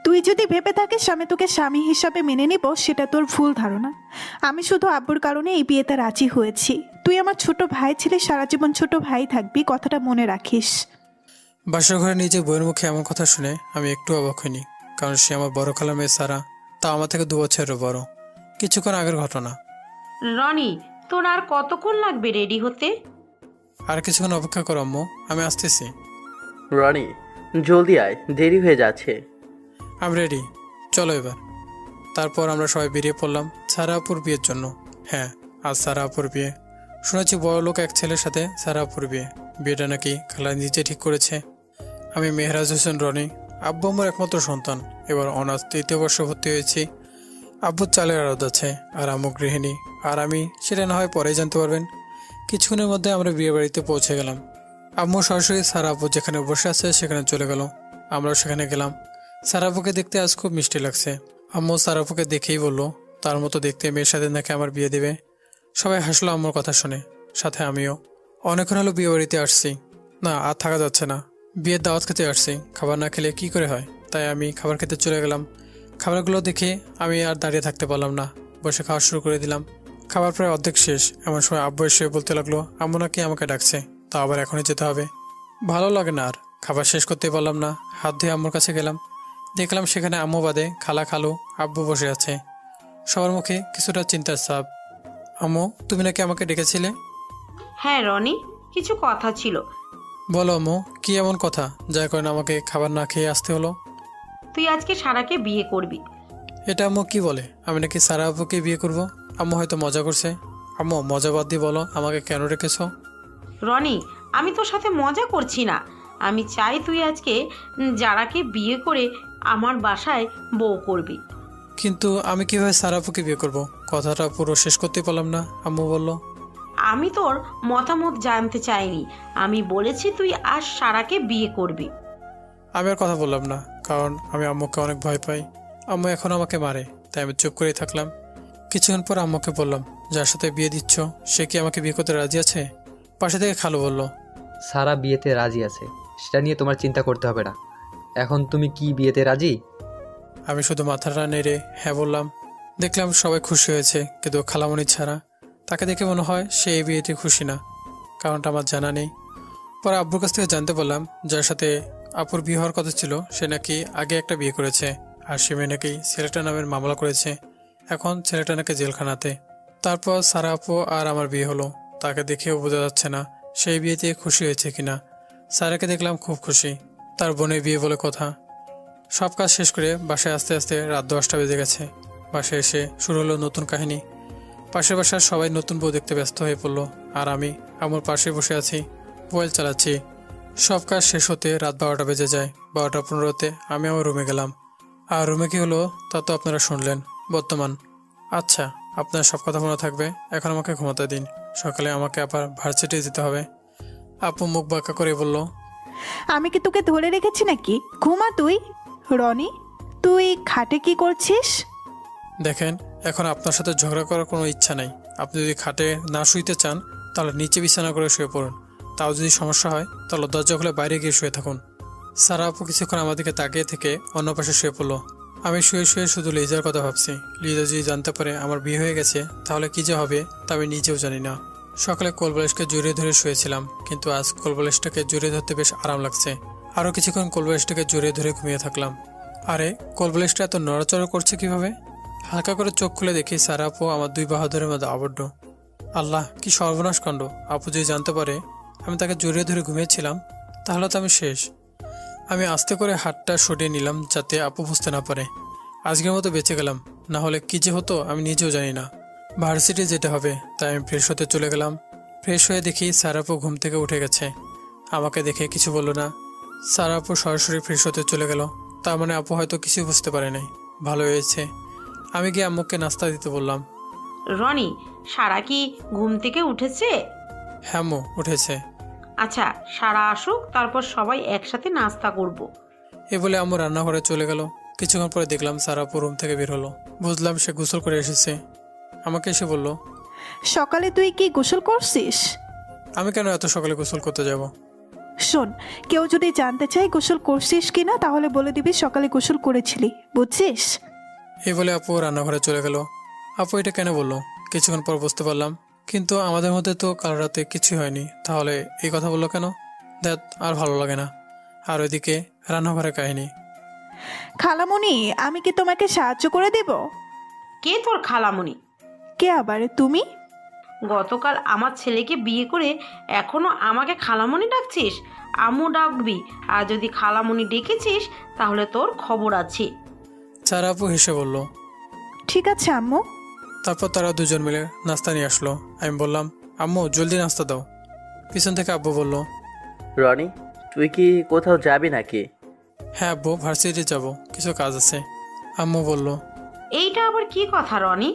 তুই যদি ভেবে থাকিস আমি তোকে স্বামী হিসাবে মেনে নিব, সেটা তোর ভুল ধারণা। আমি শুধু আব্বুর কারণে এই বিয়েতে রাজি হয়েছি। তুই আমার ছোট ভাই ছিলি, সারা জীবন ছোট ভাই থাকবি, কথাটা মনে রাখিস। বাসার ঘরে নিজের বইয়ের মুখে এমন কথা শুনে আমি একটু অবাক হইনি, কারণ সে আমার বড় খালা মেয়ে সারা, তা আমার থেকে 2 বছরের বড়। কিছুক্ষণ আগের ঘটনা। রনি, তোর আর কতক্ষণ লাগবে রেডি হতে? আর কিছুক্ষণ অপেক্ষা করো আম্মু, আমি আসতেছি। রনি, জলদি আয়, দেরি হয়ে যাচ্ছে। আমি রেডি, চলো এবার। তারপর আমরা সবাই বেরিয়ে পড়লাম সারা আপুর বিয়ের জন্য। হ্যাঁ, আজ সারা আপুর বিয়ে। শুনেছি বড় লোক এক ছেলের সাথে সারা আপুর বিয়ে। বিয়েটা নাকি খালা নিজে ঠিক করেছে। আমি মেহরাজ হোসেন রনি, আব্বু আমার একমাত্র সন্তান। এবার অনার্স 3য় বর্ষে ভর্তি হয়েছি। আব্বুর চালের আড়ত আছে, আর আম্মু গৃহিণী। আর আমি সেটা না হয় পরেই জানতে পারবেন। কিছুক্ষণের মধ্যে আমরা বিয়ে বাড়িতে পৌঁছে গেলাম। আম্মু সরাসরি সারা আপু যেখানে বসে আছে সেখানে চলে গেল। আমরাও সেখানে গেলাম। সারা আপুকে দেখতে আজ খুব মিষ্টি লাগছে। আম্মু সারা আপুকে দেখেই বললো তার মতো দেখতে মেয়ের সাথে নাকি আমার বিয়ে দেবে। সবাই হাসলো আম্মুর কথা শুনে, সাথে আমিও। অনেকক্ষণ হলো বিয়ে বাড়িতে আসছি, না আর থাকা যাচ্ছে না। বিয়ের দাওয়াত খেতে আসছি, খাবার না খেলে কি করে হয়। তাই আমি খাবার খেতে চলে গেলাম। খাবারগুলো দেখে আমি আর দাঁড়িয়ে থাকতে পারলাম না, বসে খাওয়া শুরু করে দিলাম। খাবার প্রায় অর্ধেক শেষ, এমন সময় আব্বু এসে বলতে লাগলো আম্মু নাকি আমাকে ডাকছে, তা আবার এখনই যেতে হবে। ভালো লাগে না আর, খাবার শেষ করতে পারলাম না। হাত ধুয়ে আম্মুর কাছে গেলাম, দেখলাম সেখানে আম্মু বাদে খালা খালু আব্বু বসে আছে। সবার মুখে কিছুটা চিন্তার ছাপ। আম্মু, তুমি নাকি আমাকে ডেকেছিলে? হ্যাঁ রনি, কিছু কথা ছিল। বলো আম্মু, কি এমন কথা যার কারণে আমাকে খাবার না খেয়ে আসতে হলো? তুই আজকে সারাকে বিয়ে করবি। এটা আম্মু কি বলে? আমি নাকি সারা আপুকে বিয়ে করব? আম্মু হয়তো মজা করছে। আম্মু, মজা বাদ দিয়ে বলো আমাকে কেন রেখেছো? রনি, আমি তোর সাথে মজা করছি না। আমি চাই তুই আজকে যারাকে বিয়ে করে আমার বাসায় বউ করবি। কিন্তু আমি কিভাবে সারা আপুকে বিয়ে করব? কথাটা পুরো শেষ করতে পারলাম না। আম্মু বলল, আমি তোর মতামত জানতে চাইনি, আমি বলেছি তুই আজ সারাকে বিয়ে করবি। আমি আর কথা বললাম না, কারণ আমি আম্মুকে অনেক ভয় পাই। আম্মু এখন আমাকে মারে, তাই আমি চুপ করেই থাকলাম। কিছুক্ষণ পর আম্মুকে বললাম, যার সাথে বিয়ে দিচ্ছ সে কি আমাকে বিয়ে করতে রাজি আছে? পাশে থেকে খালু বলল, সারা বিয়েতে রাজি আছে, সেটা নিয়ে তোমার চিন্তা করতে হবে না। এখন তুমি কি বিয়েতে রাজি? আমি শুধু মাথাটা নেড়ে হ্যাঁ বললাম। দেখলাম সবাই খুশি হয়েছে, কিন্তু খালামণি ছাড়া। তাকে দেখে মনে হয় সে এই বিয়েতে খুশি না, কারণটা আমার জানা নেই। পরে আব্বুর কাছ থেকে জানতে পারলাম যার সাথে আপুর বিয়ে হওয়ার কথা ছিল সে নাকি আগে একটা বিয়ে করেছে, আর সে মেয়ে নাকি ছেলেটা নামের মামলা করেছে। এখন ছেলেটা নাকি জেলখানাতে। তারপর সারা আপু আর আমার বিয়ে হলো। তাকে দেখেও বোঝা যাচ্ছে না সেই বিয়েতে খুশি হয়েছে কিনা। সারাকে দেখলাম খুব খুশি, তার বোনের বিয়ে বলে কথা। সব কাজ শেষ করে বাসায় আস্তে আস্তে রাত 10টা বেজে গেছে। বাসায় এসে শুরু হলো নতুন কাহিনী। পাশের বাসার সবাই নতুন বউ দেখতে ব্যস্ত হয়ে পড়লো, আর আমি আমার পাশে বসে আছি, মোবাইল চালাচ্ছি। সব কাজ শেষ হতে রাত 12টা বেজে যায়। 12টা 15-তে আমি আমার রুমে গেলাম। আর রুমে কি হলো তা তো আপনারা শুনলেন। বর্তমান আচ্ছা, আপনার সব কথা মনে থাকবে। এখন আমাকে ঘুমাতে দিন, সকালে আমাকে আবার ভার্সিটি যেতে হবে। আপু মুখ বাঁকা করে বলল, আমি কি তোকে ধরে রেখেছি নাকি? ঘুমা তুই। রনি, তুই খাটে কি করছিস? দেখেন, এখন আপনার সাথে ঝগড়া করার কোনো ইচ্ছা নাই। আপনি যদি খাটে না শুইতে চান তাহলে নিচে বিছানা করে শুয়ে পড়ুন। তাও যদি সমস্যা হয় তাহলে দরজা খুলে বাইরে গিয়ে শুয়ে থাকুন। সারা আপু কিছুক্ষণ আমাদেরকে তাকিয়ে থেকে অন্য পাশে শুয়ে পড়লো। আমি শুয়ে শুয়ে শুধু লিজার কথা ভাবছি। লিজা যদি জানতে পারে আমার বিয়ে হয়ে গেছে তাহলে কি যে হবে তা আমি নিজেও জানি না। সকালে কোলবালিশকে জড়িয়ে ধরে শুয়েছিলাম, কিন্তু আজ কোলবালিশটাকে জড়িয়ে ধরতে বেশ আরাম লাগছে। আরও কিছুক্ষণ কোলবালিশটাকে জড়িয়ে ধরে ঘুমিয়ে থাকলাম। আরে, কোলবালিশটা এত নড়াচড়া করছে কিভাবে? হালকা করে চোখ খুলে দেখি সারা আপু আমার 2 বাহুদের মধ্যে আবদ্ধ। আল্লাহ, কি সর্বনাশ কাণ্ড! আপু যদি জানতে পারে আমি তাকে জড়িয়ে ধরে ঘুমিয়েছিলাম তাহলে তো আমি শেষ। আমি আস্তে করে হাতটা সরিয়ে নিলাম যাতে আপু বুঝতে না পারে। আজকের মতো বেঁচে গেলাম, না হলে কি যে হতো আমি নিজেও জানি না। ভার্সিটি যেতে হবে, তাই আমি ফ্রেশ হতে চলে গেলাম। ফ্রেশ হয়ে দেখি সারা আপু ঘুম থেকে উঠে গেছে। আমাকে দেখে কিছু বলল না। সারা আপু সরাসরি ফ্রেশ হতে চলে গেল। তার মানে আপু হয়তো কিছু বুঝতে পারে নাই। ভালো হয়েছে। আমি গিয়ে আম্মুকে নাস্তা দিতে বললাম। রনি, সারা কি ঘুম থেকে উঠেছে? হ্যাঁ আম্মু, উঠেছে। আচ্ছা, সারা আসুক, তারপর সবাই একসাথে নাস্তা করব। এ বলে আম্মু রান্নাঘরে চলে গেল। কিছুক্ষণ পরে দেখলাম সারা আপু রুম থেকে বের হলো। বুঝলাম সে গোসল করে এসেছে। আমাকে এসে বলল, সকালে তুই কি গোসল করছিস? আমি কেন এত সকালে গোসল করতে যাব? শোন, কেউ যদি জানতে চায় গোসল করছিস কিনা তাহলে বলে দিবি সকালে গোসল করেছিলি, বুঝছিস? এই বলে আপু রান্নাঘরে চলে গেল। আপু এটা কেন বললো কিছুক্ষণ পর বুঝতে পারলাম, কিন্তু আমাদের মধ্যে তো কাল রাতে কিছুই হয়নি, তাহলে এই কথা বললো কেন? দেখ, আর ভালো লাগে না। আর ওইদিকে রান্নাঘরে কাহিনী। খালামণি, আমি কি তোমাকে সাহায্য করে দেব? কে তোর খালামণি? কে আবার, তুমি? গতকাল আমার ছেলেকে বিয়ে করে এখনো আমাকে খালামণি ডাকছিস? আম্মু ডাকবি, আর যদি খালামণি ডেকেছিস তাহলে তোর খবর আছে। সারা আপু হেসে বলল। ঠিক আছে আম্মু। তারপর তারা দুজন মিলে নাস্তা নিয়ে আসলো। আমি বললাম, আম্মু জলদি নাস্তা দাও। পিছন থেকে আব্বু বলল, রনি, তুই কি কোথাও যাবি নাকি? হ্যাঁ আব্বু, ভার্সিটি যাব, কিছু কাজ আছে। আম্মু বলল, এইটা আবার কি কথা রনি?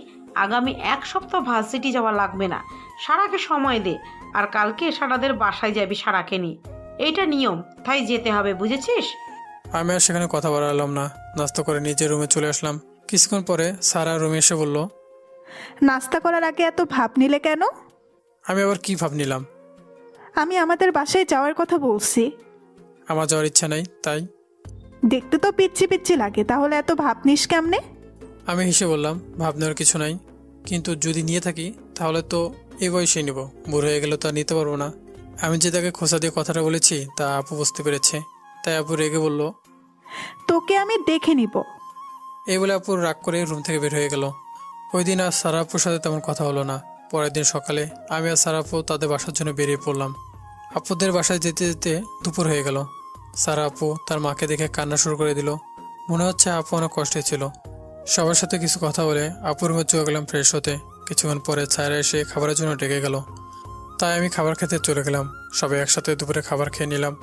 আগামী 1 সপ্তাহ ভার্সিটি যাওয়া লাগবে না, সারাকে সময় দে। আর কালকে সারাদের বাসায় যাবি সারাকে নিয়ে, এইটা নিয়ম, তাই যেতে হবে, বুঝেছিস? আমি আর সেখানে কথা বাড়ালাম না। নাস্তা করে নিজের রুমে চলে আসলাম। কিছুক্ষণ পরে সারা রুমে এসে বলল, নাস্তা করার আগে এত ভাব নিলে কেন? আমি আবার কি ভাব নিলাম? আমি আমাদের বাসায় যাওয়ার কথা বলছি। আমার যাওয়ার ইচ্ছা নাই, তাই। দেখতে তো পিচ্ছি পিচ্ছি লাগে, তাহলে এত ভাব নিস কেমনে? আমি হেসে বললাম, ভাব নেওয়ার কিছু নাই, কিন্তু যদি নিয়ে থাকি তাহলে তো এই বয়সেই নেব, বুড়ো হয়ে গেলে তো আর নিতে পারবো না। আমি যে তাকে খোঁচা দিয়ে কথাটা বলেছি তা আপু বুঝতে পেরেছে, তাই আপু রেগে বলল, তোকে আমি দেখে নিব। এই বলে আপু রাগ করে রুম থেকে বের হয়ে গেল। ওই দিন আর সারা আপুর সাথে তেমন কথা হলো না। পরের দিন সকালে আমি আর সারা আপু তাদের বাসার জন্য বেরিয়ে পড়লাম। আপুদের বাসায় যেতে যেতে দুপুর হয়ে গেল। সারা আপু তার মাকে দেখে কান্না শুরু করে দিল। মনে হচ্ছে আপু অনেক কষ্টে ছিল। সবার সাথে কিছু কথা বলে আপুর রুমে চলে গেলাম ফ্রেশ হতে। কিছুক্ষণ পরে ছায়রা এসে খাবারের জন্য ডেকে গেল, তাই আমি খাবার খেতে চলে গেলাম। সবাই একসাথে দুপুরে খাবার খেয়ে নিলাম।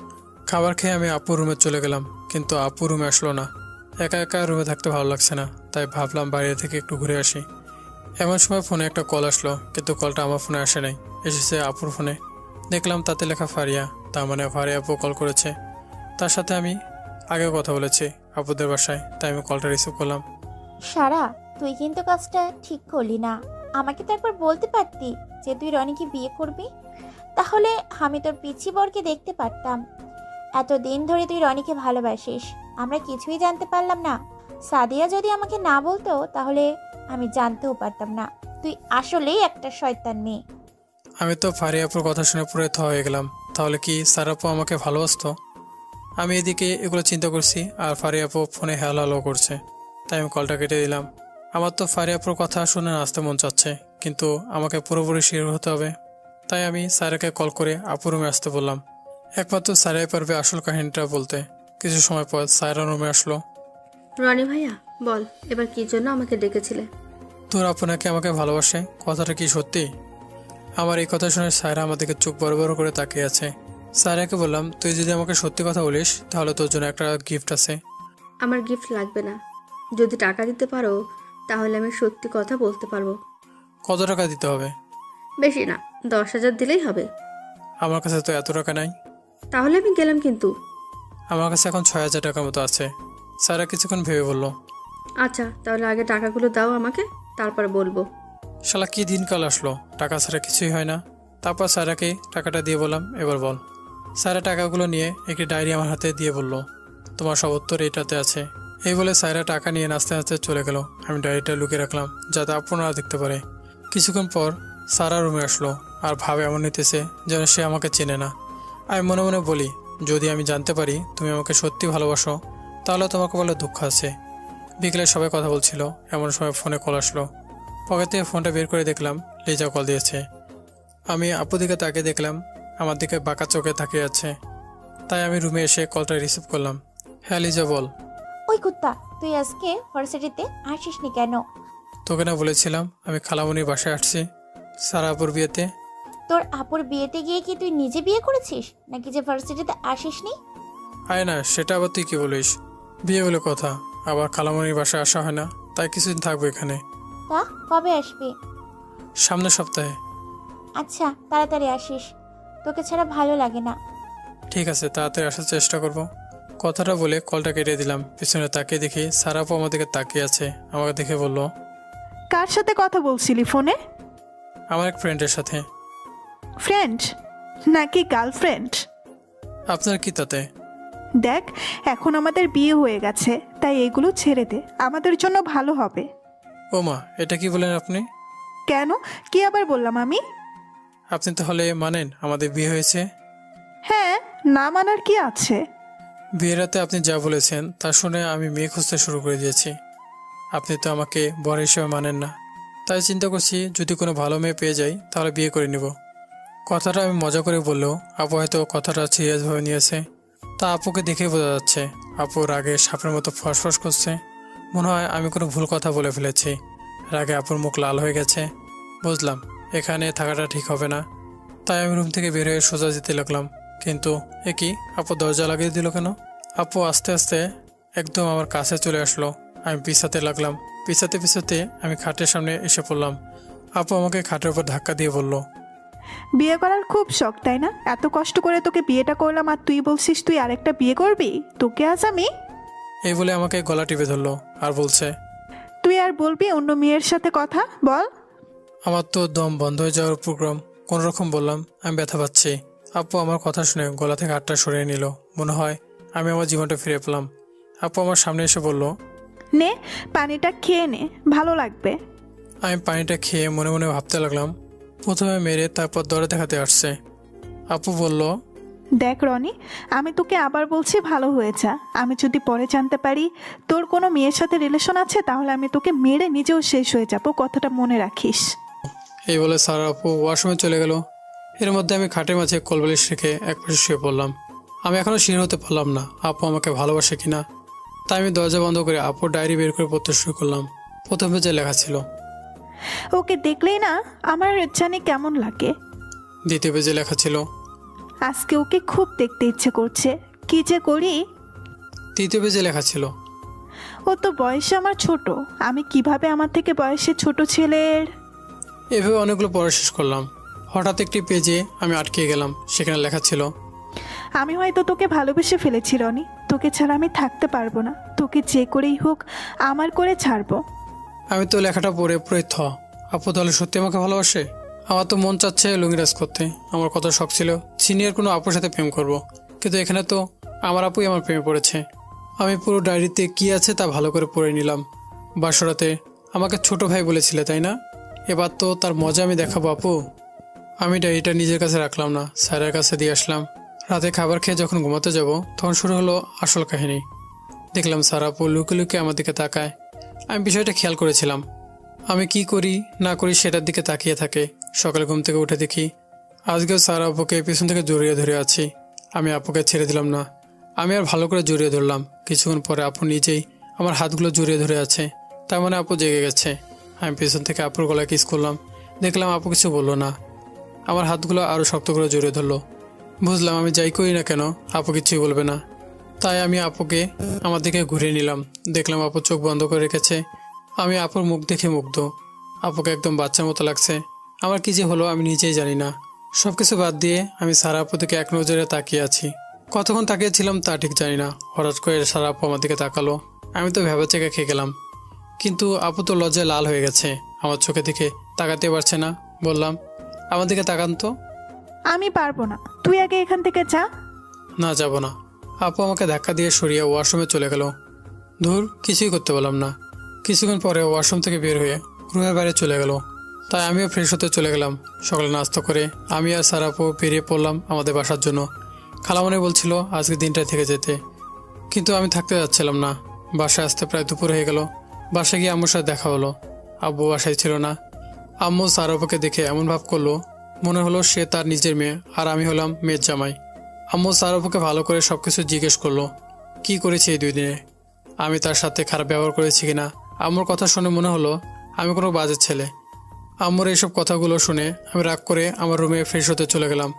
খাবার খেয়ে আমি আপুর রুমে চলে গেলাম, কিন্তু আপু রুমে আসলো না। একা একা রুমে থাকতে ভালো লাগছে না, তাই ভাবলাম বাইরে থেকে একটু ঘুরে আসি। এমন সময় ফোনে একটা কল আসলো, কিন্তু কলটা আমার ফোনে আসে নাই, এসেছে আপুর ফোনে। দেখলাম তাতে লেখা ফারিয়া, তার মানে ফারিয়া আপু কল করেছে। তার সাথে আমি আগেও কথা বলেছি আপুদের বাসায়, তাই আমি কলটা রিসিভ করলাম। সারা, তুই কিন্তু কাজটা ঠিক করলি না। আমাকে তো একবার বলতে পারতি যে তুই রনিকে বিয়ে করবি, তাহলে আমি তোর পিচ্ছি বরকে দেখতে পারতাম। এতদিন ধরে তুই রনিকে ভালোবাসিস, আমরা কিছুই জানতে পারলাম না। সাদিয়া যদি আমাকে না বলতো তাহলে আমি জানতেও পারতাম না। তুই আসলেই একটা শয়তান মেয়ে। আমি তো ফারিয়া আপুর কথা শুনে পুরো থ হয়ে গেলাম। তাহলে কি সারা আপু আমাকে ভালোবাসতো? আমি এদিকে এগুলো চিন্তা করছি, আর ফারিয়া আপু ফোনে হ্যালো হ্যালো করছে, তাই আমি কলটা কেটে দিলাম। আমার তো ফারিয়া আপুর কথা শুনে আসতে মন চাচ্ছে, কিন্তু আমাকে পুরোপুরি শিওর হতে হবে, তাই আমি স্যারকে কল করে আপুর রুমে আসতে বললাম। একমাত্র স্যারাই পারবে আসল কাহিনীটা বলতে। কিছু সময় পর স্যারা রুমে আসলো। রনি ভাইয়া, বল এবার কি জন্য আমাকে ডেকেছিলে? তোর আপু নাকি আমাকে ভালোবাসে, কথাটা কি সত্যি? আমার এই কথা শুনে সায়রা আমাদেরকে চোখ বড় বড় করে তাকিয়ে আছে। সায়রাকে বললাম, তুই যদি আমাকে সত্যি কথা বলিস তাহলে তোর জন্য একটা গিফট আছে। আমার গিফট লাগবে না, যদি টাকা দিতে পারো তাহলে আমি সত্যি কথা বলতে পারবো। কত টাকা দিতে হবে? বেশি না, 10,000 দিলেই হবে। আমার কাছে তো এত টাকা নাই। তাহলে আমি গেলাম, কিন্তু আমার কাছে এখন 6,000 টাকার মতো আছে। সায়রা কিছুক্ষণ ভেবে বলল, আচ্ছা তাহলে আগে টাকাগুলো দাও আমাকে, তারপর বলবো। শালা কি দিনকাল আসলো, টাকা ছাড়া কিছুই হয় না। তারপর সায়রাকে টাকাটা দিয়ে বললাম, এবার বল। সায়রা টাকাগুলো নিয়ে একটি ডায়েরি আমার হাতে দিয়ে বলল, তোমার সব উত্তর এটাতে আছে। এই বলে সায়রা টাকা নিয়ে নাচতে নাচতে চলে গেল। আমি ডায়েরিটা লুকিয়ে রাখলাম যাতে আপনারা দেখতে পারে। কিছুক্ষণ পর সারা রুমে আসলো, আর ভাবে এমন নিতেছে যেন সে আমাকে চেনে না। আমি মনে মনে বলি, যদি আমি জানতে পারি তুমি আমাকে সত্যি ভালোবাসো তাহলে তোমাকে বলে দুঃখ আছে। বিকেলে সবাই কথা বলছিল, এমন সময় ফোনে কল আসলো। পকেট থেকে ফোনটা বের করে দেখলাম লিজা কল দিয়েছে। আমি আপু দিকে তাকিয়ে দেখলাম আমার দিকে বাঁকা চোখে তাকিয়ে আছে, তাই আমি রুমে এসে কলটা রিসিভ করলাম। হ্যাঁ লিজা, বল। ওই কুত্তা, তুই আজকে ভার্সিটিতে আসিসনি কেন? তোকে না বলেছিলাম আমি খালামণির বাসায় আসছি সারা আপুর বিয়েতে। তোর আপুর বিয়েতে গিয়ে কি তুই নিজে বিয়ে করেছিস, নাকি যে ভার্সিটিতে আসিসনি? আয় না, সেটা আবার তুই কি বলিস? বিয়ে বলে কথা, আবার খালামণির বাসায় আসা হয় না, তাই কিছুদিন থাকবো এখানে। তা কবে আসবি? সামনের সপ্তাহে। আচ্ছা তাড়াতাড়ি আসিস, তোকে ছাড়া ভালো লাগে না। ঠিক আছে, তাড়াতাড়ি আসার চেষ্টা করব। কথাটা বলে কলটা কেটে দিলাম। পিছনে তাকিয়ে দেখি সারা আপু আমার দিকে তাকিয়ে আছে। আমাকে দেখে বলল, কার সাথে কথা বলছিলি ফোনে? আমার এক ফ্রেন্ডের সাথে। ফ্রেন্ড নাকি গার্লফ্রেন্ড? আপনার কি তাতে? দেখ, এখন আমাদের বিয়ে হয়ে গেছে, তাই এগুলো ছেড়ে দে, আমাদের জন্য ভালো হবে। ও মা, এটা কি বলেন আপনি? কেন, কি আবার বললাম আমি? আপনি তাহলে মানেন আমাদের বিয়ে হয়েছে? হ্যাঁ, না মানার কি আছে? বিয়ের রাতে আপনি যা বলেছেন তা শুনে আমি মেয়ে খুঁজতে শুরু করে দিয়েছি। আপনি তো আমাকে বর হিসেবে মানেন না, তাই চিন্তা করছি যদি কোনো ভালো মেয়ে পেয়ে যাই তাহলে বিয়ে করে নেব। কথাটা আমি মজা করে বললেও আপু হয়তো কথাটা সিরিয়াসভাবে নিয়েছে। তা আপুকে দেখে বোঝা যাচ্ছে আপু রাগে সাপের মতো ফসফস করছে। মনে হয় আমি কোনো ভুল কথা বলে ফেলেছি। রাগে আপুর মুখ লাল হয়ে গেছে। বুঝলাম এখানে থাকাটা ঠিক হবে না, তাই আমি রুম থেকে বের হয়ে সোজা যেতে লাগলাম। কিন্তু এ কি, আপু দরজা লাগিয়ে দিল কেন? আপু আস্তে আস্তে একদম আমার কাছে চলে আসলো। আমি পিছাতে লাগলাম। পিছাতে পিছাতে আমি খাটের সামনে এসে পড়লাম। আপু আমাকে খাটের উপর ধাক্কা দিয়ে বলল, বিয়ে করার খুব শখ তাই না? এত কষ্ট করে তোকে বিয়েটা করলাম আর তুই বলছিস তুই আরেকটা বিয়ে করবি? তোকে আজ আমি। এই বলে আমাকে গলা টিপে ধরলো আর বলছে, তুই আর বলবি অন্য মেয়ের সাথে কথা বল? আমার তো দম বন্ধ হয়ে যাওয়ার প্রোগ্রাম। কোন রকম বললাম আমি ব্যথা পাচ্ছি। আপু আমার কথা শুনে গলা থেকে হাতটা সরিয়ে নিল। মনে হয় আমি আমার জীবনটা ফিরে পেলাম। আপু আমার সামনে এসে বলল, নে, পানিটা খেয়ে নে, ভালো লাগবে। আমি পানিটা খেয়ে মনে মনে ভাবতে লাগলাম, প্রথমে মেরে তারপর দরে দেখাতে আসছে। আপু বলল, দেখ রনি, আমি তোকে আবার বলছি ভালো হয়ে যা। আমি যদি পরে জানতে পারি তোর কোনো মেয়ের সাথে রিলেশন আছে তাহলে আমি তোকে মেরে নিজেও শেষ হয়ে যাব, কথাটা মনে রাখিস। এই বলে সারা আপু ওয়াশরুমে চলে গেল। এর মধ্যে আমি খাটের মাঝে কোলবালিশ রেখে একপাশে শুয়ে পড়লাম। আমি এখনও শিওর হতে পারলাম না আপু আমাকে ভালোবাসে কিনা। তাই আমি দরজা বন্ধ করে আপুর ডায়েরি বের করে পড়তে শুরু করলাম। প্রথম পেজে লেখা ছিল, ওকে দেখলেই না আমার জানি কেমন লাগে। দ্বিতীয় পেজে লেখা ছিল, আজকে ওকে খুব দেখতে ইচ্ছে করছে, কি যে করি। তৃতীয় পেজে লেখা ছিল, ও তো বয়সে আমার ছোট, আমি কিভাবে আমার থেকে বয়সে ছোট ছেলের। এভাবে অনেকগুলো পড়া শেষ করলাম। হঠাৎ একটি পেজে আমি আটকে গেলাম। সেখানে লেখা ছিল, আমি হয়তো তোকে ভালোবেসে ফেলেছি রনি, তোকে ছাড়া আমি থাকতে পারবো না, তোকে যে করেই হোক আমার করে ছাড়বো। আমি তো লেখাটা পড়ে পুরোই থ। আপু তাহলে সত্যি আমাকে ভালোবাসে? আমার তো মন চাচ্ছে লুঙ্গিরাজ করতে। আমার কত শখ ছিল সিনিয়র কোনো আপুর সাথে প্রেম করব, কিন্তু এখানে তো আমার আপুই আমার প্রেমে পড়েছে। আমি পুরো ডায়েরিতে কি আছে তা ভালো করে পড়ে নিলাম। বাসরাতে আমাকে ছোট ভাই বলেছিলে তাই না? এবার তো তার মজা আমি দেখাবো আপু। আমি ডায়েরিটা নিজের কাছে রাখলাম না, স্যারের কাছে দিয়ে আসলাম। রাতে খাবার খেয়ে যখন ঘুমাতে যাব তখন শুরু হলো আসল কাহিনী। দেখলাম স্যার আপু লুকে লুকে আমার দিকে তাকায়। আমি বিষয়টা খেয়াল করেছিলাম। আমি কি করি না করি সেটার দিকে তাকিয়ে থাকে। সকালে ঘুম থেকে উঠে দেখি আজকেও স্যার আপুকে পিছন থেকে জড়িয়ে ধরে আছি। আমি আপুকে ছেড়ে দিলাম না, আমি আর ভালো করে জড়িয়ে ধরলাম। কিছুক্ষণ পরে আপু নিজেই আমার হাতগুলো জড়িয়ে ধরে আছে, তার মানে আপু জেগে গেছে। আমি পিছন থেকে আপুর গলায় কিস করলাম। দেখলাম আপু কিছু বললো না, আমার হাতগুলো আরও শক্ত করে জড়িয়ে ধরলো। বুঝলাম আমি যাই করি না কেন আপু কিছুই বলবে না। তাই আমি আপুকে আমার দিকে ঘুরিয়ে নিলাম। দেখলাম আপু চোখ বন্ধ করে রেখেছে। আমি আপুর মুখ দেখে মুগ্ধ। আপুকে একদম বাচ্চার মতো লাগছে। আমার কি যে হলো আমি নিজেই জানি না। সবকিছু বাদ দিয়ে আমি সারা আপু দিকে এক নজরে তাকিয়ে আছি। কতক্ষণ তাকিয়েছিলাম তা ঠিক জানি না। হঠাৎ করে সারা আপু আমার দিকে তাকালো। আমি তো ভেবাচেকা খেয়ে গেলাম, কিন্তু আপু তো লজ্জায় লাল হয়ে গেছে। আমার চোখে দিকে তাকাতে পারছে না। বললাম, আমার দিকে তাকান তো। আমি পারবো না, তুই আগে এখান থেকে যা। না, যাব না। আপু আমাকে ধাক্কা দিয়ে সরিয়ে ওয়াশরুমে চলে গেল। ধুর, কিছুই করতে পারলাম না। কিছুক্ষণ পরে ওয়াশরুম থেকে বের হয়ে রুমের বাইরে চলে গেল। তাই আমিও ফ্রেশ হতে চলে গেলাম। সকালে নাস্তা করে আমি আর সারা আপু বেরিয়ে পড়লাম আমাদের বাসার জন্য। খালামণি বলছিল আজকে দিনটায় থেকে যেতে, কিন্তু আমি থাকতে যাচ্ছিলাম না। বাসায় আসতে প্রায় দুপুর হয়ে গেল। বাসায় গিয়ে আম্মুর সাথে দেখা হলো। আব্বু বাসায় ছিল না। আম্মু সারা আপুকে দেখে এমন ভাব করলো মনে হলো সে তার নিজের মেয়ে আর আমি হলাম মেয়ের জামাই। আম্মু সারা আপুকে ভালো করে সবকিছু জিজ্ঞেস করলো কি করেছি এই 2 দিনে, আমি তার সাথে খারাপ ব্যবহার করেছি কিনা। আম্মুর কথা শুনে মনে হলো আমি কোনো বাজে ছেলে। আম্মুর এইসব কথাগুলো শুনে আমি রাগ করে আমার রুমে ফ্রেশ হতে চলে গেলাম।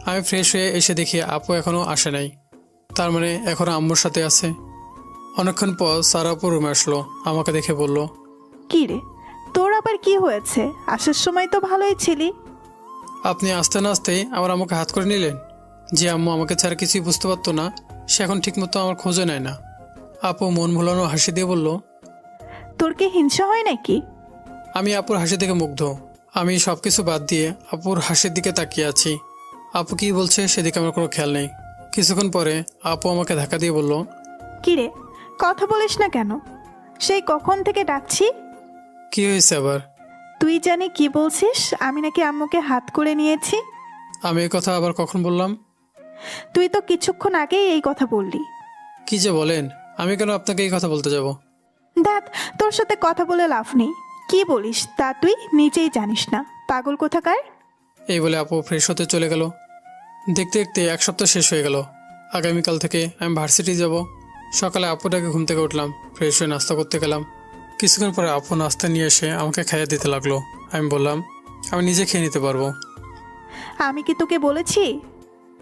আমি ফ্রেশ হয়ে এসে দেখি আপু এখনও আসে নাই, তার মানে এখনও আম্মুর সাথে আছে। অনেকক্ষণ পর সারা আপু রুমে আসলো। আমাকে দেখে বলল, কি রে, তোর আবার কি হয়েছে? আসার সময় তো ভালোই ছিলি। আপনি আসতে না আসতেই আমার আম্মুকে হাত করে নিলেন। যে আম্মু আমাকে ছাড়া কিছুই বুঝতে পারতো না সে এখন ঠিকমতো আমার খোঁজে নেয় না। আপু মন ভোলানো হাসি দিয়ে বলল, তোর কি হিংসা হয় নাকি? আমি আপুর হাসি থেকে মুগ্ধ। আমি সবকিছু বাদ দিয়ে আপুর হাসির দিকে তাকিয়ে আছি। আপু কি বলছে সেদিকে আমার কোনো খেয়াল নেই। কিছুক্ষণ পরে আপু আমাকে ধাক্কা দিয়ে বলল, কিরে, কথা বলিস না কেন? সেই কখন থেকে ডাকছি। কি হয়েছে আবার? তুই জানি কি বলছিস, আমি নাকি আম্মুকে হাত করে নিয়েছি। আমি এই কথা আবার কখন বললাম? তুই তো কিছুক্ষণ আগেই এই কথা বললি। কি যে বলেন, আমি কেন আপনাকে এই কথা বলতে যাব? দেখ, তোর সাথে কথা বলে লাভ নেই। কি বলিস তা তুই নিজেই জানিস না, পাগল কোথাকার। এই বলে আপু ফ্রেশ হতে চলে গেল। দেখতে দেখতে এক সপ্তাহ শেষ হয়ে গেল। আগামীকাল থেকে আমি ভার্সিটি যাব। সকালে আপুটাকে ঘুম থেকে উঠলাম, ফ্রেশ হয়ে নাস্তা করতে গেলাম। কিছুক্ষণ পরে আপু নাস্তা নিয়ে এসে আমাকে খাইয়ে দিতে লাগলো। আমি বললাম আমি নিজে খেয়ে নিতে পারবো। আমি কি তোকে বলেছি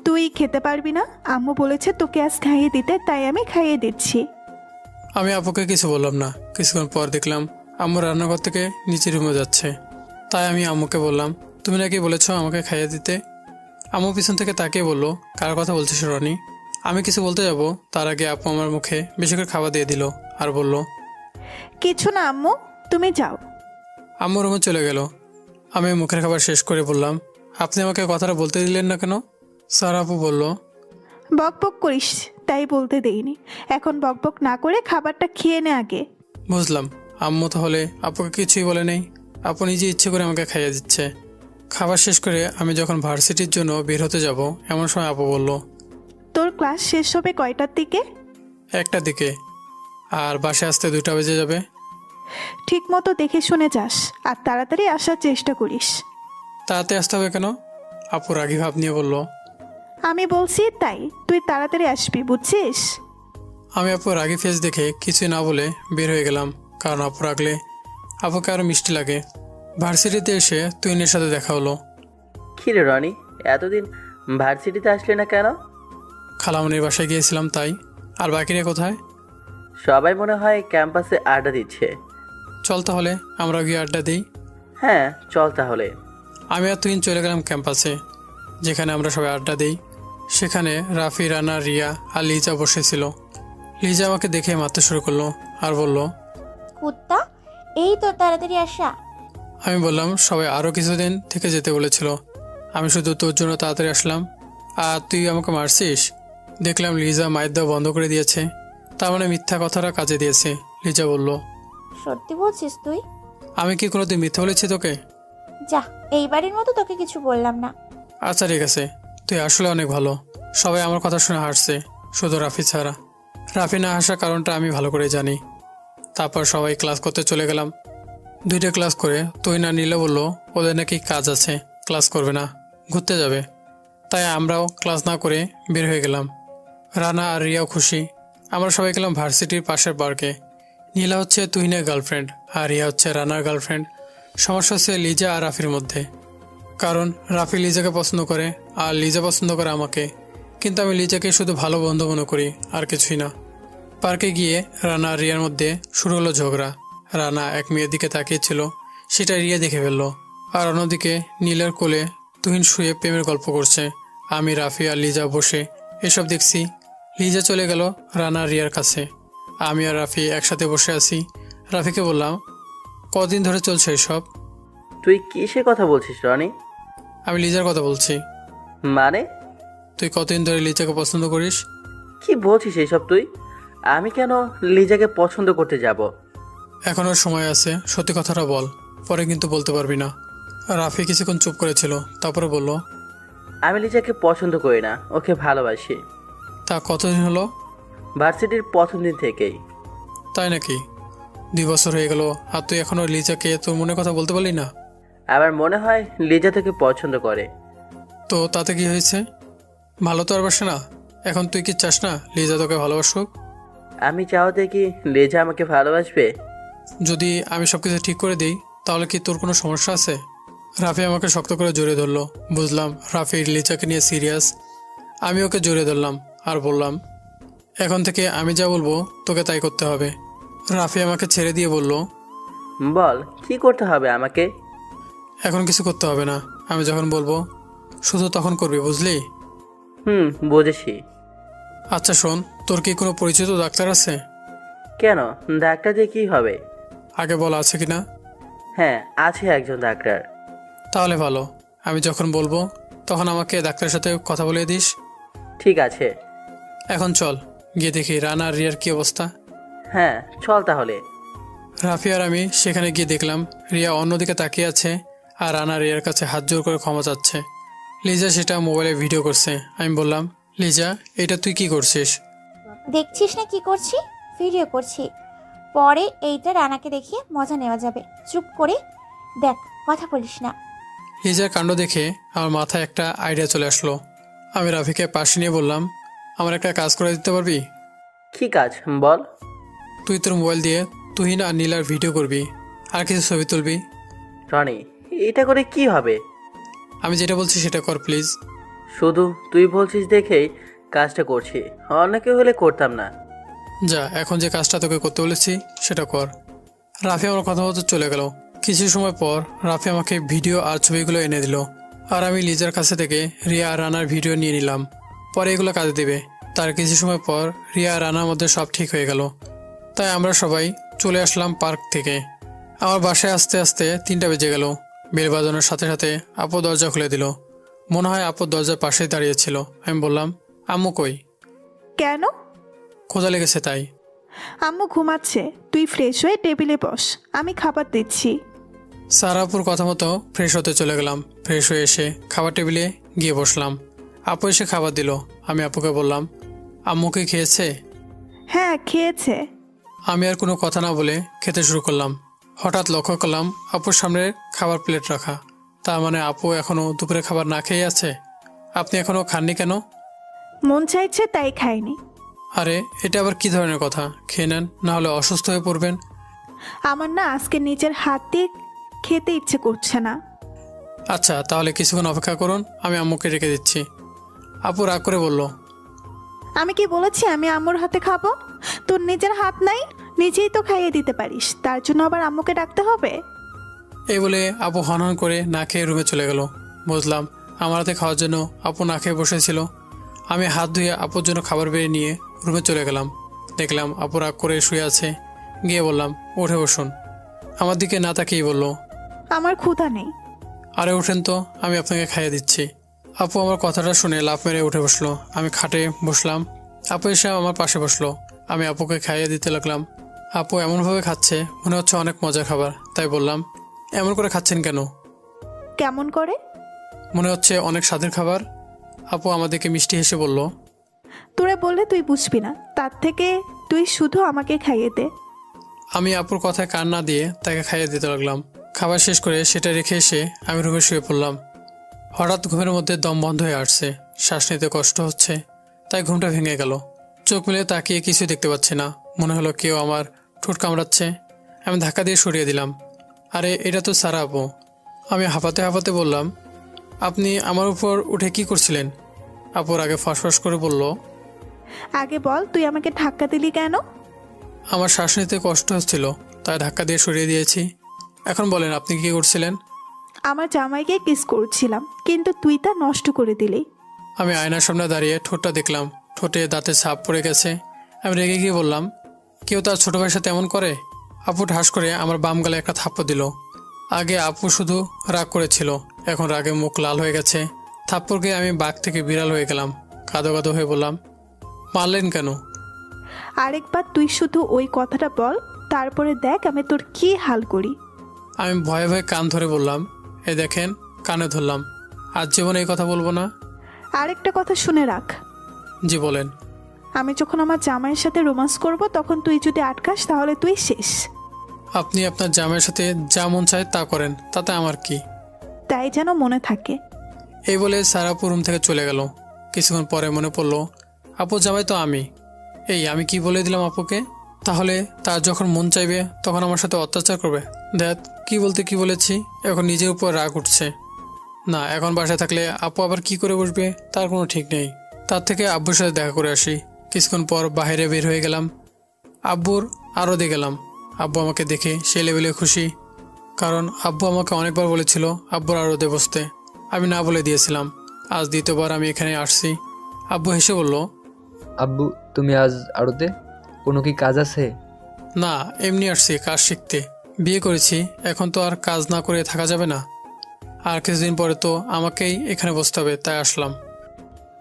তুই খেতে পারবি না? আম্মু বলেছে তোকে আজ খাইয়ে দিতে, তাই আমি খাইয়ে দিচ্ছি। আমি আপুকে কিছু বললাম না। কিছুক্ষণ পর দেখলাম আম্মু রান্নাঘর থেকে নিচে রুমে যাচ্ছে। তাই আমি আম্মুকে বললাম, তুমি নাকি বলেছো আমাকে খাইয়ে দিতে। আম্মু পিছন থেকে তাকিয়ে বলল, কার কথা বলছিস রনি? আমি কিছু বলতে যাব তার আগে আপু আমার মুখে বেশি করে খাবার দিয়ে দিল আর বলল, কিছু না আম্মু, তুমি যাও। আম্মু রুমে চলে গেল। আমি মুখের খাবার শেষ করে বললাম, আপনি আমাকে কথাটা বলতে দিলেন না কেন? স্যার আপু বলল, বক বক করিস তাই বলতে দেইনি। এখন বক বক না করে খাবারটা খেয়ে নে আগে। বুঝলাম। আম্মু তাহলে আপুকে কিছুই বলে নেই, আপু নিজে ইচ্ছে করে আমাকে খাইয়ে দিচ্ছে। খাবার শেষ করে আমি যখন ভার্সিটির জন্য বের হতে যাব এমন সময় আপু বলল, তোর ক্লাস শেষ হবে কয়টার দিকে? 1টার দিকে, আর বাসায় আসতে 2টা বেজে যাবে। ঠিক মতো দেখে শুনে যাস আর তাড়াতাড়ি আসার চেষ্টা করিস। তাড়াতাড়ি আসতে হবে কেন? আপু রাগী ভাব নিয়ে বলল, আমি বলছি তাই, তুই তাড়াতাড়ি আসবি, বুঝছিস? আমি আপুর রাগী ফেস দেখে কিছুই না বলে বের হয়ে গেলাম, কারণ আপু রাগলে আপুকে আরও মিষ্টি লাগে। ভার্সিটিতে এসে তুহিনের সাথে দেখা হলো। কী রে রনি, এতদিন ভার্সিটিতে আসলে না কেন? খালামনির বাসায় গিয়েছিলাম তাই। আর বাকিরা কোথায়? সবাই মনে হয় ক্যাম্পাসে আড্ডা দিচ্ছে। চল তাহলে আমরা গিয়ে আড্ডা দিই। হ্যাঁ চল তাহলে। আমি আর তুহিন চলে গেলাম ক্যাম্পাসে, যেখানে আমরা সবাই আড্ডা দিই। সেখানে রাফি, রানা, রিয়া আর লিজা বসেছিল। লিজা আমাকে দেখে মারতে শুরু করলো আর বলল, কুত্তা, এই তো তাড়াতাড়ি আসা। আমি বললাম সবাই আরও কিছুদিন থেকে যেতে বলেছিল, আমি শুধু তোর জন্য তাড়াতাড়ি আসলাম আর তুই আমাকে মারছিস। দেখলাম লিজা মায়ের দেওয়া বন্ধ করে দিয়েছে, তার মানে মিথ্যা কথাটা কাজে দিয়েছে। লিজা বলল, সত্যি বলছিস তুই? আমি কি কোনোদিন মিথ্যা বলেছি তোকে? যা, এইবারের মতো তোকে কিছু বললাম না। আচ্ছা ঠিক আছে, তুই আসলে অনেক ভালো। সবাই আমার কথা শুনে হাসছে, শুধু রাফি ছাড়া। রাফি না হাসার কারণটা আমি ভালো করে জানি। তারপর সবাই ক্লাস করতে চলে গেলাম। 2টা ক্লাস করে তুহিন আর নীলা বললো ওদের নাকি কাজ আছে, ক্লাস করবে না, ঘুরতে যাবে। তাই আমরাও ক্লাস না করে বের হয়ে গেলাম। রানা আর রিয়াও খুশি। আমরা সবাই গেলাম ভার্সিটির পাশের পার্কে। নীলা হচ্ছে তুহিনের গার্লফ্রেন্ড আর রিয়া হচ্ছে রানার গার্লফ্রেন্ড। সমস্যা হচ্ছে লিজা আর রাফির মধ্যে, কারণ রাফি লিজাকে পছন্দ করে আর লিজা পছন্দ করে আমাকে। কিন্তু আমি লিজাকে শুধু ভালো বন্ধু মনে করি, আর কিছুই না। পার্কে গিয়ে রানা আর রিয়ার মধ্যে শুরু হলো ঝগড়া। রানা এক মেয়ের দিকে তাকিয়েছিল, সেটা রিয়া দেখে ফেললো। আর অন্যদিকে নীলার কোলে তুহিন শুয়ে প্রেমের গল্প করছে। আমি, রাফি আর লিজা বসে এসব দেখছি। লিজা চলে গেল রানা আর রিয়ার কাছে। আমি আর রাফি একসাথে বসে আছি। রাফিকে বললাম, কদিন ধরে চলছে এসব? তুই কিসের কথা বলছিস রনি? আমি লিজার কথা বলছি। মানে? তুই কতদিন ধরে লিজাকে পছন্দ করিস? কি বলছিস এইসব তুই? আমি কেন লিজাকে পছন্দ করতে যাব? এখনও সময় আছে, সত্যি কথাটা বল, পরে কিন্তু বলতে পারবি না। রাফি কিছুক্ষণ চুপ করেছিল, তারপরে বলল, আমি লিজাকে পছন্দ করি না, ওকে ভালোবাসি। তা কতদিন হলো? ভার্সিটির প্রথম দিন থেকেই। তাই নাকি? 2 বছর হয়ে গেল আর তুই এখনও লিজাকে তোর মনের কথা বলতে পারলি না? আমার মনে হয় লিজা তোকে পছন্দ করে। তো তাতে কি হয়েছে? ভালো তো আর বাসে না। এখন তুই কি চাস না লিজা তোকে ভালোবাসুক? আমি চাওয়াতে কি লিজা আমাকে ভালোবাসবে? যদি আমি সব কিছু ঠিক করে দিই তাহলে কি তোর কোনো সমস্যা আছে? রাফি আমাকে শক্ত করে জড়িয়ে ধরলো। বুঝলাম রাফি লিজাকে নিয়ে সিরিয়াস। আমি ওকে জড়িয়ে ধরলাম আর বললাম, এখন থেকে আমি যা বলবো তোকে তাই করতে হবে। রাফি আমাকে ছেড়ে দিয়ে বলল, বল কি করতে হবে আমাকে? এখন কিছু করতে হবে না, আমি যখন বলবো শুধু তখন করবি, বুঝলি? বুঝেছি। আচ্ছা শোন, তোর কি কোনো পরিচিত ডাক্তার আছে? কেন, ডাক্তার দিয়ে কি হবে? আগে বল আছে কি না। হ্যাঁ আছে একজন ডাক্তার। তাহলে ভালো, আমি যখন বলবো তখন আমাকে ডাক্তারের সাথে কথা বলিয়ে দিস। ঠিক আছে। এখন চল গিয়ে দেখি রানা আর রিয়ার কি অবস্থা। হ্যাঁ চল তাহলে। রাফি আর আমি সেখানে গিয়ে দেখলাম রিয়া অন্যদিকে তাকিয়ে আছে আর রানা রিয়ার কাছে হাত জোর করে ক্ষমা চাচ্ছে। লিজা সেটা মোবাইলে ভিডিও করছে। আমি বললাম, লিজা এটা তুই কি করছিস? দেখছিস না কি করছি? ভিডিও করছি। পরে এইটা রানাকে দেখিয়ে মজা নেওয়া যাবে। চুপ করে দেখ, কথা বলিস না। লিজার কাণ্ড দেখে আমার মাথায় একটা আইডিয়া চলে আসলো। আমি রাফিকে পাশে নিয়ে বললাম, আমার একটা কাজ করে দিতে পারবি? কি কাজ বল। তুই তোর মোবাইল দিয়ে তুহিন আর নীলার ভিডিও করবি আর কিছু ছবি তুলবি। রনি, এটা করে কি হবে? আমি যেটা বলছি সেটা কর প্লিজ। শুধু তুই বলছিস দেখেই কাজটা করছি, অন্য কেউ হলে করতাম না। যা, এখন যে কাজটা তোকে করতে বলেছি সেটা কর। রাফি আমার কথা মতো চলে গেল। কিছু সময় পর রাফি আমাকে ভিডিও আর ছবিগুলো এনে দিল আর আমি লিজার কাছে থেকে রিয়া আর রানার ভিডিও নিয়ে নিলাম। পরে এগুলো কাজে দেবে। তার কিছু সময় পর রিয়া আর রানার মধ্যে সব ঠিক হয়ে গেল। তাই আমরা সবাই চলে আসলাম পার্ক থেকে। আমার বাসায় আসতে আসতে 3টা বেজে গেল। বেল বাজানোর সাথে সাথে আপু দরজা খুলে দিল। মনে হয় আপু দরজার পাশেই দাঁড়িয়েছিল। আমি বললাম, আম্মু কই? কেন? খোঁজা লেগেছে তাই। আম্মু ঘুমাচ্ছে, তুই ফ্রেশ হয়ে টেবিলে বস, আমি খাবার দিচ্ছি। সারাপুর কথা মতো ফ্রেশ হতে চলে গেলাম। ফ্রেশ হয়ে এসে খাবার টেবিলে গিয়ে বসলাম। আপু এসে খাবার দিল। আমি আপুকে বললাম, আম্মু কি খেয়েছে? হ্যাঁ খেয়েছে। আমি আর কোনো কথা না বলে খেতে শুরু করলাম। হঠাৎ লক্ষ্য করলাম আপুর সামনে খাবার প্লেট রাখা। তার মানে আপু এখনও দুপুরে খাবার না খেয়ে আছে। আপনি এখনও খাননি কেন? মন চাইছে তাই খাইনি। আরে এটা আবার কি ধরনের কথা? খেয়ে নেন, না হলে অসুস্থ হয়ে পড়বেন। আমার না আজকে নিজের হাত দিয়ে খেতে ইচ্ছে করছে না। আচ্ছা তাহলে কিছুক্ষণ অপেক্ষা করুন, আমি আম্মুকে রেখে দিচ্ছি। আপু রাগ করে বলল, আমি কি বলেছি আমি আম্মুর হাতে খাবো? তোর নিজের হাত নাই, নিজেই তো খাইয়ে দিতে পারিস, তার জন্য আবার আম্মুকে ডাকতে হবে? এই বলে আপু হনহন করে না খেয়ে রুমে চলে গেল। বুঝলাম আমার হাতে খাওয়ার জন্য আপু না খেয়ে বসেছিল। আমি হাত ধুয়ে আপুর জন্য খাবার বেরিয়ে নিয়ে রুমে চলে গেলাম। দেখলাম আপু রাগ করে শুয়ে আছে। গিয়ে বললাম, উঠে বসুন। আমার দিকে না তাকিয়েই বলল, আমার ক্ষুধা নেই। আরে উঠেন তো, আমি আপনাকে খাইয়ে দিচ্ছি। আপু আমার কথাটা শুনে লাফ মেরে উঠে বসলো। আমি খাটে বসলাম। আপু এসে আমার পাশে বসলো। আমি আপুকে খাইয়ে দিতে লাগলাম। আপু এমনভাবে খাচ্ছে মনে হচ্ছে অনেক মজার খাবার। তাই বললাম, এমন করে খাচ্ছেন কেন? কেমন করে? মনে হচ্ছে অনেক স্বাদের খাবার। আপু আমাদেরকে মিষ্টি হেসে বলল, তোরা বললে তুই বুঝবি না, তার থেকে তুই শুধু আমাকে খাইয়ে দে। আমি আপুর কথায় কান না দিয়ে তাকে খাইয়ে দিতে লাগলাম। খাবার শেষ করে সেটা রেখে এসে আমি রুমে শুয়ে পড়লাম। হঠাৎ ঘুমের মধ্যে দম বন্ধ হয়ে আসছে, শ্বাস নিতে কষ্ট হচ্ছে। তাই ঘুমটা ভেঙে গেল। চোখ মেলে তাকিয়ে কিছু দেখতে পাচ্ছি না। মনে হলো কেউ আমার ঠোঁট কামড়াচ্ছে। আমি ধাক্কা দিয়ে সরিয়ে দিলাম। আরে এটা তো সারা আপু। আমি হাঁপাতে হাঁপাতে বললাম, আপনি আমার উপর উঠে কি করছিলেন? আপুর আগে ফসফস করে বলল, আগে বল তুই আমাকে ধাক্কা দিলি কেন? আমার শ্বাস নিতে কষ্ট হচ্ছিল, তাই ধাক্কা দিয়ে সরিয়ে দিয়েছি। এখন বলেন আপনি কি করছিলেন? আমার জামাইকে কিস করছিলাম, কিন্তু তুই তা নষ্ট করে দিলি। আমি আয়নার সামনে দাঁড়িয়ে ঠোঁটটা দেখলাম। ঠোঁটে দাঁতে ছাপ পড়ে গেছে। আমি রেগে গিয়ে বললাম, কেউ তার ছোট ভাইয়ের সাথে এমন করে? আপু ঠাস করে আমার বাম গালে একটা থাপ্পড় দিল। আগে আপু শুধু রাগ করেছিল, এখন রাগে মুখ লাল হয়ে গেছে। থাপ্পড়কে আমি বাঘ থেকে বিড়াল হয়ে গেলাম। কাঁদো কাঁদো হয়ে বললাম, মারলেন কেন? আরেকবার তুই শুধু ওই কথাটা বল, তারপরে দেখ আমি তোর কি হাল করি। আমি ভয়ে ভয়ে কান ধরে বললাম, এ দেখেন, কানে ধরলাম, আজ জীবনে এই কথা বলবো না। আরেকটা কথা শুনে রাখ, জি বলেন। আমি যখন আমার জামাইয়ের সাথে রোমান্স করব তখন তুই যদি আটকাস তাহলে তুই শেষ। আপনি আপনার জামাইয়ের সাথে যা মন চায় তা করেন, তাতে আমার কি? তাই যেন মনে থাকে। এই বলে সারাপু রুম থেকে চলে গেল। কিছুক্ষণ পরে মনে পড়লো, আপু জামাই তো আমি। আমি কি বলে দিলাম আপুকে? তাহলে তার যখন মন চাইবে তখন আমার সাথে অত্যাচার করবে। দেখ কি বলতে কি বলেছি, এখন নিজের উপর রাগ উঠছে। না, এখন বাসায় থাকলে আপু আবার কি করে বসবে তার কোনো ঠিক নেই। তার থেকে আব্বুর সাথে দেখা করে আসি। কিছুক্ষণ পর বাইরে বের হয়ে গেলাম। আব্বুর আরও দিয়ে গেলাম। আব্বু আমাকে দেখে সে লেভেলে খুশি, কারণ আব্বু আমাকে অনেকবার বলেছিল আব্বুর আরদে বসতে। আমি না বলে দিয়েছিলাম। আজ দ্বিতীয়বার আমি এখানে আসছি। আব্বু হেসে বলল, আব্বু তুমি আজ আড়তে কোনো কি কাজ আছে? না, এমনি আসছি কাজ শিখতে। বিয়ে করেছি, এখন তো আর কাজ না করে থাকা যাবে না। আর কিছুদিন পরে তো আমাকেই এখানে বসতে হবে, তাই আসলাম।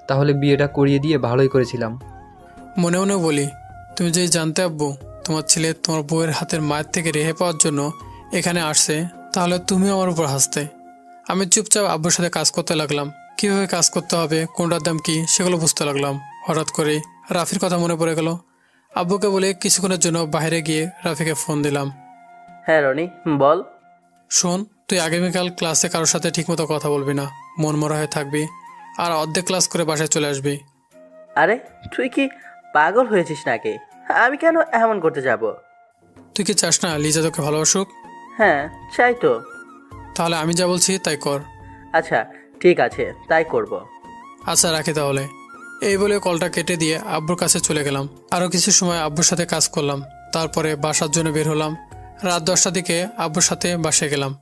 তাহলে বিয়েটা করিয়ে দিয়ে ভালোই করেছিলাম। মনে মনে বলি, তুমি যদি জানতে আব্বু তোমার ছেলে তোমার বউয়ের হাতের মায়ের থেকে রেহাই পাওয়ার জন্য এখানে আসছে, তাহলে তুমিও আমার উপর হাসতে। আমি চুপচাপ আব্বুর সাথে কাজ করতে লাগলাম। কীভাবে কাজ করতে হবে, কোনটার দাম কী, সেগুলো বুঝতে লাগলাম। হঠাৎ করে রাফির কথা মনে পড়ে গেল। আব্বুকে বলে কিছুক্ষণের জন্য বাইরে গিয়ে রাফিকে ফোন দিলাম। হ্যাঁ রনি, বল। শোন, তুই আগামীকাল ক্লাসে কারোর সাথে ঠিকমতো কথা বলবি না, মন মরা হয়ে থাকবি, আর অর্ধেক ক্লাস করে বাসায় চলে আসবি। আরে তুই কি পাগল হয়েছিস নাকি? আমি কেন এমন করতে যাব? তুই কি চাস না লিজা তোকে ভালোবাসুক? হ্যাঁ চাই তো। তাহলে আমি যা বলছি তাই কর। আচ্ছা ঠিক আছে, তাই করব। আচ্ছা রাখি তাহলে। এই বলে কলটা কেটে দিয়ে আব্বুর কাছে চলে গেলাম। আরও কিছু সময় আব্বুর সাথে কাজ করলাম। তারপরে বাসার জন্য বের হলাম। রাত 10টার দিকে আব্বুর সাথে বাসায় গেলাম।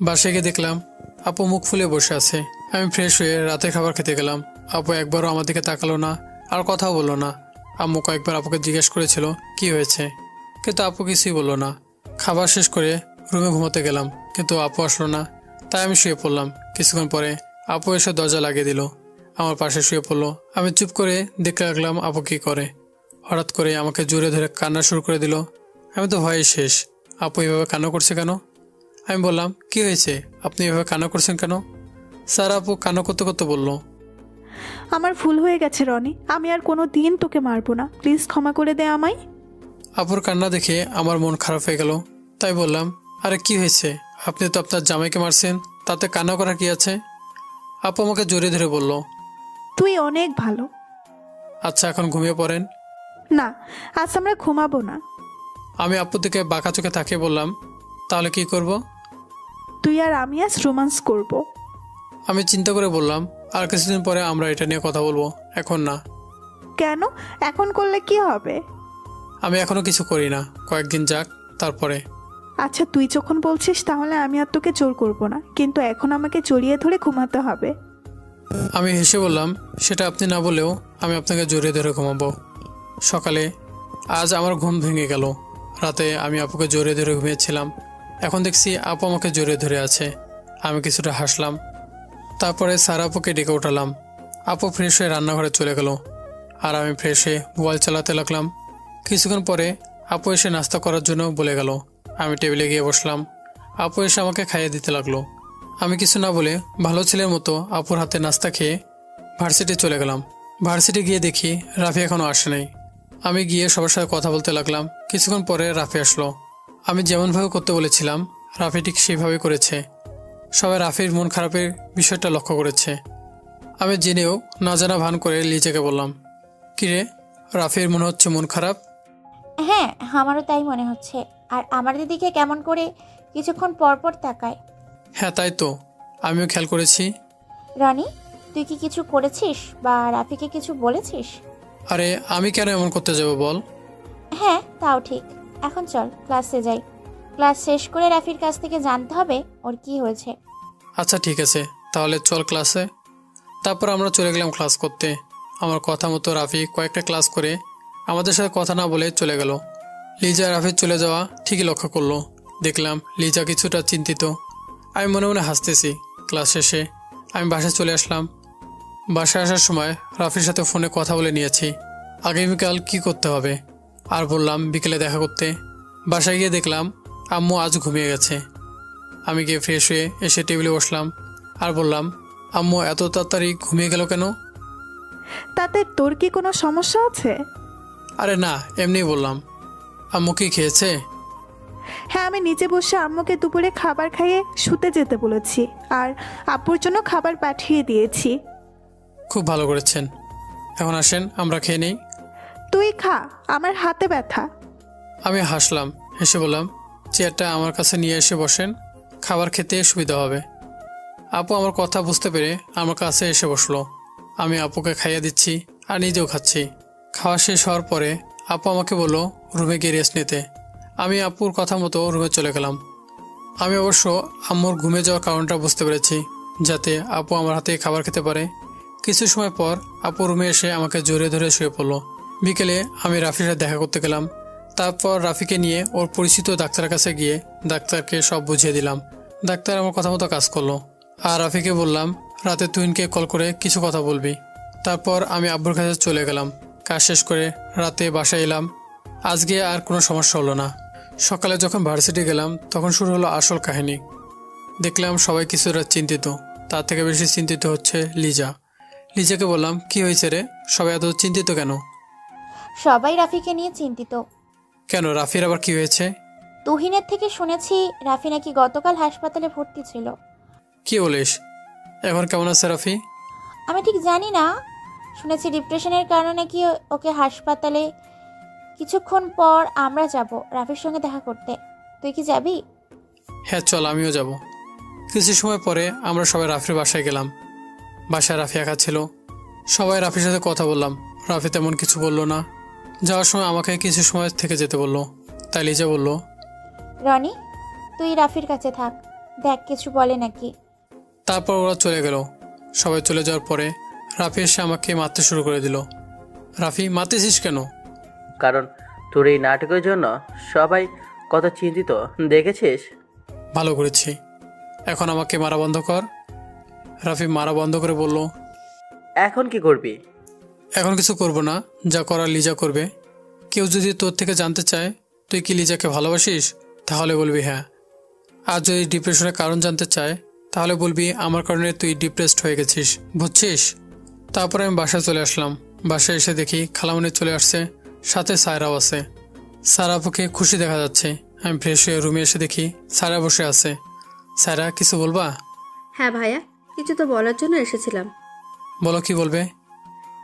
বাসায় গিয়ে দেখলাম আপু মুখ ফুলে বসে আছে। আমি ফ্রেশ হয়ে রাতের খাবার খেতে গেলাম। আপু একবারও আমার দিকে তাকালো না, আর কথাও বললো না। আম্মু কয়েকবার আপুকে জিজ্ঞেস করেছিল কি হয়েছে, কিন্তু আপু কিছুই বললো না। খাবার শেষ করে রুমে ঘুমোতে গেলাম, কিন্তু আপু আসলো না। তাই আমি শুয়ে পড়লাম। কিছুক্ষণ পরে আপু এসে দরজা লাগিয়ে দিল, আমার পাশে শুয়ে পড়লো। আমি চুপ করে দেখতে লাগলাম আপু কি করে। হঠাৎ করে আমাকে জোরে ধরে কান্না শুরু করে দিল। আমি তো ভয়ে শেষ। আপু এভাবে কান্না করছে কেন? আমি বললাম কি হয়েছে, আপনি এভাবে কান্না করছেন কেন? স্যার আপু কান্না করতে করতে বলল, আমার ভুল হয়ে গেছে রনি, আমি আর কোনো দিন তোকে মারবো না, প্লিজ ক্ষমা করে দে আমায়। আপুর কান্না দেখে আমার মন খারাপ হয়ে গেল। তাই বললাম, আরে কি হয়েছে, আপনি তো আপনার জামাইকে মারছেন, তাতে কান্না করার কি আছে? আপু আমাকে জোরে ধরে বলল, তুই অনেক ভালো। আচ্ছা এখন ঘুমিয়ে পড়েন। না, আজ আমরা ঘুমাবো না। আমি আপুর দিকে বাঁকা চোখে তাকিয়ে বললাম, তাহলে কি করব? তুই আর আমি আজ রোমান্স করব। আমি চিন্তা করে বললাম, আর কিছুদিন পরে আমরা এটা নিয়ে কথা বলবো, এখন না। কেন? এখন করলে কি হবে? আমি এখনো কিছু করি না, কয়েকদিন যাক তারপরে। আচ্ছা তুই যখন বলছিস তাহলে আমি আর তোকে জোর করব না, কিন্তু এখন আমাকে জড়িয়ে ধরে ঘুমাতে হবে। আমি হেসে বললাম, সেটা আপনি না বলেও আমি আপনাকে জড়িয়ে ধরে ঘুমাবো। সকালে আজ আমার ঘুম ভেঙে গেল। রাতে আমি আপুকে জড়িয়ে ধরে ঘুমিয়েছিলাম, এখন দেখছি আপু আমাকে জড়িয়ে ধরে আছে। আমি কিছুটা হাসলাম। তারপরে স্যার আপুকে ডেকে উঠালাম। আপু ফ্রেশ হয়ে রান্নাঘরে চলে গেল, আর আমি ফ্রেশ হয়ে মোবাইল চালাতে লাগলাম। কিছুক্ষণ পরে আপু এসে নাস্তা করার জন্য বলে গেল। আমি টেবিলে গিয়ে বসলাম। আপু এসে আমাকে খাইয়ে দিতে লাগলো। আমি কিছু না বলে ভালো ছেলের মতো আপুর হাতে নাস্তা খেয়ে ভার্সিটি চলে গেলাম। ভার্সিটি গিয়ে দেখি রাফি এখনও আসে নাই। আমি গিয়ে সবার সাথে কথা বলতে লাগলাম। কিছুক্ষণ পরে রাফি আসলো। আমি যেমনভাবে করতে বলেছিলাম রাফি ঠিক সেইভাবে করেছে। সবাই রাফির মন খারাপের বিষয়টা লক্ষ্য করেছে। আমি জেনেও না জানা ভান করে লিজাকে বললাম, কিরে রাফির মনে হচ্ছে মন খারাপ। হ্যাঁ, আমারও তাই মনে হচ্ছে। আর আমার দিদিকে কেমন করে কিছুক্ষণ পর পর তাকায়। হ্যাঁ তাই তো, আমিও খেয়াল করেছি। রনি, তুই কি কিছু করেছিস বা রাফিকে কিছু বলেছিস? আরে আমি কেন এমন করতে যাব বল? হ্যাঁ তাও ঠিক। এখন চল ক্লাসে যাই। ক্লাস শেষ করে রাফির কাছ থেকে জানতে হবে ওর কি হয়েছে। আচ্ছা ঠিক আছে, তাহলে চল ক্লাসে। তারপর আমরা চলে গেলাম ক্লাস করতে। আমার কথা মতো রাফি কয়েকটা ক্লাস করে আমাদের সাথে কথা না বলে চলে গেল। লিজা রাফির চলে যাওয়া ঠিকই লক্ষ্য করলো। দেখলাম লিজা কিছুটা চিন্তিত। আমি মনে মনে হাসতেছি। ক্লাস শেষে আমি বাসায় চলে আসলাম। বাসায় আসার সময় রাফির সাথে ফোনে কথা বলে নিয়েছি আগামীকাল কি করতে হবে, আর বললাম বিকেলে দেখা করতে। বাসায় গিয়ে দেখলাম আম্মু আজ ঘুমিয়ে গেছে। আমি গিয়ে ফ্রেশ হয়ে এসে টেবিলে বসলাম আর বললাম, আম্মু এত তাড়াতাড়ি ঘুমিয়ে গেল কেন? তাতে তোর কি কোনো সমস্যা আছে? আরে না, এমনি বললাম। আম্মু কি খেয়েছে? হ্যাঁ, আমি নিচে বসে আম্মুকে দুপুরে খাবার খাইয়ে শুতে যেতে বলেছি, আর আপুর জন্য খাবার পাঠিয়ে দিয়েছি। খুব ভালো করেছেন। এখন আসেন আমরা খেয়ে নিই। তুই খা, আমার হাতে ব্যথা। আমি হাসলাম, হেসে বললাম, চেয়ারটা আমার কাছে নিয়ে এসে বসেন, খাবার খেতে সুবিধা হবে। আপু আমার কথা বুঝতে পেরে আমার কাছে এসে বসলো। আমি আপুকে খাইয়ে দিচ্ছি আর নিজেও খাচ্ছি। খাওয়া শেষ হওয়ার পরে আপু আমাকে বলল রুমে গিয়ে রেস্ট নিতে। আমি আপুর কথা মতো রুমে চলে গেলাম। আমি অবশ্য আম্মুর ঘুমে যাওয়ার কারণটা বুঝতে পেরেছি, যাতে আপু আমার হাতে খাবার খেতে পারে। কিছু সময় পর আপু রুমে এসে আমাকে জোরে ধরে শুয়ে পড়লো। বিকেলে আমি রাফির সাথে দেখা করতে গেলাম। তারপর রাফিকে নিয়ে ওর পরিচিত ডাক্তারের কাছে গিয়ে ডাক্তারকে সব বুঝিয়ে দিলাম। ডাক্তার আমার কথা মতো কাজ করলো। আর রাফিকে বললাম রাতে তুহিনকে কল করে কিছু কথা বলবি। তারপর আমি আব্বুর কাছে চলে গেলাম। কাজ শেষ করে রাতে বাসায় এলাম। আজকে আর কোনো সমস্যা হলো না। সকালে যখন ভার্সিটি গেলাম তখন শুরু হলো আসল কাহিনী। দেখলাম সবাই কিছুটা চিন্তিত। তার থেকে বেশি চিন্তিত হচ্ছে লিজা। লিজাকে বললাম, কি হয়েছে রে, সবাই এত চিন্তিত কেন? সবাই রাফিকে নিয়ে চিন্তিত। কেন, রাফির আবার কি হয়েছে? তুহিনের থেকে শুনেছি রাফি নাকি গতকাল হাসপাতালে ভর্তি ছিল। কি বলিস? এখন কেমন আছে রাফি? আমি ঠিক জানি না, শুনেছি ডিপ্রেশনের কারণে নাকি ওকে হাসপাতালে। কিছুক্ষণ পর আমরা যাব রাফির সঙ্গে দেখা করতে। তুই কি যাবি? হ্যাঁ চল, আমিও যাব। কিছু সময় পরে আমরা সবাই রাফির বাসায় গেলাম। বাসায় রাফি একা ছিল। সবাই রাফির সাথে কথা বললাম। রাফি তেমন কিছু বললো না। যাওয়ার সময় আমাকে কিছু সময় থেকে যেতে বললো। তাই লিজা বলল, রনি, তুই রাফির কাছে থাক, দেখ কিছু বলে নাকি। তারপর ওরা চলে গেল। সবাই চলে যাওয়ার পরে রাফি এসে আমাকে মারতে শুরু করে দিল। রাফি, মারতেছিস কেন? কারণ তোর এই নাটকের জন্য সবাই কত চিন্তিত দেখেছিস। ভালো করেছি, এখন আমাকে মারা বন্ধ কর। রাফি মারা বন্ধ করে বলল, এখন কি করবি? এখন কিছু করব না, যা করার লিজা করবে। কেউ যদি তোর থেকে জানতে চায় তুই কি লিজাকে ভালোবাসিস, তাহলে বলবি হ্যাঁ। আর যদি ডিপ্রেশনের কারণ জানতে চায় তাহলে বলবি আমার কারণে তুই ডিপ্রেসড হয়ে গেছিস, বুঝছিস? তারপরে আমি বাসায় চলে আসলাম। বাসায় এসে দেখি খালামণি চলে আসছে, সাথে সায়রাও আছে। সারা আপুকে খুশি দেখা যাচ্ছে। আমি ফ্রেশ হয়ে রুমে এসে দেখি সায়রা বসে আছে। সায়রা, কিছু বলবা? হ্যাঁ ভাইয়া, কিছু তো বলার জন্য এসেছিলাম। বলো, কি বলবে?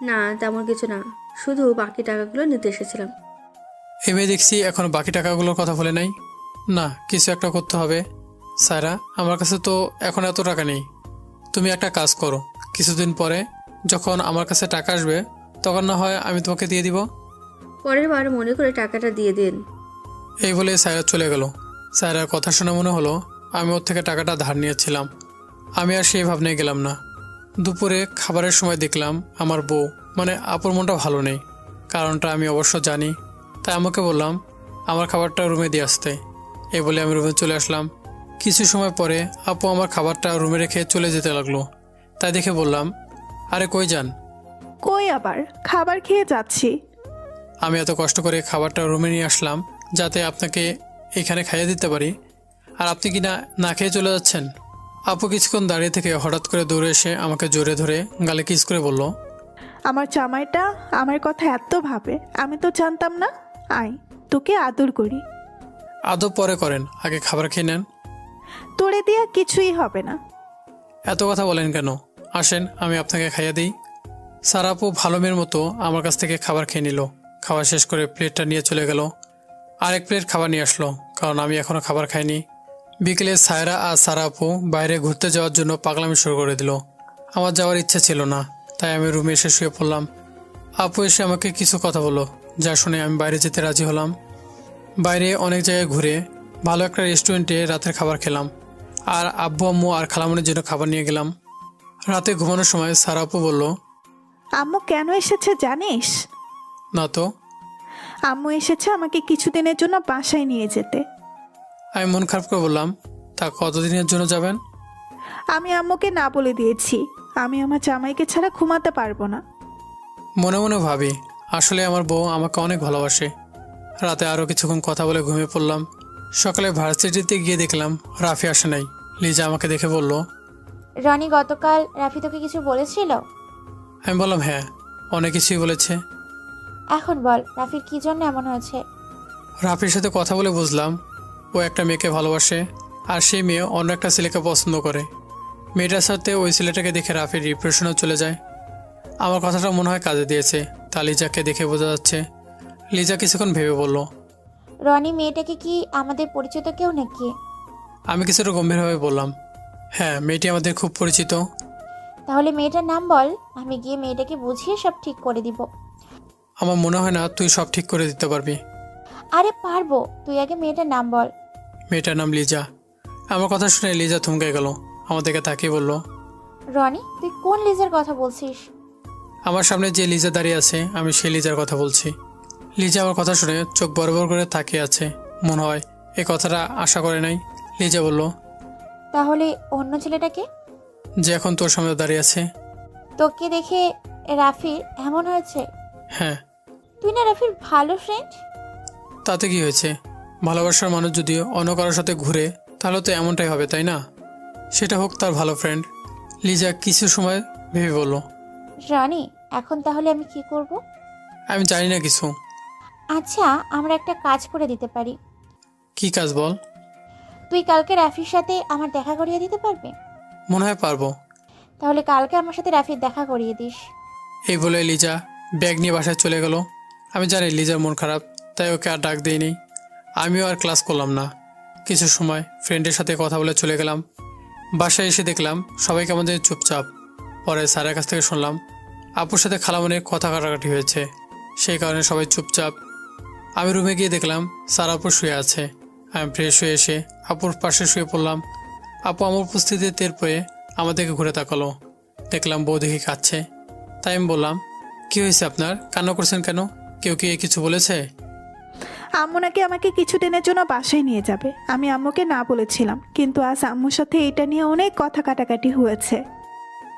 না তেমন কিছু না, শুধু বাকি টাকাগুলো নিতে এসেছিলাম। এমএ দেখছি এখন বাকি টাকাগুলোর কথা বলে নাই। না, কিছু একটা করতে হবে। সায়রা, আমার কাছে তো এখন এত টাকা নেই। তুমি একটা কাজ করো, কিছুদিন পরে যখন আমার কাছে টাকা আসবে তখন না হয় আমি তোমাকে দিয়ে দিব। পরের বার মনে করে টাকাটা দিয়ে দিন। এই বলে সায়রা চলে গেল। সায়রার কথা শুনে মনে হলো আমি ওর থেকে টাকাটা ধার নিয়েছিলাম। আমি আর সেই ভাবনায় গেলাম না। দুপুরে খাবারের সময় দেখলাম আমার বউ মানে আপুর মনটা ভালো নেই। কারণটা আমি অবশ্য জানি, তাই আমাকে বললাম আমার খাবারটা রুমে দিয়ে আসতে। এই বলে আমি রুমে চলে আসলাম। কিছু সময় পরে আপু আমার খাবারটা রুমে রেখে চলে যেতে লাগলো। তাই দেখে বললাম, আরে কই যান? কই আবার, খাবার খেয়ে যাচ্ছি। আমি এত কষ্ট করে খাবারটা রুমে নিয়ে আসলাম যাতে আপনাকে এখানে খাইয়ে দিতে পারি, আর আপনি কি না খেয়ে চলে যাচ্ছেন? আপু কিছুক্ষণ দাঁড়িয়ে থেকে হঠাৎ করে দৌড়ে এসে আমাকে জোরে ধরে গালে কিস করে বলল, আমার জামাইটা আমার কথা এত ভাবে, আমি তো জানতাম না। আয়, তোকে আদর করি। আদব পরে করেন, আগে খাবার খেয়ে নেন। তোরে দিয়া কিছুই হবে না। এত কথা বলেন কেন? আসেন আমি আপনাকে খাইয়ে দিই। সারা আপু ভালো মেয়ের মতো আমার কাছ থেকে খাবার খেয়ে নিল। খাওয়া শেষ করে প্লেটটা নিয়ে চলে গেল। আরেক প্লেট খাবার নিয়ে আসলো, কারণ আমি এখনও খাবার খাইনি। বিকেলে সায়রা আর সারা আপু বাইরে ঘুরতে যাওয়ার জন্য পাগলামি শুরু করে দিল। আমার যাওয়ার ইচ্ছা ছিল না, তাই আমি রুমে এসে শুয়ে পড়লাম। আপু এসে আমাকে কিছু কথা বলল, যা শুনে আমি বাইরে যেতে রাজি হলাম। বাইরে অনেক জায়গায় ঘুরে ভালো একটা রেস্টুরেন্টে রাতের খাবার খেলাম, আর আব্বু আম্মু আর খালামনির জন্য খাবার নিয়ে গেলাম। রাতে ঘুমানোর সময় সারা আপু বলল, আম্মু কেন এসেছে জানিস? না তো। আম্মু এসেছে আমাকে কিছুদিনের জন্য বাসায় নিয়ে যেতে। আমি মন খারাপ করে বললাম, তা কতদিনের জন্য যাবেন? আমি আম্মুকে না বলে দিয়েছি, আমি আমার জামাইকে ছাড়া ঘুমাতে পারবো না। মনে মনে ভাবি আসলে আমার বউ আমাকে অনেক ভালোবাসে। রাতে আরও কিছুক্ষণ কথা বলে ঘুমিয়ে পড়লাম। সকালে ভার্সিটিতে গিয়ে দেখলাম রাফি আসে নাই। লিজা আমাকে দেখে বলল, রনি, গতকাল রাফি তোকে কিছু বলেছিল? আমি বললাম হ্যাঁ, অনেক কিছুই বলেছে। এখন বল রাফির কি জন্য এমন হয়েছে? রাফির সাথে কথা বলে বুঝলাম ও একটা মেয়েকে ভালোবাসে, আর সেই মেয়ে অন্য একটা ছেলেকে পছন্দ করে। মেয়েটার সাথে ওই ছেলেটাকে দেখে রাফির ডিপ্রেশনেও চলে যায়। আমার কথাটা মনে হয় কাজে দিয়েছে, তা লিজাকে দেখে বোঝা যাচ্ছে। লিজা কিছুক্ষণ ভেবে বলল, রনি, মেয়েটাকে কি আমাদের পরিচিত কেউ নাকি? আমি কিছুটা গম্ভীরভাবে বললাম, হ্যাঁ মেয়েটি আমাদের খুব পরিচিত। তাহলে মেয়েটার নাম বল, আমি গিয়ে মেয়েটাকে বুঝিয়ে সব ঠিক করে দিব। আমার মনে হয় না তুই সব ঠিক করে দিতে পারবি। আরে পারবো, তুই আগে মেয়েটার নাম বল। মেয়েটার নাম লিজা। আমার কথা শুনে লিজা থমকে গেল, আমাদেরকে তাকিয়ে বলল, রনি, তুই কোন লিজার কথা বলছিস? আমার সামনে যে লিজা দাঁড়িয়ে আছে আমি সেই লিজার কথা বলছি। লিজা আমার কথা শুনে চোখ বড় বড় করে তাকিয়ে আছে, মনে হয় এই কথাটা আশা করে নাই। লিজা বলল, তাহলে অন্য ছেলেটাকে? যে এখন তোর সামনে দাঁড়িয়ে আছে। তোকে দেখে রাফির এমন হয়েছে? হ্যাঁ। তুই না রাফির ভালো ফ্রেন্ড? তাতে কি হয়েছে? ভালোবাসার মানুষ যদি অন্য কারোর সাথে ঘুরে তাহলে তো এমনটাই হবে, তাই না? সেটা হোক তার ভালো ফ্রেন্ড। লিজা কিছু সময় ভেবে বলল, রনি, এখন তাহলে আমি কি করব? আমি জানি না কিছু। আচ্ছা, আমরা একটা কাজ করে দিতে পারি। কি কাজ বল? তুই কালকে রাফির সাথে আমার দেখা করিয়ে দিতে পারবি? মনে হয় পারবো। তাহলে কালকে আমার সাথে রাফির দেখা করিয়ে দিস। এই বলে লিজা ব্যাগ নিয়ে বাসায় চলে গেল। আমি জানি লিজার মন খারাপ, তাই ওকে আর ডাক দিইনি। আমিও আর ক্লাস করলাম না। কিছু সময় ফ্রেন্ডের সাথে কথা বলে চলে গেলাম। বাসায় এসে দেখলাম সবাই কেমন যেন চুপচাপ। পরে স্যারের কাছ থেকে শুনলাম আপুর সাথে খালামনের কথা কাটাকাটি হয়েছে, সেই কারণে সবাই চুপচাপ। আমি রুমে গিয়ে দেখলাম স্যার আপু শুয়ে আছে। আমি ফ্রেশ হয়ে এসে আপুর পাশে শুয়ে পড়লাম। আপু আমার উপস্থিতিতে টের পেয়ে আমাদেরকে ঘুরে তাকালো। দেখলাম বউ দেখি কাঁদছে। তাই আমি বললাম, কি হয়েছে আপনার, কান্না করছেন কেন? কেউ কি কিছু বলেছে? আম্মু নাকি আমাকে কিছু দিনের জন্য বাসায় নিয়ে যাবে। আমি আম্মুকে না বলেছিলাম, কিন্তু আজ আম্মুর সাথে এটা নিয়ে অনেক কথা কাটাকাটি হয়েছে।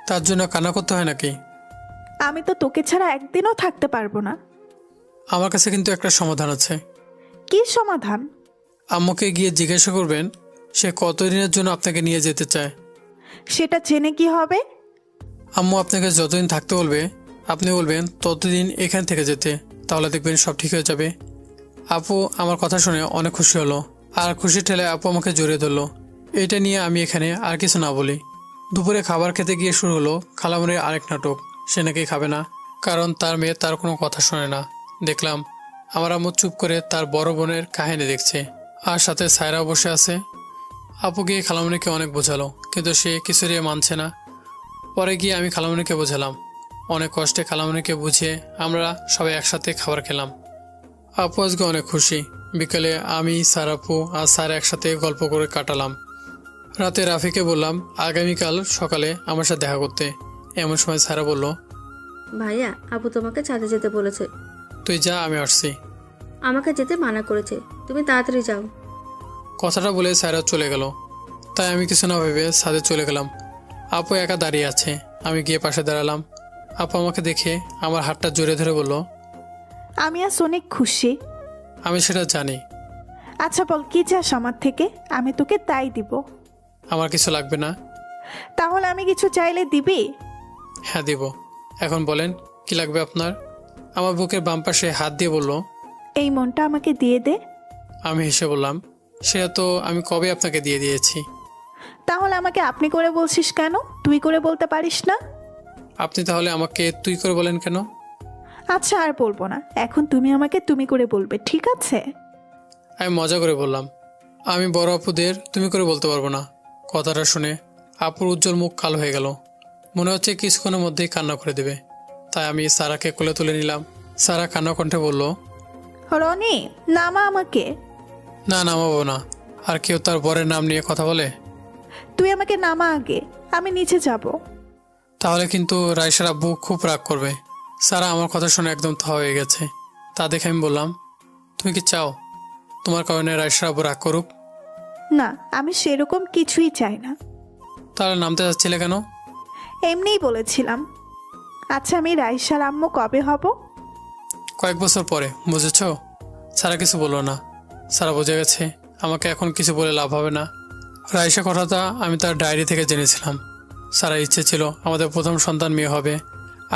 তার জন্য কান্না করতে হয় নাকি? আমি তো তোকে ছাড়া একদিনও থাকতে পারবো না। আমার কাছে কিন্তু একটা সমাধান আছে। কি সমাধান? আম্মুকে গিয়ে জিজ্ঞাসা করবেন সে কতদিনের জন্য আপনাকে নিয়ে যেতে চায়। সেটা জেনে কি হবে? আম্মু আপনাকে যতদিন থাকতে বলবে আপনি বলবেন ততদিন এখান থেকে যেতে, তাহলে দেখবেন সব ঠিক হয়ে যাবে। আপু আমার কথা শুনে অনেক খুশি হলো, আর খুশি ঠেলে আপু আমাকে জড়িয়ে ধরলো। এটা নিয়ে আমি এখানে আর কিছু না বলি। দুপুরে খাবার খেতে গিয়ে শুরু হলো খালামনির আরেক নাটক। সে নাকি খাবে না, কারণ তার মেয়ে তার কোনো কথা শোনে না। দেখলাম আমার আম্মু চুপ করে তার বড় বোনের কাহিনী দেখছে, আর সাথে সায়রাও বসে আছে। আপু গিয়ে খালামনিকে অনেক বোঝালো, কিন্তু সে কিছুরই মানছে না। পরে গিয়ে আমি খালামনিকে বোঝালাম। অনেক কষ্টে খালামনিকে বুঝিয়ে আমরা সবাই একসাথে খাবার খেলাম। আপু আজকে অনেক খুশি। বিকেলে আমি, স্যার, আপু আর স্যার একসাথে গল্প করে কাটালাম। রাতে রাফিকে বললাম আগামীকাল সকালে আমার সাথে দেখা করতে। এমন সময় স্যারা বলল, ভাইয়া, আপু তোমাকে ছাদে যেতে বলেছে। তুই যা, আমি আসছি। আমাকে যেতে মানা করেছে, তুমি তাড়াতাড়ি যাও। কথাটা বলে স্যারা চলে গেল। তাই আমি কিছু না ভেবে ছাদে চলে গেলাম। আপু একা দাঁড়িয়ে আছে। আমি গিয়ে পাশে দাঁড়ালাম। আপু আমাকে দেখে আমার হাতটা জোরে ধরে বলল, আমি আজ অনেক খুশি। আমি সেটা জানি। আচ্ছা বল, কি চাস আমার থেকে? আমি তোকে তাই দিব। আমার কিছু লাগবে না। তাহলে আমি কিছু চাইলে দিবি? হ্যাঁ দিব। এখন বলেন কি লাগবে আপনার? আমার বুকের বাম পাশে হাত দিয়ে বলল, এই মনটা আমাকে দিয়ে দে। আমি হেসে বললাম, সেটা তো আমি কবে আপনাকে দিয়ে দিয়েছি। তাহলে আমাকে আপনি করে বলছিস কেন? তুই করে বলতে পারিস না? আপনি তাহলে আমাকে তুই করে বলেন কেন? আচ্ছা, আর বলবো না। এখন তুমি আমাকে তুমি করে বলবে, ঠিক আছে? আমি মজা করে বললাম, আমি বড় আপুদের তুমি করে বলতে পারবো না। কথাটা শুনে আপুর উজ্জ্বল মুখ কালো হয়ে গেল। মনে হচ্ছে কিছুক্ষণের মধ্যেই কান্না করে দেবে। তাই আমি সারাকে কোলে তুলে নিলাম। সারা কান্না কণ্ঠে বলল, রনি, নামা আমাকে। না, নামাবো না। আর কেউ তার বরের নাম নিয়ে কথা বলে? তুই আমাকে নামা আগে, আমি নিচে যাব। তাহলে কিন্তু রাইসার আব্বু খুব রাগ করবে। সারা আমার কথা শুনে একদম থা হয়ে গেছে। তা দেখে আমি বললাম, তুমি কি চাও তোমার কারণে রাইসার আব্বু রাগ করুক? না, আমি সেরকম কিছুই চাই না। তাহলে নামতে যাচ্ছিলে কেন? এমনিই বলেছিলাম। আচ্ছা, আমি রাইসার আম্মু কবে হব? কয়েক বছর পরে, বুঝেছ? সারা কিছু বললো না। সারা বুঝে গেছে আমাকে এখন কিছু বলে লাভ হবে না। রাইসা কথাটা আমি তার ডায়েরি থেকে জেনেছিলাম। সারা ইচ্ছে ছিল আমাদের প্রথম সন্তান মেয়ে হবে,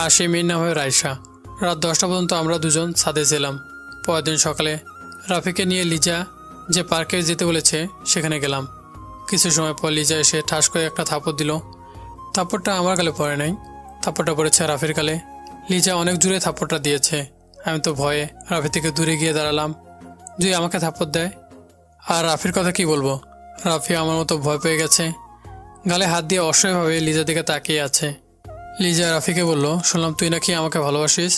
আর সেই মেয়ের নাম হবে রাইসা। রাত 10টা পর্যন্ত আমরা দুজন ছাদে ছিলাম। পরের দিন সকালে রাফিকে নিয়ে লিজা যে পার্কে যেতে বলেছে সেখানে গেলাম। কিছু সময় পর লিজা এসে ঠাস করে একটা থাপড় দিল। থাপড়টা আমার গালে পড়ে নাই, থাপড়টা পড়েছে রাফির গালে। লিজা অনেক জোরে থাপড়টা দিয়েছে। আমি তো ভয়ে রাফি থেকে দূরে গিয়ে দাঁড়ালাম, যদি আমাকে থাপড় দেয়। আর রাফির কথা কি বলবো, রাফি আমার মতো ভয় পেয়ে গেছে। গালে হাত দিয়ে অসহায়ভাবে লিজার দিকে তাকিয়ে আছে। লিজা রাফিকে বলল, শুনলাম তুই নাকি আমাকে ভালোবাসিস।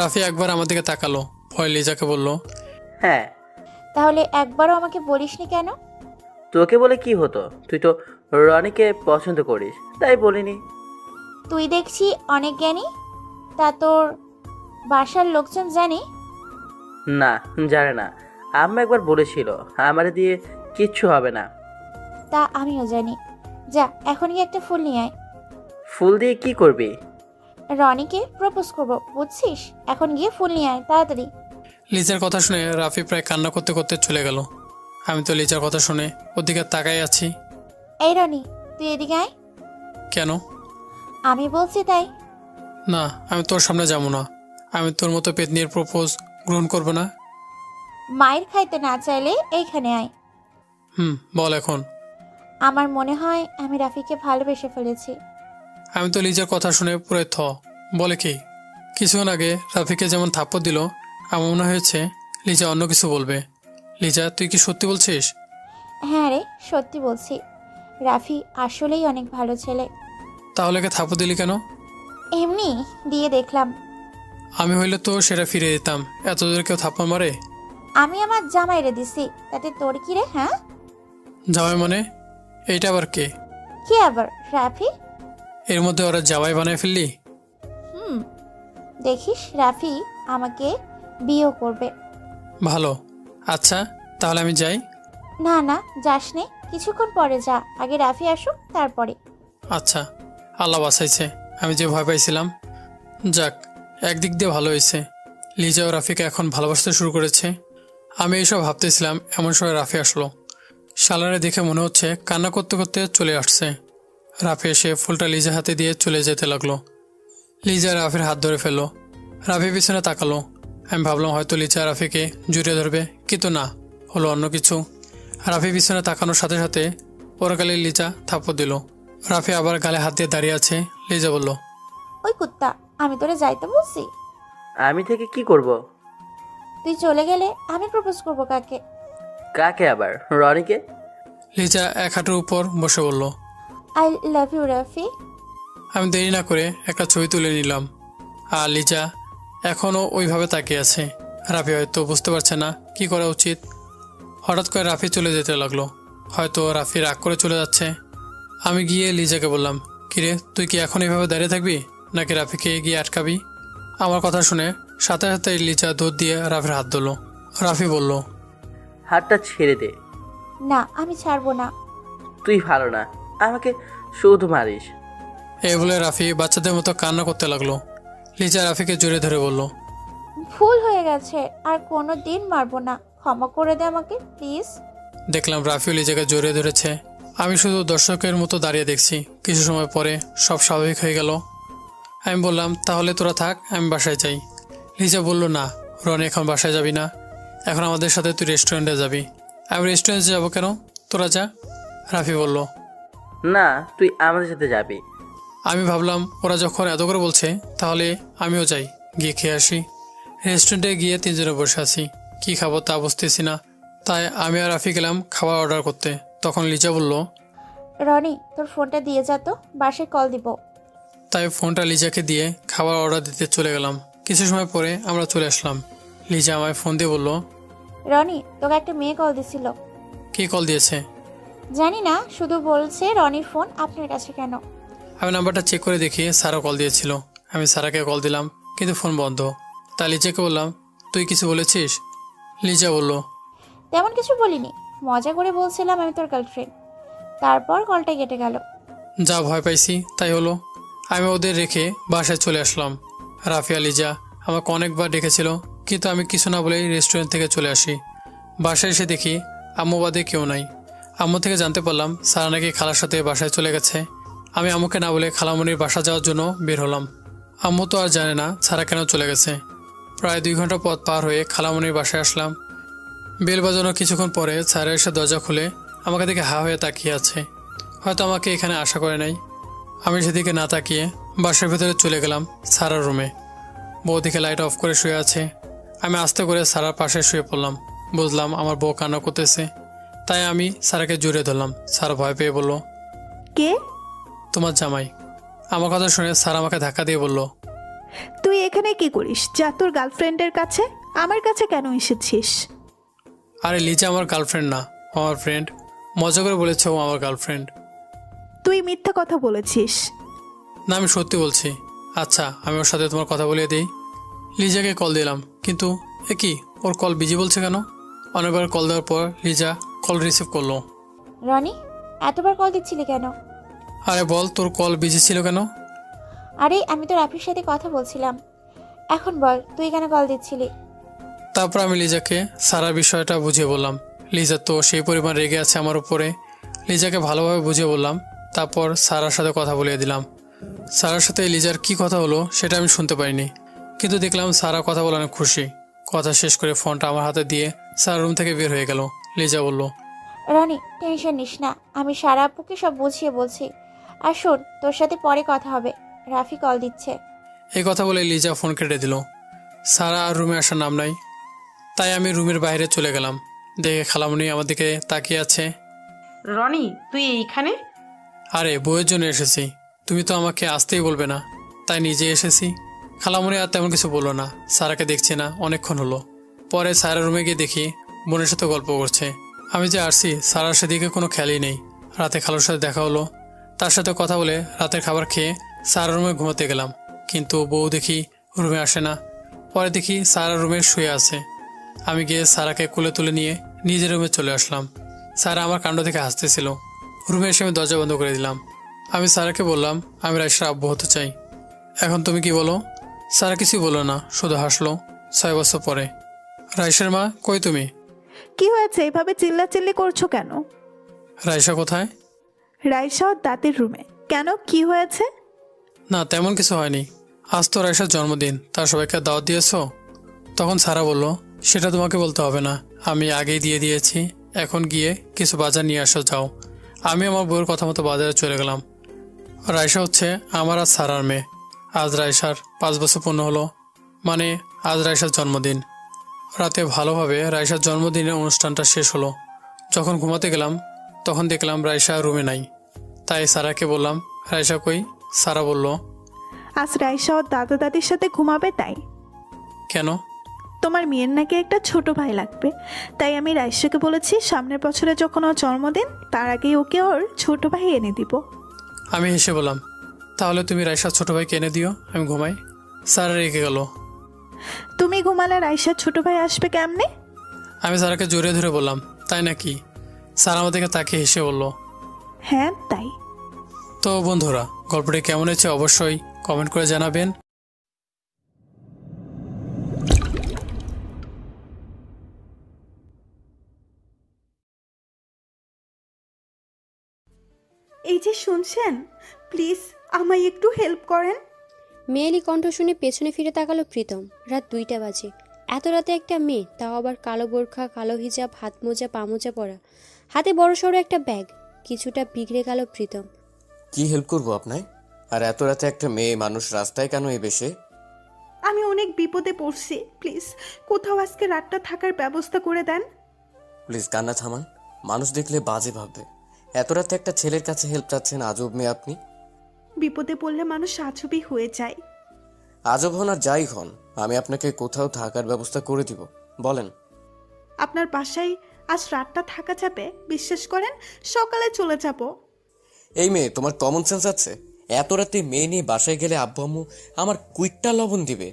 রাফি একবার আমার দিকে তাকালো, ভয় লিজাকে বলল, হ্যাঁ। তাহলে একবারও আমাকে বলিসনি কেন? তোকে বলে কি হতো, তুই তো রনিকে পছন্দ করিস, তাই বলিনি। তুই দেখছি অনেক জ্ঞানী। তা তোর বাসার লোকজন জানি? না, জানে না। আম্মা একবার বলেছিল আমারে দিয়ে কিচ্ছু হবে না। তা আমিও জানি। যা, এখন গিয়ে একটা ফুল নিয়ে আয়। ফুল দিয়ে কি করবি? রনিকে প্রপোজ করব, বুঝছিস? এখন গিয়ে ফুল নিয়ে আয় তাড়াতাড়ি। লিজার কথা শুনে রাফি প্রায় কান্না করতে করতে চলে গেল। আমি তো লিজার কথা শুনে ওদিকে তাকাই আছি। এই রনি, তুই এদিকে আয়। কেন? আমি বলছি তাই। না, আমি তোর সামনে যাবো না। আমি তোর মতো পেতনির প্রপোজ গ্রহণ করবো না। মায়ের খাইতে না চাইলে এইখানে আয়। বল এখন। আমার মনে হয় আমি রাফিকে ভালোবেসে ফেলেছি। আমি তো লিজার কথা শুনে পুরো বলে কি? কিছুক্ষণ আগে রাফিকে যেমন থাপ্পড় দিল, আমার মনে হয়েছে লিজা অন্য কিছু বলবে। লিজা, তুই কি সত্যি বলছিস? হ্যাঁ রে, সত্যি বলছি। রাফি আসলেই অনেক ভালো ছেলে। তাহলে কে থাপ্পড় দিলি কেন? এমনি দিয়ে দেখলাম। আমি হইলে তো সেটা ফিরে দিতাম। এত জোরে কেউ থাপ্পড় মারে? আমি আমার জামাইরে দিছি, তাতে তোর কি রে? হ্যাঁ, জামাই মানে? এইটা আবার কে? কি আবার? রাফি। এর মধ্যে ওরা জামাই বানায় ফেললি? দেখিস, রাফি আমাকে বিয়েও করবে। ভালো। আচ্ছা, তাহলে আমি যাই? না না, যাস নে, কিছুক্ষণ পরে যা। আগে রাফি আসুক, তারপরে। আচ্ছা, আল্লাহ বাঁচাইছে। আমি যে ভয় পাইছিলাম। যাক, একদিক দিয়ে ভালো হয়েছে। লিজা ও রাফিকে এখন ভালোবাসতে শুরু করেছে। আমি এইসব ভাবতেছিলাম, এমন সময় রাফি আসলো। শালারে দেখে মনে হচ্ছে কান্না করতে করতে চলে আসছে। রাফি এসে ফুলটা লিজা হাতে দিয়ে চলে যেতে লাগলো। লিজা রাফির হাত ধরে ফেললো। রাফি পিছনে তাকালো। আমি ভাবলাম হয়তো লিজা রাফিকে জড়িয়ে ধরবে, কিন্তু না, হলো অন্য কিছু। রাফি পিছনে তাকানোর সাথে সাথে ওর গালে লিজা থাপ্পড় দিল। রাফি আবার গালে হাত দিয়ে দাঁড়িয়ে আছে। লিজা বলল, ওই কুত্তা, আমি তোরে যাইতে বলছি? আমি থেকে কি করব? তুই চলে গেলে আমি প্রপোজ করব কাকে? কাকে আবার? রনিকে? লিজা এক হাঁটুর উপর বসে বলল। I love you Rafi. আমি দেরি না করে একটা ছবি তুলে নিলাম। আর লিজা এখনও ওইভাবে তাকিয়ে আছে। রাফি হয়তো বুঝতে পারছে না কি করা উচিত। হঠাৎ করে রাফি চলে যেতে লাগলো। হয়তো রাফি রাগ করে চলে যাচ্ছে। আমি গিয়ে লিজাকে বললাম, কিরে, তুই কি এখন এইভাবে দাঁড়িয়ে থাকবি, নাকি রাফিকে গিয়ে আটকাবি? আমার কথা শুনে সাথে সাথে লিজা দৌড় দিয়ে রাফির হাত ধরল। রাফি বলল, হাতটা ছেড়ে দে। না, আমি ছাড়বো না। তুই ভালো না, আমাকে শুধু মারিস। এই বলে রাফি বাচ্চাদের মতো কান্না করতে লাগলো। লিজা রাফিকে জড়িয়ে ধরে বলল, ভুল হয়ে গেছে, আর কোনো দিন মারবো না, ক্ষমা করে দে আমাকে প্লিজ। দেখলাম রাফিও লিজাকে জড়িয়ে ধরেছে। আমি শুধু দর্শকের মতো দাঁড়িয়ে দেখছি। কিছু সময় পরে সব স্বাভাবিক হয়ে গেল। আমি বললাম, তাহলে তোরা থাক, আমি বাসায় যাই। লিজা বলল, না রনি, এখন বাসায় যাবি না, এখন আমাদের সাথে তুই রেস্টুরেন্টে যাবি। আমি রেস্টুরেন্টে যাবো কেন? তোরা যা। রাফি বলল, না, তুই আমাদের সাথে যাবি। আমি ভাবলাম ওরা যখন এত করে বলছে তাহলে আমিও যাই, গিয়ে খেয়ে আসি। রেস্টুরেন্টে গিয়ে তিনজনে বসে আছি। কি খাবো তা বুঝতেছি না, তাই আমি আর রাফি গেলাম খাবার অর্ডার করতে। তখন লিজা বলল, রনি, তোর ফোনটা দিয়ে যা তো, বাসায় কল দিব। তাই ফোনটা লিজাকে দিয়ে খাবার অর্ডার দিতে চলে গেলাম। কিছু সময় পরে আমরা চলে আসলাম। লিজা আমায় ফোন দিয়ে বলল, রনি, তোকে একটা মেয়ে কল দিছিল। কি কল দিয়েছে? জানি না, শুধু বলছে রনির ফোন আপনার কাছে কেন। আমি নাম্বারটা চেক করে দেখি সারা কল দিয়েছিল। আমি সারাকে কল দিলাম, কিন্তু ফোন বন্ধ। তাই লিজাকে বললাম, তুই কিছু বলেছিস? লিজা বলল, তেমন কিছু বলিনি, মজা করে বলছিলাম আমি তোর গার্লফ্রেন্ড। তারপর কলটা কেটে গেল। যা ভয় পাইছি তাই হলো। আমি ওদের রেখে বাসায় চলে আসলাম। রাফিয়া লিজা আমাকে অনেকবার ডেকেছিল, কিন্তু আমি কিছু না বলেই রেস্টুরেন্ট থেকে চলে আসি। বাসায় এসে দেখি আম্মু বাদে কেউ নাই। আম্মু থেকে জানতে পারলাম সারা নাকি খালার সাথে বাসায় চলে গেছে। আমি আম্মুকে না বলে খালামণির বাসা যাওয়ার জন্য বের হলাম। আম্মু তো আর জানে না সারা কেন চলে গেছে। প্রায় 2 ঘন্টা পথ পার হয়ে খালামণির বাসায় আসলাম। বেল বাজানোর কিছুক্ষণ পরে সারা এসে দরজা খুলে আমাকে দেখে হা হয়ে তাকিয়ে আছে। হয়তো আমাকে এখানে আশা করে নাই। আমি সেদিকে না তাকিয়ে বাসার ভেতরে চলে গেলাম সারার রুমে। বউ দিকে লাইট অফ করে শুয়ে আছে। আমি আস্তে করে সারার পাশে শুয়ে পড়লাম। বুঝলাম আমার বউ কান্না করতেছে, তাই আমি সারাকে জড়িয়ে ধরলাম। সারা ভয় পেয়ে বলল, কে? তোমার জামাই। আমার কথা শুনে সারা আমাকে ধাক্কা দিয়ে বলল, তুই এখানে কি করিস? যা তোর গার্লফ্রেন্ডের কাছে। আমার কাছে কেন এসেছিস? আরে লিজা আমার গার্লফ্রেন্ড না, ও আমার ফ্রেন্ড। মজা করে বলেছে ও আমার গার্লফ্রেন্ড। তুই মিথ্যা কথা বলেছিস। না, আমি সত্যি বলছি। আচ্ছা, আমি ওর সাথে তোমার কথা বলিয়ে দিই। লিজাকে কল দিলাম, কিন্তু এ কি, ওর কল বিজি বলছে কেন? অনেকবার কল দেওয়ার পর লিজা কল রিসিভ করলো। রনি, এতবার কল দিচ্ছিলি কেন? আরে বল, তোর কল বিজি ছিল কেন? আরে আমি তো রাফির সাথে কথা বলছিলাম। এখন বল, তুই কেন কল দিচ্ছিলি? তারপর আমি লিজাকে সারা বিষয়টা বুঝিয়ে বললাম। লিজা তো সেই পরিমাণ রেগে আছে আমার উপরে। লিজাকে ভালোভাবে বুঝিয়ে বললাম। তারপর সারার সাথে কথা বলিয়ে দিলাম। সারার সাথে লিজার কি কথা হলো সেটা আমি শুনতে পাইনি, কিন্তু দেখলাম সারা কথা বলে অনেক খুশি। কথা শেষ করে ফোনটা আমার হাতে দিয়ে সারা রুম থেকে বের হয়ে গেল। লিজা বলল, রনি টেনশন নিস না, আমি সারা আপুকে সব বুঝিয়ে বলছি। আর শোন, তোর সাথে পরে কথা হবে, রাফি কল দিচ্ছে। এই কথা বলে লিজা ফোন কেটে দিল। সারা আর রুমে আসার নাম নাই, তাই আমি রুমের বাইরে চলে গেলাম। দেখে খালামণি আমার দিকে তাকিয়ে আছে। রনি, তুই এইখানে? আরে বউয়ের জন্য এসেছি, তুমি তো আমাকে আসতেই বলবে না, তাই নিজে এসেছি। খালামণি আর তেমন কিছু বললো না। সারাকে দেখছি না অনেকক্ষণ হলো। পরে সারা রুমে গিয়ে দেখি বোনের সাথে গল্প করছে। আমি যে আসছি সারার সেদিকে কোনো খেয়ালই নেই। রাতে খালুর সাথে দেখা হলো, তার সাথে কথা বলে রাতের খাবার খেয়ে সারা রুমে ঘুমাতে গেলাম, কিন্তু বউ দেখি রুমে আসে না। পরে দেখি সারা রুমে শুয়ে আছে। আমি গিয়ে সারাকে কোলে তুলে নিয়ে নিজের রুমে চলে আসলাম। সারা আমার কাণ্ড দেখে হাসতেছিল। রুমে এসে আমি দরজা বন্ধ করে দিলাম। আমি সারাকে বললাম, আমি রাইসার আব্বু হতে চাই। এখন তুমি কি বলো? সারা কিছুই বললো না, শুধু হাসলো। 6 বছর পরে। রাইসার মা, কই তুমি? কি হয়েছে, এভাবে চিল্লাচিল্লি করছো কেন? রাইসা কোথায়? রাইসা ওর দাদির রুমে। কেন, কি হয়েছে? না, তেমন কিছু হয়নি। আজ তো রাইসার জন্মদিন, তার সবাইকে দাওয়াত দিয়েছো? তখন সারা বলল, সেটা তোমাকে বলতে হবে না, আমি আগেই দিয়ে দিয়েছি। এখন গিয়ে কিছু বাজার নিয়ে আসো, যাও। আমি আমার বউয়ের কথা মতো বাজারে চলে গেলাম। রাইসা হচ্ছে আমার আর সারার মেয়ে। আজ রাইসার 5 বছর পূর্ণ হলো, মানে আজ রাইসার জন্মদিন। রাতে ভালোভাবে রাইসার জন্মদিনের অনুষ্ঠানটা শেষ হলো। যখন ঘুমাতে গেলাম তখন দেখলাম রাইসা রুমে নাই। তাই সারাকে বললাম, রাইসা কই? সারা বলল, আজ রাইসা ওর দাদা দাদির সাথে ঘুমাবে। তাই? কেন? তোমার মেয়ের নাকি একটা ছোট ভাই লাগবে, তাই আমি রাইসাকে বলেছি সামনের বছরে যখন ওর জন্মদিন তার আগেই ওকে ওর ছোট ভাই এনে দিব। আমি হেসে বললাম, তাহলে তুমি রাইসার ছোট ভাইকে এনে দিও, আমি ঘুমাই। সারা রেগে গেল। তুমি ঘুমালে রাইসার ছোট ভাই আসবে কেমনে? আমি সারাকে জড়িয়ে ধরে বললাম, তাই নাকি? সারা আমাদেরকে তাকে হেসে বলল, হ্যাঁ তাই। তো বন্ধুরা, গল্পটি কেমন হয়েছে অবশ্যই কমেন্ট করে জানাবেন। এই যে শুনছেন, প্লিজ আমায় একটু হেল্প করেন। মেয়েলি কণ্ঠ শুনে পেছনে ফিরে তাকালো প্রীতম। রাত 2টা বাজে। এত রাতে একটা মেয়ে, তাও আবার কালো বোরখা, কালো হিজাব, হাত মোজা, পা মোজা পরা, হাতে বড় সড়ো একটা ব্যাগ। কিছুটা বিগড়ে গেল প্রীতম। কি হেল্প করবো আপনায়? আর এত রাতে একটা মেয়ে মানুষ রাস্তায় কেন এ বেশে? আমি অনেক বিপদে পড়ছি, প্লিজ কোথাও আজকে রাতটা থাকার ব্যবস্থা করে দেন। প্লিজ কান্না থামান, মানুষ দেখলে বাজে ভাববে। এত রাতে একটা ছেলের কাছে হেল্প চাচ্ছেন, আজব মেয়ে আপনি। বিপদে পড়লে মানুষ আজবই হয়ে যায়। আজব হন আর যাই হন, আমি আপনাকে কোথাও থাকার ব্যবস্থা করে দিব, বলেন। আপনার বাসায় আজ রাতটা থাকা যাবে? বিশ্বাস করেন সকালে চলে যাব। এই মেয়ে, তোমার কমন সেন্স আছে? এত রাতে মেয়ে নিয়ে বাসায় গেলে আব্বু আম্মু আমার কুইকটা লবণ দিবে।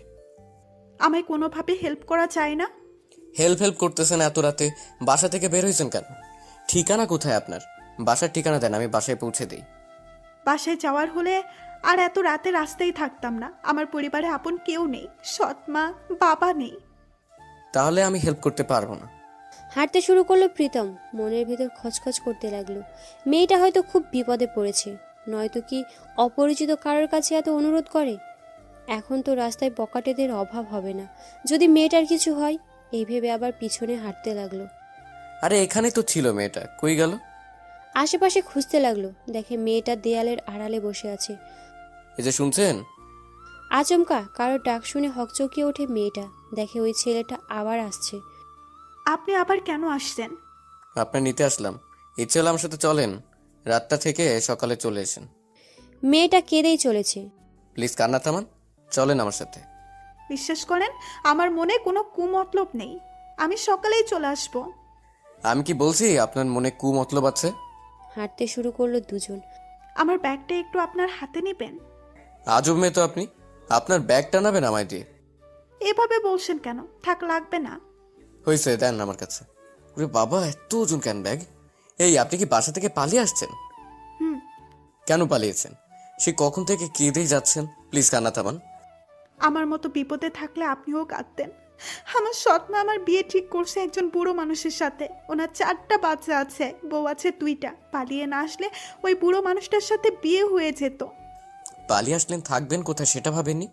আমায় কোনোভাবে হেল্প করা যায় না? হেল্প করতেছেন এত রাতে? বাসা থেকে বের হয়েছেন কেন? ঠিকানা কোথায় আপনার? বাসার ঠিকানা দেন, আমি বাসায় পৌঁছে দিই। বাসায় যাওয়ার হলে আর এত রাতে রাস্তায় থাকতাম না। আমার পরিবারে আপন কেউ নেই, সৎ মা বাবা নেই। তাহলে আমি হেল্প করতে পারবো না। হাঁটতে শুরু করলো প্রীতম। মনের ভেতর খচখচ করতে লাগলো, মেয়েটা হয়তো খুব বিপদে পড়েছে, নয়তো কি অপরিচিত কারোর কাছে এত অনুরোধ করে। এখন তো রাস্তায় বকাটেদের অভাব হবে না, যদি মেয়েটার কিছু হয়, এই ভেবে আবার পিছনে হাঁটতে লাগলো। আরে এখানে তো ছিল মেয়েটা, কই গেল? আশেপাশে খুঁজতে লাগলো, দেখে মেয়েটা দেয়ালের আড়ালে বসে আছে। এই যে শুনছেন? আচমকা কারোর ডাক শুনে হকচকিয়ে ওঠে মেয়েটা, দেখে ওই ছেলেটা আবার আসছে। আপনি আবার কেন আসছেন? আপনার নিতে আসলাম। ইচ্ছে হলে আমার সাথে চলেন, রাতটা থেকে সকালে চলে এসেন। মেয়েটা কেঁদেই চলেছে। প্লিজ কান্না থামান, চলেন আমার সাথে। বিশ্বাস করেন আমার মনে কোনো কুমতলব নেই, আমি সকালেই চলে আসব। আমি কি বলছি আপনার মনে কুমতলব আছে? হাঁটতে শুরু করলো দুজন। আমার ব্যাগটা একটু আপনার হাতে নেবেন? আজব মেয়ে তো আপনি, আপনার ব্যাগটা নেবেন আমায় দিয়ে? এভাবে বলছেন কেন? থাক, লাগবে না। হয়েছে, দেন আমার কাছে। ওরে বাবা, এত ওজন কেন ব্যাগ? এই আপনি কি বাসা থেকে পালিয়ে আসছেন? হুম। কেন পালিয়েছেন? সে কখন থেকে কেঁদেই যাচ্ছেন, প্লিজ কান্না থামান। আমার মতো বিপদে থাকলে আপনিও কাঁদতেন। আমার সৎ মা আমার বিয়ে ঠিক করছে একজন বুড়ো মানুষের সাথে। ওনার 4টা বাচ্চা আছে, বউ আছে 2টা। পালিয়ে না আসলে ওই বুড়ো মানুষটার সাথে বিয়ে হয়ে যেত। পালিয়ে আসলেন, থাকবেন কোথায় সেটা ভাবেননি?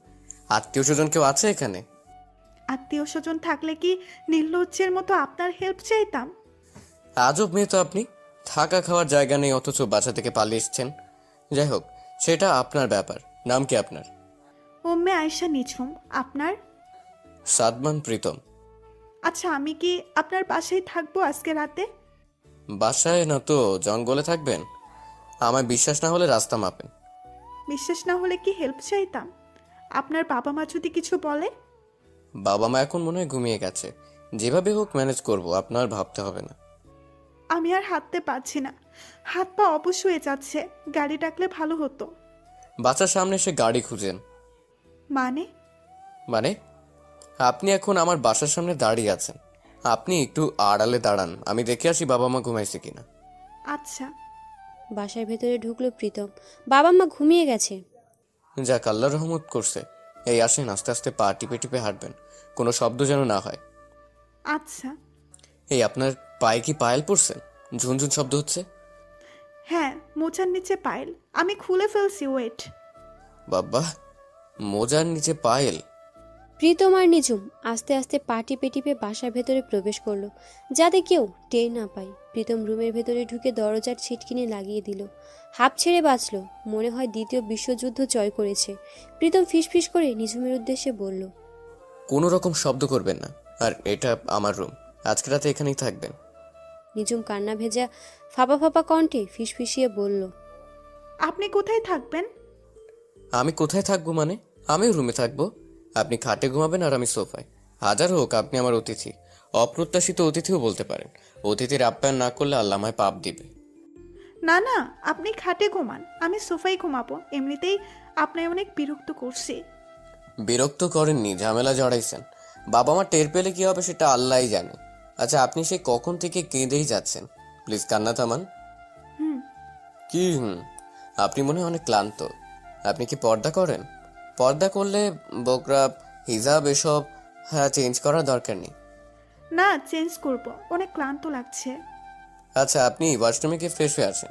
আত্মীয় স্বজন কেউ আছে এখানে? আত্মীয় স্বজন থাকলে কি নির্লজ্জের মতো আপনার হেল্প চাইতাম? আজব মেয়ে তো আপনি। থাকা খাওয়ার জায়গা নেই অথচ বাসা থেকে পালিয়ে এসছেন। যাই হোক, সেটা আপনার ব্যাপার। নাম কি আপনার? ওম্মে আয়েশা নিঝুম। আপনার? সাদমান প্রীতম। আচ্ছা, আমি কি আপনার বাসায় থাকবো আজকে রাতে? বাসায় না তো জঙ্গলে থাকবেন? আমায় বিশ্বাস না হলে রাস্তা মাপেন। বিশ্বাস না হলে কি হেল্প চাইতাম? আপনার বাবা মা যদি কিছু বলে? বাবা মা এখন মনে হয় ঘুমিয়ে গেছে। যেভাবে হোক ম্যানেজ করব, আপনার ভাবতে হবে না। আমি আর হাঁটতে পারছি না, হাত পা অবশ হয়ে যাচ্ছে। গাড়ি ডাকলে ভালো হতো। বাসার সামনে এসে গাড়ি খুঁজেন? মানে? মানে আপনি এখন আমার বাসার সামনে দাঁড়িয়ে আছেন। আপনি একটু আড়ালে দাঁড়ান, আমি দেখে আসি বাবা মা ঘুমাইছে কিনা। আচ্ছা। বাসার ভেতরে ঢুকলো প্রীতম। বাবা মা ঘুমিয়ে গেছে। যাক, আল্লাহ রহমত করছে। এই আসেন, আস্তে আস্তে পা টিপে টিপে হাঁটবেন, কোনো শব্দ যেন না হয়। আচ্ছা। এই আপনার পায়ে কি পায়েল পড়ছেন? ঝুনঝুন শব্দ হচ্ছে। হ্যাঁ, মোচার নিচে পায়েল। আমি খুলে ফেলছি, ওয়েট। বাবা, মোজার নিচে পায়েল? প্রীতম আর নিঝুম আস্তে আস্তে পা টিপে টিপে বাসার ভেতরে প্রবেশ করলো, যাতে কেউ টের না পায়। প্রীতম রুমের ভেতরে ঢুকে দরজার ছিটকিনি লাগিয়ে দিল। হাঁপ ছেড়ে বাঁচলো, মনে হয় দ্বিতীয় বিশ্বযুদ্ধ জয় করেছে। প্রীতম ফিসফিস করে নিঝুমের উদ্দেশ্যে বলল, কোনো রকম শব্দ করবেন না, আর এটা আমার রুম, আজকে রাতে এখানেই থাকবেন। নিঝুম কান্না ভেজা ফাঁপা ফাঁপা কণ্ঠে ফিসফিসিয়ে বলল, আপনি কোথায় থাকবেন? আমি কোথায় থাকবো মানে? আমিও রুমে থাকবো। আপনি খাটে ঘুমাবেন আর আমি সোফায়। হাজার হোক আপনি আমার অতিথি, অপ্রত্যাশিত অতিথিও বলতে পারেন। অতিথির আপ্যায়ন না করলে আল্লাহ আমায় পাপ দিবে। না না, আপনি খাটে ঘুমান, আমি সোফায় ঘুমাবো। এমনিতেই আপনায় অনেক বিরক্ত করছি। বিরক্ত করেননি, ঝামেলা জড়াইছেন। বাবা মা টের পেলে কি হবে সেটা আল্লাহই জানে। আচ্ছা, আপনি সে কখন থেকে কেঁদেই যাচ্ছেন, প্লিজ কান্না থামান। কি আপনি মনে হয় অনেক ক্লান্ত। আপনি কি পর্দা করেন? পর্দা করলে বোকরা, হিজাব এসব চেঞ্জ করার দরকার নেই। না, চেঞ্জ করব, অনেক ক্লান্ত লাগছে। আচ্ছা, আপনি ওয়াশরুমে গিয়ে ফ্রেশ হয়ে আসেন।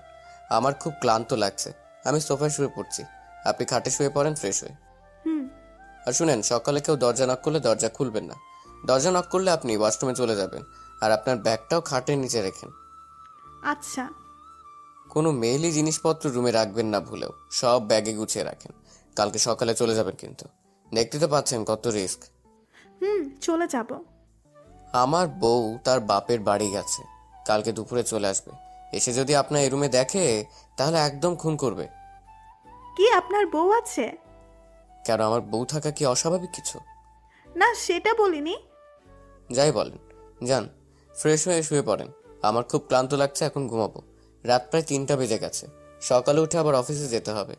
আমার খুব ক্লান্ত লাগছে, আমি সোফায় শুয়ে পড়ছি। আপনি খাটে শুয়ে পড়েন ফ্রেশ হয়ে। আর শুনেন, সকালে কেউ দরজা নক করলে দরজা খুলবেন না। দরজা নক করলে আপনি ওয়াশরুমে চলে যাবেন, আর আপনার ব্যাগটাও খাটের নিচে রেখেন। আচ্ছা। কোনো মেইলি জিনিসপত্র রুমে রাখবেন না ভুলেও, সব ব্যাগে গুছিয়ে রাখেন। কালকে সকালে চলে যাবেন কিন্তু। দেখতে তো পাচ্ছেন কত রিস্ক। চলে যাব। আমার বউ তার বাপের বাড়ি গেছে, কালকে দুপুরে চলে আসবে। এসে যদি আপনার এই রুমে দেখে তাহলে একদম খুন করবে। কি আপনার বউ আছে? কেন, আমার বউ থাকা কি অস্বাভাবিক কিছু? না, সেটা বলিনি। যাই বলেন, যান ফ্রেশ হয়ে শুয়ে পড়েন। আমার খুব ক্লান্ত লাগছে, এখন ঘুমাবো। রাত প্রায় 3টা বেজে গেছে, সকালে উঠে আবার অফিসে যেতে হবে।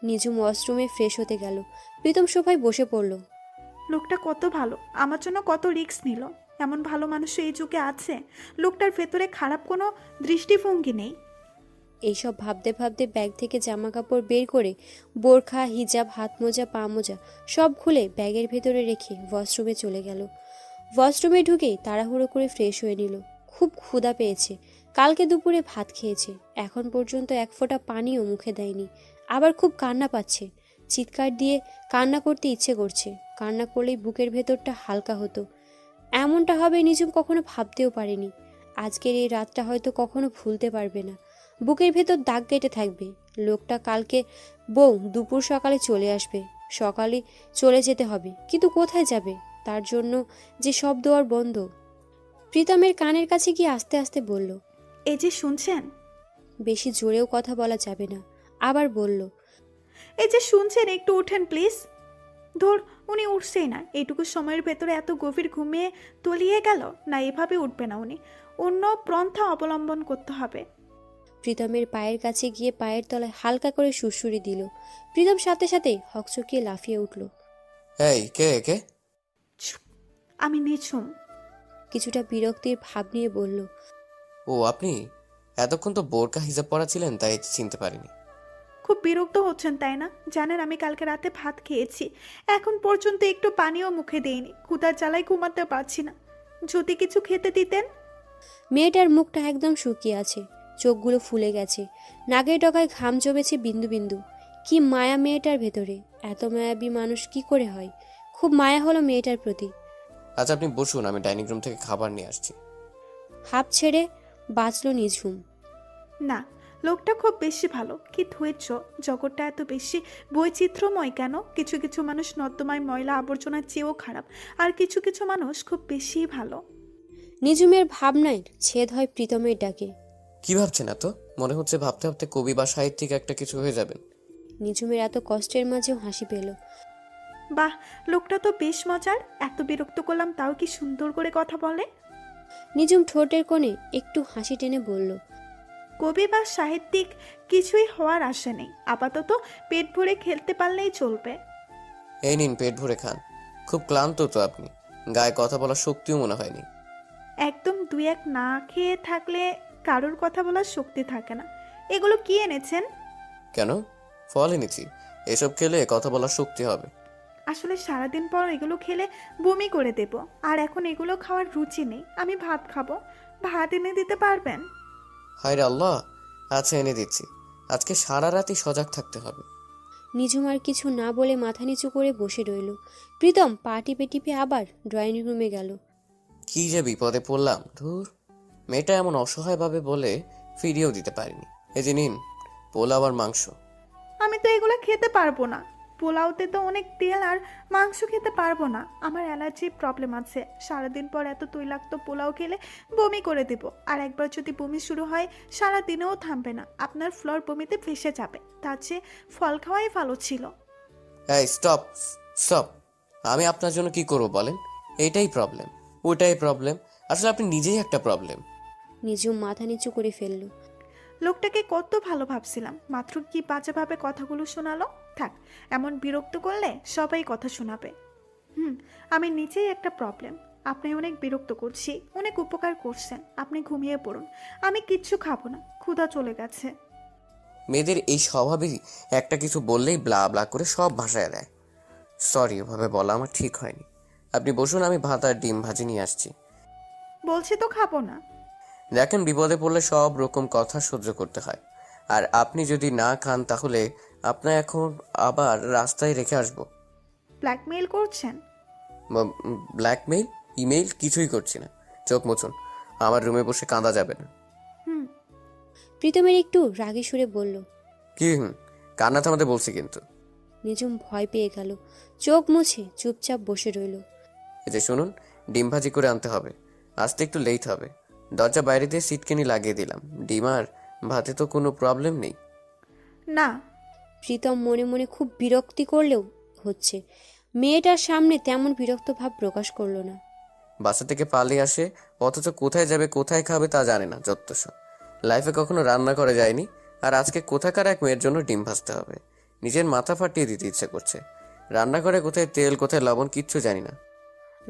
নিঝুম ওয়াশরুমে ফ্রেশ হতে গেল। প্রীতম সোফায় বসে পড়ল। লোকটা কত ভালো, আমার জন্য কত রিস্ক নিল। এমন ভালো মানুষ এই যুগে আছে? লোকটার ভেতরে খারাপ কোনো দৃষ্টিভঙ্গি নেই। এইসব ভাবতে ভাবতে ব্যাগ থেকে জামা কাপড় বের করে বোরখা, হিজাব, হাত মোজা, পা মোজা সব খুলে ব্যাগের ভেতরে রেখে ওয়াশরুমে চলে গেল। ওয়াশরুমে ঢুকেই তাড়াহুড়ো করে ফ্রেশ হয়ে নিল। খুব ক্ষুধা পেয়েছে, কালকে দুপুরে ভাত খেয়েছে, এখন পর্যন্ত এক ফোঁটা পানিও মুখে দেয়নি। আবার খুব কান্না পাচ্ছে, চিৎকার দিয়ে কান্না করতে ইচ্ছে করছে। কান্না করলেই বুকের ভেতরটা হালকা হতো। এমনটা হবে নিঝুম কখনো ভাবতেও পারেনি। আজকের এই রাতটা হয়তো কখনো ভুলতে পারবে না। বুকের ভেতর দাগ কেটে থাকবে। লোকটা কালকে বউ দুপুর সকালে চলে আসবে, সকালে চলে যেতে হবে, কিন্তু কোথায় যাবে? তার জন্য যে সব দোয়ার বন্ধ। প্রীতমের কানের কাছে গিয়ে আস্তে আস্তে বলল, এই যে শুনছেন? বেশি জোরেও কথা বলা যাবে না। আবার বলল, এই যে শুনছেন, একটু উঠেন প্লিজ। ধর, উনি উঠছেই না। এইটুকু সময়ের ভেতরে এত গভীর ঘুমিয়ে তলিয়ে গেল না, এভাবে উঠবে না উনি। অন্য পন্থা অবলম্বন করতে হবে। প্রীতমের পায়ের কাছে গিয়ে পায়ের তলায় হালকা করে সুরসুরি দিল। প্রীতম সাথে সাথে হকচকিয়ে লাফিয়ে উঠল। এই কে কে? আমি নিঝুম। কিছুটা বিরক্তির ভাব নিয়ে বলল, ও আপনি? এতক্ষণ তো বোরকা হিজাব পরা ছিলেন, তাই চিনতে পারিনি। খুব বিরক্ত হচ্ছেন তাই না? জানেন আমি কালকে রাতে ভাত খেয়েছি, এখন পর্যন্ত একটু পানিও মুখে দেইনি, ক্ষুধার জ্বালায় ঘুমাতে পারছি না। যদি কিছু খেতে দিতেন। মেয়েটার মুখটা একদম শুকিয়ে আছে, চোখগুলো ফুলে গেছে, নাকের ডগায় ঘাম জমেছে বিন্দু বিন্দু। কি মায়া মেয়েটার ভেতরে, এত মায়াবী মানুষ কি করে হয়? খুব মায়া হলো মেয়েটার প্রতি। আচ্ছা আপনি বসুন, আমি ডাইনিং রুম থেকে খাবার নিয়ে আসছি। হাঁপ ছেড়ে বাঁচলো নিঝুম। না, লোকটা খুব বেশি ভালো। কি ধৈর্য! জগৎটা এত বেশি বৈচিত্র্যময় কেন? কিছু কিছু মানুষ নর্দমায় ময়লা আবর্জনার চেয়েও খারাপ, আর কিছু কিছু মানুষ খুব বেশি ভালো। নিঝুমের ভাবনায় ছেদ হয় প্রীতমের ডাকে। কি ভাবছেন এত? মনে হচ্ছে ভাবতে ভাবতে কবি বা সাহিত্যিক একটা কিছু হয়ে যাবেন। নিঝুমের এত কষ্টের মাঝেও হাসি পেল। বাহ, লোকটা তো বেশ মজার। এত বিরক্ত করলাম তাও কি সুন্দর করে কথা বলে। নিঝুম ঠোঁটের কোণে একটু হাসি টেনে বলল, কবি বা সাহিত্যিক কিছুই হওয়ার আশা নেই, আপাতত পেট ভরে খেলতে পারলেই চলবে। এই নিন, পেট ভরে খান। খুব ক্লান্ত তো আপনি, গায়ে কথা বলার শক্তিও মনে হয়নি। একদম দুই এক না খেয়ে থাকলে কারোর কথা বলার শক্তি থাকে না। এগুলো কি এনেছেন? কেন? ফল এনেছি, এসব খেলে কথা বলার শক্তি হবে। আসলে সারাদিন পর এগুলো খেলে বমি করে দেব, আর এখন এগুলো খাওয়ার রুচি নেই। আমি ভাত খাবো, ভাত এনে দিতে পারবেন? হায় রে আল্লাহ! আচ্ছা এনে দিচ্ছি। আজকে সারা রাতই সজাগ থাকতে হবে। নিঝুম আর কিছু না বলে মাথা নিচু করে বসে রইল। প্রীতম পা টিপে টিপে আবার ড্রয়িং রুমে গেল। কি যে বিপদে পড়লাম, ধুর। মেয়েটা এমন অসহায়ভাবে বলে ফিরিয়েও দিতে পারিনি। এই যে নিন, পোলাও আর মাংস। আমি তো এগুলো খেতে পারবো না। পোলাওতে তো অনেক তেল, আর মাংস খেতে পারবো না। আমার অ্যালার্জির প্রবলেম আছে। সারাদিন পর এত তৈলাক্ত পোলাও খেলে বমি করে দেব, আর একবার যদি বমি শুরু হয় সারা দিনেও থামবে না। আপনার ফ্লোর বমিতে ভেসে যাবে, তার চেয়ে ফল খাওয়াই ভালো ছিল। এই স্টপ স্টপ! আমি আপনার জন্য কি করবো বলেন? এইটাই প্রবলেম, ওটাই প্রবলেম, আসলে আপনি নিজেই একটা প্রবলেম। নিঝুম মাথা নিচু করে ফেলল। লোকটাকে কত ভালো ভাবছিলাম, মাত্র কি বাজেভাবে কথাগুলো শোনালো। থাক, এমন বিরক্ত করলে সবাই কথা শোনাবে। আমি নিজেই একটা প্রবলেম। আপনি অনেক বিরক্ত করছি, অনেক উপকার করছেন। আপনি ঘুমিয়ে পড়ুন, আমি কিচ্ছু খাবো না, ক্ষুধা চলে গেছে। মেয়েদের এই স্বভাবই একটা কিছু বললেই ব্লা ব্লা করে সব ভাষায় দেয়। সরি, ওভাবে বলা আমার ঠিক হয়নি। আপনি বসুন, আমি ভাত আর ডিম ভাজি নিয়ে আসছি। বলছি তো খাবো না। দেখেন, বিপদে পড়লে সব রকম কথা সহ্য করতে হয়, আর আপনি যদি না খান তাহলে আপনার এখন আবার রাস্তায় রেখে আসবো। ব্ল্যাকমেইল করছেন? ব্ল্যাকমেইল ইমেইল কিছুই করছি না। চোখ মুছুন, আমার রুমে বসে কাঁদা যাবে না। প্রীতমের একটু রাগী সুরে বলল। কি কান্না থামাতে বলছি কিন্তু। নিঝুম ভয় পেয়ে গেল, চোখ মুছে চুপচাপ বসে রইল। এই যে শুনুন, ডিম ভাজি করে আনতে হবে, আসতে একটু লেট হবে। দরজা বাইরে দিয়ে সিটকেনি লাগিয়ে দিলাম। ডিম আর ভাতে তো কোনো প্রবলেম নেই। না। প্রীতম মনে মনে খুব বিরক্তি করলেও হচ্ছে, মেয়েটার সামনে তেমন বিরক্ত ভাব প্রকাশ করলো না। বাসা থেকে পালিয়ে আসে, অথচ কোথায় যাবে কোথায় খাবে তা জানে না। যত্তসব, লাইফে কখনো রান্না করে যায়নি, আর আজকে কোথাকার এক মেয়ের জন্য ডিম ভাজতে হবে। নিজের মাথা ফাটিয়ে দিতে ইচ্ছে করছে। রান্নাঘরে কোথায় তেল কোথায় লবণ কিচ্ছু জানি না।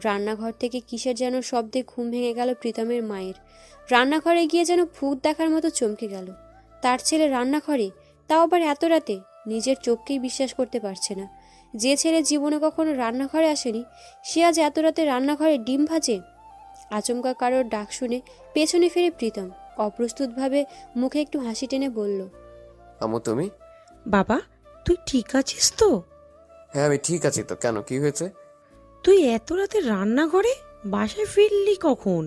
রান্নাঘর থেকে কিসের যেন শব্দে ঘুম ভেঙে গেল প্রীতমের মায়ের। রান্নাঘরে গিয়ে যেন ভূত দেখার মতো চমকে গেল। তার ছেলে রান্নাঘরে, তাও আবার এত রাতে! নিজের চোখকেই বিশ্বাস করতে পারছে না। যে ছেলে জীবনে কখনো রান্নাঘরে আসেনি, সে আজ এত রাতে রান্নাঘরে ডিম ভাজে। আচমকা কারোর ডাক শুনে পেছনে ফিরে প্রীতম অপ্রস্তুতভাবে মুখে একটু হাসি টেনে বলল, আমু তুমি? বাবা, তুই ঠিক আছিস তো? হ্যাঁ আমি ঠিক আছি তো। কেন, কি হয়েছে? তুই এত রাতে রান্নাঘরে? বাসায় ফিরলি কখন?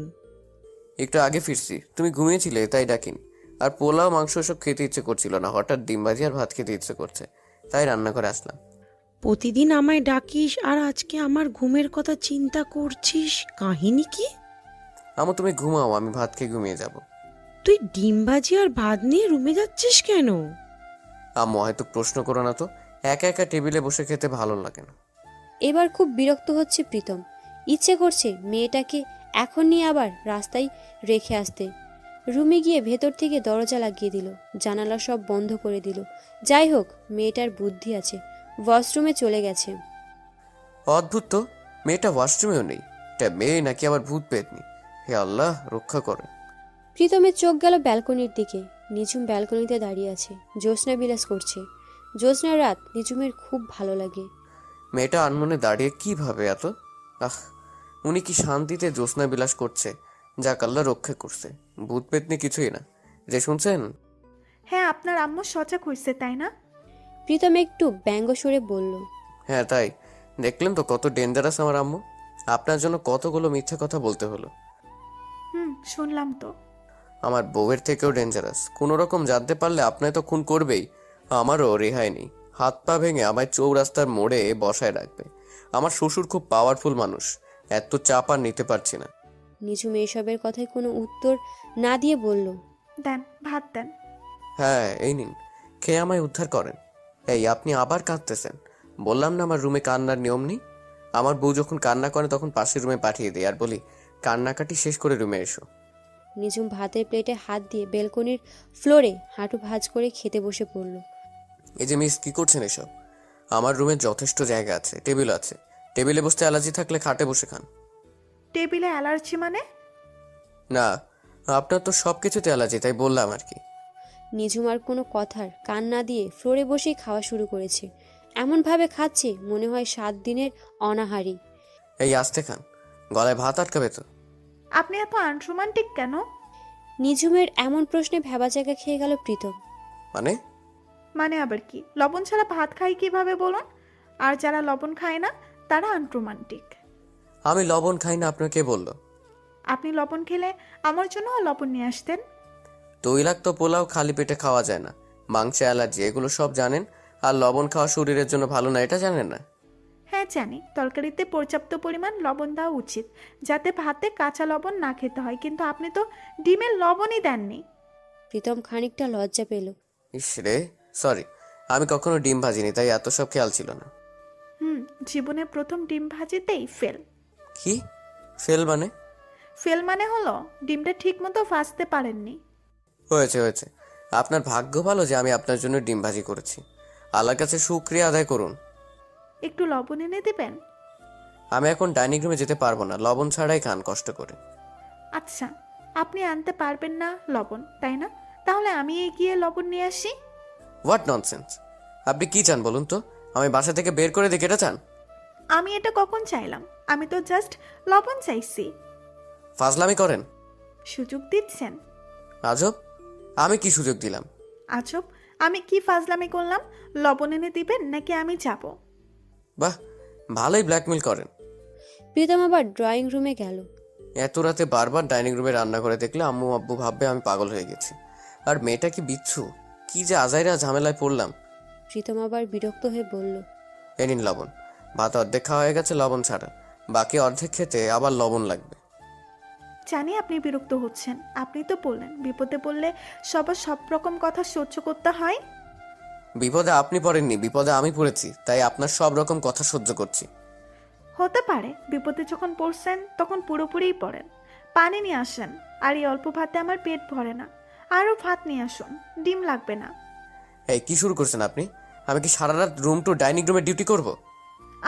একটু আগে ফিরছি, তুমি ঘুমিয়েছিলে তাই ডাকিনি। আর পোলাও মাংস সব খেতে ইচ্ছে করছিল না, হঠাৎ ডিম ভাজি আর ভাত খেতে ইচ্ছে করছে, তাই রান্নাঘরে আসলাম। প্রতিদিন আমায় ডাকিস, আর আজকে আমার ঘুমের কথা চিন্তা করছিস, কাহিনী কি? আমু তুমি ঘুমাও, আমি ভাত খেয়ে ঘুমিয়ে যাব। তুই ডিম ভাজি আর ভাত নিয়ে রুমে যাচ্ছিস কেন? আম্মু হয়তো প্রশ্ন করো না তো, একা একা টেবিলে বসে খেতে ভালো লাগে না। এবার খুব বিরক্ত হচ্ছে প্রীতম। ইচ্ছে করছে মেয়েটাকে এখন নিয়ে আবার রাস্তায় রেখে আসতে। রুমে গিয়ে ভেতর থেকে দরজা লাগিয়ে দিল, জানালা সব বন্ধ করে দিল। যাই হোক, মেয়েটার বুদ্ধি আছে, ওয়াশরুমে চলে গেছে। অদ্ভুত তো, মেয়েটা ওয়াশরুমেও নেই। এটা মেয়ে নাকি আবার ভূত পেতনি? হে আল্লাহ, রক্ষা করে। প্রীতমের চোখ গেল ব্যালকনির দিকে। নিঝুম ব্যালকনিতে দাঁড়িয়ে আছে, জ্যোৎস্না বিলাস করছে। জ্যোৎস্নার রাত নিঝুমের খুব ভালো লাগে। মেয়েটা আনমনে দাঁড়িয়ে কিভাবে এত আহ উনি কি শান্তিতে জ্যোৎস্না বিলাস করছে, যা আল্লাহ রক্ষা করছে। ভূত পেতনি কিছুই না। যে শুনছেন? হ্যাঁ, আপনার আম্মু সজাগ হয়েছে তাই না? প্রীতম একটু ব্যঙ্গ সুরে বলল। হ্যাঁ তাই, দেখলেন তো কত ডেঞ্জারাস আমার আম্মু। আপনার জন্য কতগুলো মিথ্যে কথা বলতে হলো। শুনলাম তো। আমার বউয়ের থেকেও ডেঞ্জারাস। কোনো রকম জানতে পারলে আপনায় তো খুন করবেই। আমারও রেহাই নেই। হাত পা ভেঙে আমায় চৌরাস্তার মোড়ে বসায় রাখবে। আমার শ্বশুর খুব পাওয়ারফুল মানুষ, এত চাপ আর নিতে পারছি না। নিঝুম এসবের কথায় কোনো উত্তর না দিয়ে বলল, দেন, ভাত দেন। হ্যাঁ এই নিন, খেয়ে আমায় উদ্ধার করেন। এই আপনি আবার কাঁদতেছেন? বললাম না আমার রুমে কান্নার নিয়ম নেই। আমার বউ যখন কান্না করে তখন পাশের রুমে পাঠিয়ে দিই আর বলি কান্নাকাটি শেষ করে রুমে এসো। নিঝুম ভাতের প্লেটে হাত দিয়ে বেলকনির ফ্লোরে হাঁটু ভাঁজ করে খেতে বসে পড়ল। এই যে মিস, কি করছেন এসব? আমার রুমে যথেষ্ট জায়গা আছে, টেবিল আছে। টেবিলে বসতে অ্যালার্জি থাকলে খাটে বসে খান। টেবিলে অ্যালার্জি মানে? না, আপনার তো সব কিছুতে অ্যালার্জি, তাই বললাম আর কি। নিঝুম আর কোনো কথার কান না দিয়ে ফ্লোরে বসেই খাওয়া শুরু করেছে। এমনভাবে খাচ্ছে মনে হয় 7 দিনের অনাহারী। এই আস্তে খান, গলায় ভাত আটকাবে তো। আপনি এত আনরোমান্টিক কেন? নিঝুমের এমন প্রশ্নে ভেবা জায়গা খেয়ে গেল প্রীতম। মানে আবার কি? লবণ ছাড়া ভাত খাই কিভাবে বলুন? আর যারা লবণ খায় না তারা আনরোমান্টিক। আমি লবণ খাই না, আপনাকে বলল? আপনি লবণ খেলে আমার জন্য লবণ নিয়ে আসতেন। তৈলাক্ত পোলাও খালি পেটে খাওয়া যায় না, মাংসে অ্যালার্জি, এগুলো সব জানেন। আর লবণ খাওয়া শরীরের জন্য ভালো না, এটা জানেন না? হ্যাঁ জানি, তরকারিতে পর্যাপ্ত পরিমাণ লবণ দেওয়া উচিত, যাতে ভাতে কাঁচা লবণ না খেতে হয়, কিন্তু আপনি তো ডিমের লবণই দেননি। প্রীতম খানিকটা লজ্জা পেল। ইস রে, সরি, আমি কখনো ডিম ভাজিনি, তাই এত সব খেয়াল ছিল না। জীবনে প্রথম ডিম ভাজিতেই ফেল। কি ফেল মানে? ফেল মানে হলো ডিমটা ঠিক মতো ভাজতে পারেননি। হয়েছে হয়েছে, আপনার ভাগ্য ভালো যে আমি আপনার জন্য ডিম ভাজি করেছি। আল্লাহর কাছে শুকরিয়া আদায় করুন। একটু লবণ এনে দেবেন? আমি এখন ডাইনিং রুমে যেতে পারবো না, লবণ ছাড়াই খান কষ্ট করে। আচ্ছা, আপনি আনতে পারবেন না লবণ, তাই না? তাহলে আমি গিয়ে লবণ নিয়ে আসি। What nonsense! আপনি কি চান বলুন তো? আমি বাসা থেকে বের করে দিই, এটা চান? আমি এটা কখন চাইলাম? আমি তো জাস্ট লবণ চাইছি। ফাজলামি করেন? সুযোগ দিচ্ছেন? আজব, আমি কি সুযোগ দিলাম? আজব, আমি কি ফাজলামি করলাম? লবণ এনে দিবেন নাকি আমি যাব? বাহ, ভালোই ব্ল্যাকমেল করেন। প্রীতম আবার ড্রয়িং রুমে গেল। এত রাতে বারবার ডাইনিং রুমে রান্না করে দেখলে আম্মু আব্বু ভাববে আমি পাগল হয়ে গেছি। আর মেয়েটা কি বিচ্ছু, কি যে আজাইরা ঝামেলায় পড়লাম। প্রীতম আবার বিরক্ত হয়ে বলল, এ নিন লবণ। ভাত অর্ধেক খাওয়া হয়ে গেছে লবণ ছাড়া, বাকি অর্ধেক খেতে আবার লবণ লাগবে। জানি আপনি বিরক্ত হচ্ছেন, আপনি তো বললেন বিপদে পড়লে সবার সব রকম কথা সহ্য করতে হয়। বিপদে আপনি পড়েননি, বিপদে আমি পড়েছি, তাই আপনার সব রকম কথা সহ্য করছি। হতে পারে বিপদে যখন পড়ছেন তখন পুরোপুরিই পড়েন। পানি নিয়ে আসেন, আর এই অল্প ভাতে আমার পেট ভরে না। আরও ভাত নিয়ে আসুন, ডিম লাগবে না। এই কি শুরু করছেন আপনি? আমি কি সারা রাত রুম টু ডাইনিং রুমে ডিউটি করব?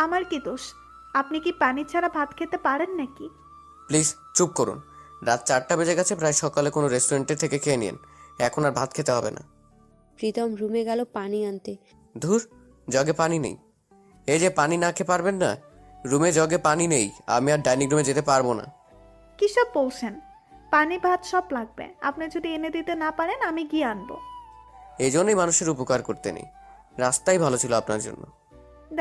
আমার কি দোষ? আপনি কি পানি ছাড়া ভাত খেতে পারেন নাকি? প্লিজ চুপ করুন। রাত 4টা বেজে গেছে, প্রায় সকালে কোনো রেস্টুরেন্টে থেকে খেয়ে নিন, এখন আর ভাত খেতে হবে না। প্রীতম রুমে গেল পানি আনতে। ধুর, জগে পানি নেই। এই যে পানি না খেয়ে পারবেন না, রুমে জগে পানি নেই, আমি আর ডাইনিং রুমে যেতে পারবো না। কি সব বলছেন? পানি ভাত সব লাগবে, আপনি যদি এনে দিতে না পারেন আমি গিয়ে আনবো। এই জন্যই মানুষের উপকার করতে নেই। রাস্তাই ভালো ছিল আপনার জন্য।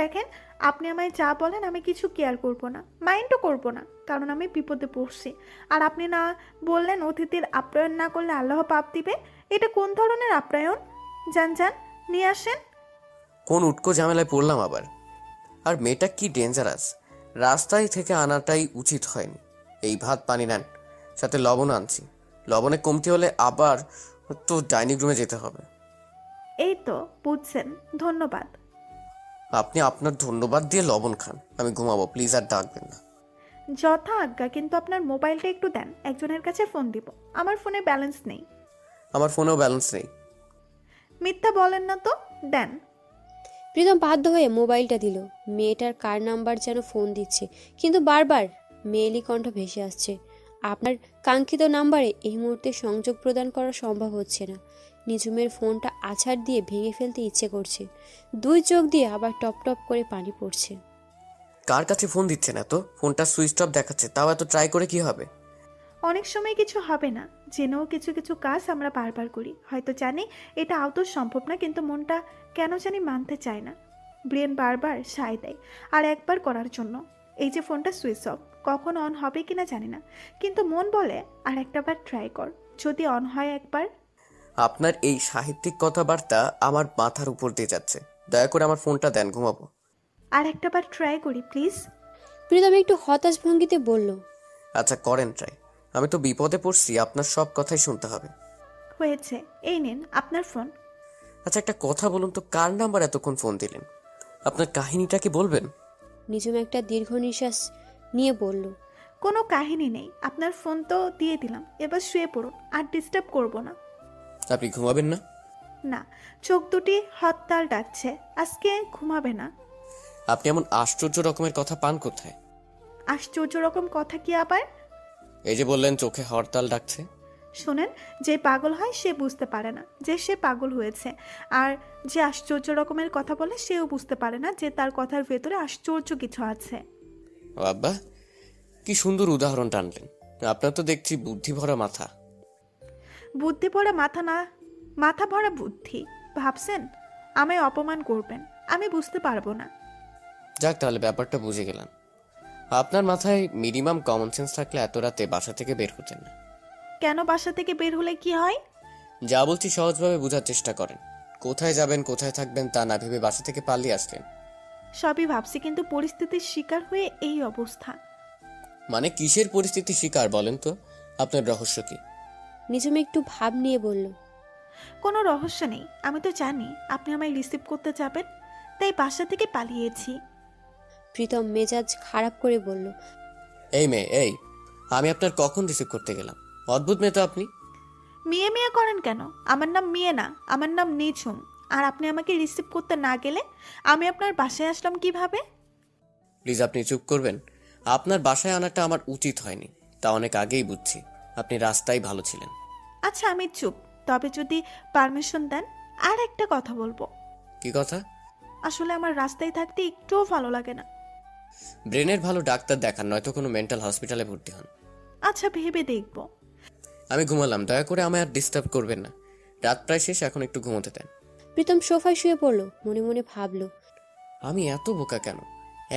দেখেন, আপনি আমায় যা বলেন আমি কিছু কেয়ার করব না, মাইন্ডও করব না, কারণ আমি বিপদে পড়ছি। আর আপনি না বললেন অতিথির আপ্যায়ন না করলে আল্লাহ পাপ দিবে। এটা কোন ধরনের আপ্যায়ন? যান যান, নিয়ে আসেন। কোন উটকো ঝামেলায় পড়লাম আবার। আর মেয়েটা কি ডেঞ্জারাস, রাস্তায় থেকে আনাটাই উচিত হয়নি। এই ভাত পানি নেন, সাথে লবণ আনছি। লবণে কমতি হলে আবার তো ডাইনিং রুমে যেতে হবে। এই তো বুঝছেন, ধন্যবাদ। আপনি আপনার ধন্যবাদ দিয়ে লবণ খান, আমি ঘুমাবো, প্লিজ আর ডাকবেন না। যথা আজ্ঞা, কিন্তু আপনার মোবাইলটা একটু দেন, একজনের কাছে ফোন দিব। আমার ফোনে ব্যালেন্স নেই। আমার ফোনেও ব্যালেন্স নেই। মিথ্যা বলেন না তো, দেন। প্রীতম বাধ্য হয়ে মোবাইলটা দিল। মেয়েটার কার নাম্বার যেন ফোন দিচ্ছে, কিন্তু বারবার মেয়েলি কণ্ঠ ভেসে আসছে। আপনার কাঙ্ক্ষিত নাম্বারে এই মুহূর্তে সংযোগ প্রদান করা সম্ভব হচ্ছে না। নিজুমের ফোনটা আছাড় দিয়ে ভেঙে ফেলতে ইচ্ছে করছে। দুই চোখ দিয়ে আবার টপ টপ করে পানি পড়ছে। কার কাছে ফোন দিচ্ছেন এত? ফোনটা সুইচ অফ দেখাচ্ছে, তাও এত ট্রাই করে কি হবে? অনেক সময় কিছু হবে না জেনেও কিছু কিছু কাজ আমরা বারবার করি। হয়তো জানি এটা আদৌ সম্ভব না, কিন্তু মনটা কেন জানি মানতে চায় না। ব্রেন বারবার সায় দেয় আর একবার করার জন্য। এই যে ফোনটা সুইচ অফ, কখন অন হবে কিনা জানি না, কিন্তু মন বলে আর একটাবার ট্রাই কর, যদি অন হয় একবার। আপনার এই সাহিত্যিক কথাবার্তা আমার মাথার উপর দিয়ে যাচ্ছে। দয়া করে আমার ফোনটা দেন, ঘুমাবো। আর একটাবার ট্রাই করি প্লিজ। প্রীতম একটু হতাশ ভঙ্গিতে বলল, আচ্ছা করেন ট্রাই। আমি তো বিপদে পড়ছি, আপনার সব কথাই শুনতে হবে। হয়েছে, এই নিন আপনার ফোন। আচ্ছা একটা কথা বলুন তো, কার নাম্বার এতক্ষণ ফোন দিলেন? আপনার কাহিনীটা কি বলবেন? নিজুম একটা দীর্ঘ নিঃশ্বাস নিয়ে বলল, কোনো কাহিনী নেই, আপনার ফোন তো দিয়ে দিলাম, এবার শুয়ে পড়ুন, আর ডিস্টার্ব করব না। আপনি ঘুমাবেন না? না, চোখ দুটি হরতাল ডাকছে, আজকে ঘুমাবে না। আপনি এমন আশ্চর্য রকমের কথা পান কোথায়? আশ্চর্য রকম কথা কি আবার? এই যে বললেন চোখে হরতাল ডাকছে। শোনেন, যে পাগল হয় সে বুঝতে পারে না যে সে পাগল হয়েছে, আর যে আশ্চর্য রকমের কথা বলে সেও বুঝতে পারে না যে তার কথার ভেতরে আশ্চর্য কিছু আছে। ও আব্বা, কি সুন্দর উদাহরণ টানলেন। আপনার তো দেখছি বুদ্ধি ভরা মাথা। বুদ্ধি ভরা মাথা না, মাথা ভরা বুদ্ধি। ভাবছেন আমায় অপমান করবেন? আমি বুঝতে পারবো না। যাক, তাহলে ব্যাপারটা বুঝে গেলাম। আপনার মাথায় মিনিমাম কমন সেন্স থাকলে এত রাতে বাসা থেকে বের হতেন না। কেন বাসা থেকে বের হলে কি হয়? যা বলছি সহজভাবে বোঝার চেষ্টা করেন। কোথায় যাবেন কোথায় থাকবেন তা না ভেবে বাসা থেকে পালিয়ে আসলেন। সবই ভাবছি, কিন্তু পরিস্থিতির শিকার হয়ে এই অবস্থা। মানে কিসের পরিস্থিতির শিকার বলেন তো? আপনার রহস্য কি? নিজুম একটু ভাব নিয়ে বলল, কোনো রহস্য নেই, আমি তো জানি আপনি আমায় রিসিভ করতে যাবেন, তাই বাসা থেকে পালিয়েছি। প্রীতম মেজাজ খারাপ করে বলল, এই মেয়ে, এই আমি আপনার কখন রিসিভ করতে গেলাম? অদ্ভুত মেয়ে তো আপনি। মিয়ে মিয়ে করেন কেন? আমার নাম মিয়ে না, আমার নাম নিঝুম। আর আপনি আমাকে রিসিভ করতে না গেলে আমি আপনার বাসায় আসলাম কিভাবে? প্লিজ আপনি চুপ করবেন। আপনার বাসায় আনাটা আমার উচিত হয়নি, তা অনেক আগেই বুঝছি। আপনি রাস্তায় ভালো ছিলেন। আচ্ছা আমি চুপ, তবে যদি পারমিশন দেন আর একটা কথা বলবো। কি কথা? আসলে আমার রাস্তায় থাকতে একটুও ভালো লাগে না। ব্রেনের ভালো ডাক্তার দেখান, নয়তো কোনো মেন্টাল হসপিটালে ভর্তি হন। আচ্ছা ভেবে দেখবো। আমি ঘুমালাম, দয়া করে আমায় আর ডিস্টার্ব করবেন না। রাত প্রায় শেষ, এখন একটু ঘুমোতে দেন। প্রীতম সোফায় শুয়ে পড়ল। মনে মনে ভাবলো, আমি এত বোকা কেন?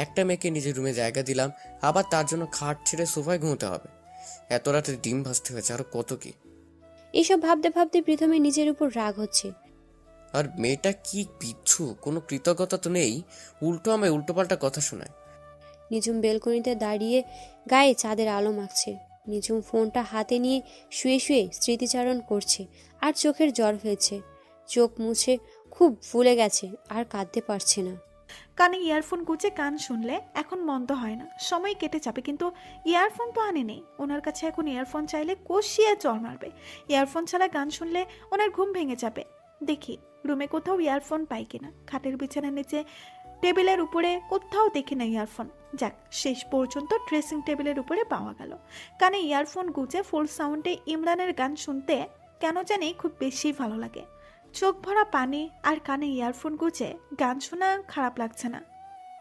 একটা মেয়েকে নিজের রুমে জায়গা দিলাম, আবার তার জন্য খাট ছেড়ে সোফায় ঘুমোতে হবে? এত রাতে ডিম ভাজতে হয়েছে, আরো কত কি। এইসব ভাবতে ভাবতে প্রীতমের নিজের উপর রাগ হচ্ছে। আর মেয়েটা কি বিচ্ছু, কোনো কৃতজ্ঞতা তো নেই, উল্টো আমায় উল্টোপাল্টা কথা শোনায়। নিজুম বেলকনিতে দাঁড়িয়ে গায়ে চাঁদের আলো মাখছে। নিজুম ফোনটা হাতে নিয়ে শুয়ে শুয়ে স্মৃতিচারণ করছে, আর চোখের জ্বর হয়েছে। চোখ মুছে খুব ফুলে গেছে, আর কাঁদতে পারছে না। কানে ইয়ারফোন গুঁজে গান শুনলে এখন মন্দ হয় না, সময় কেটে যাবে, কিন্তু ইয়ারফোন তো আনে নেই। ওনার কাছে এখন ইয়ারফোন চাইলে কষিয়ে চড় মারবে। ইয়ারফোন ছাড়া গান শুনলে ওনার ঘুম ভেঙে যাবে। দেখি রুমে কোথাও ইয়ারফোন পাই কিনা। খাটের বিছানার নিচে, টেবিলের উপরে কোথাও দেখি না ইয়ারফোন। যাক, শেষ পর্যন্ত ড্রেসিং টেবিলের উপরে পাওয়া গেল। কানে ইয়ারফোন গুঁজে ফুল সাউন্ডে ইমরানের গান শুনতে কেন জানি খুব বেশি ভালো লাগে। চোখ ভরা পানি আর কানে ইয়ারফোন গুঁজে গান শোনা খারাপ লাগছে না।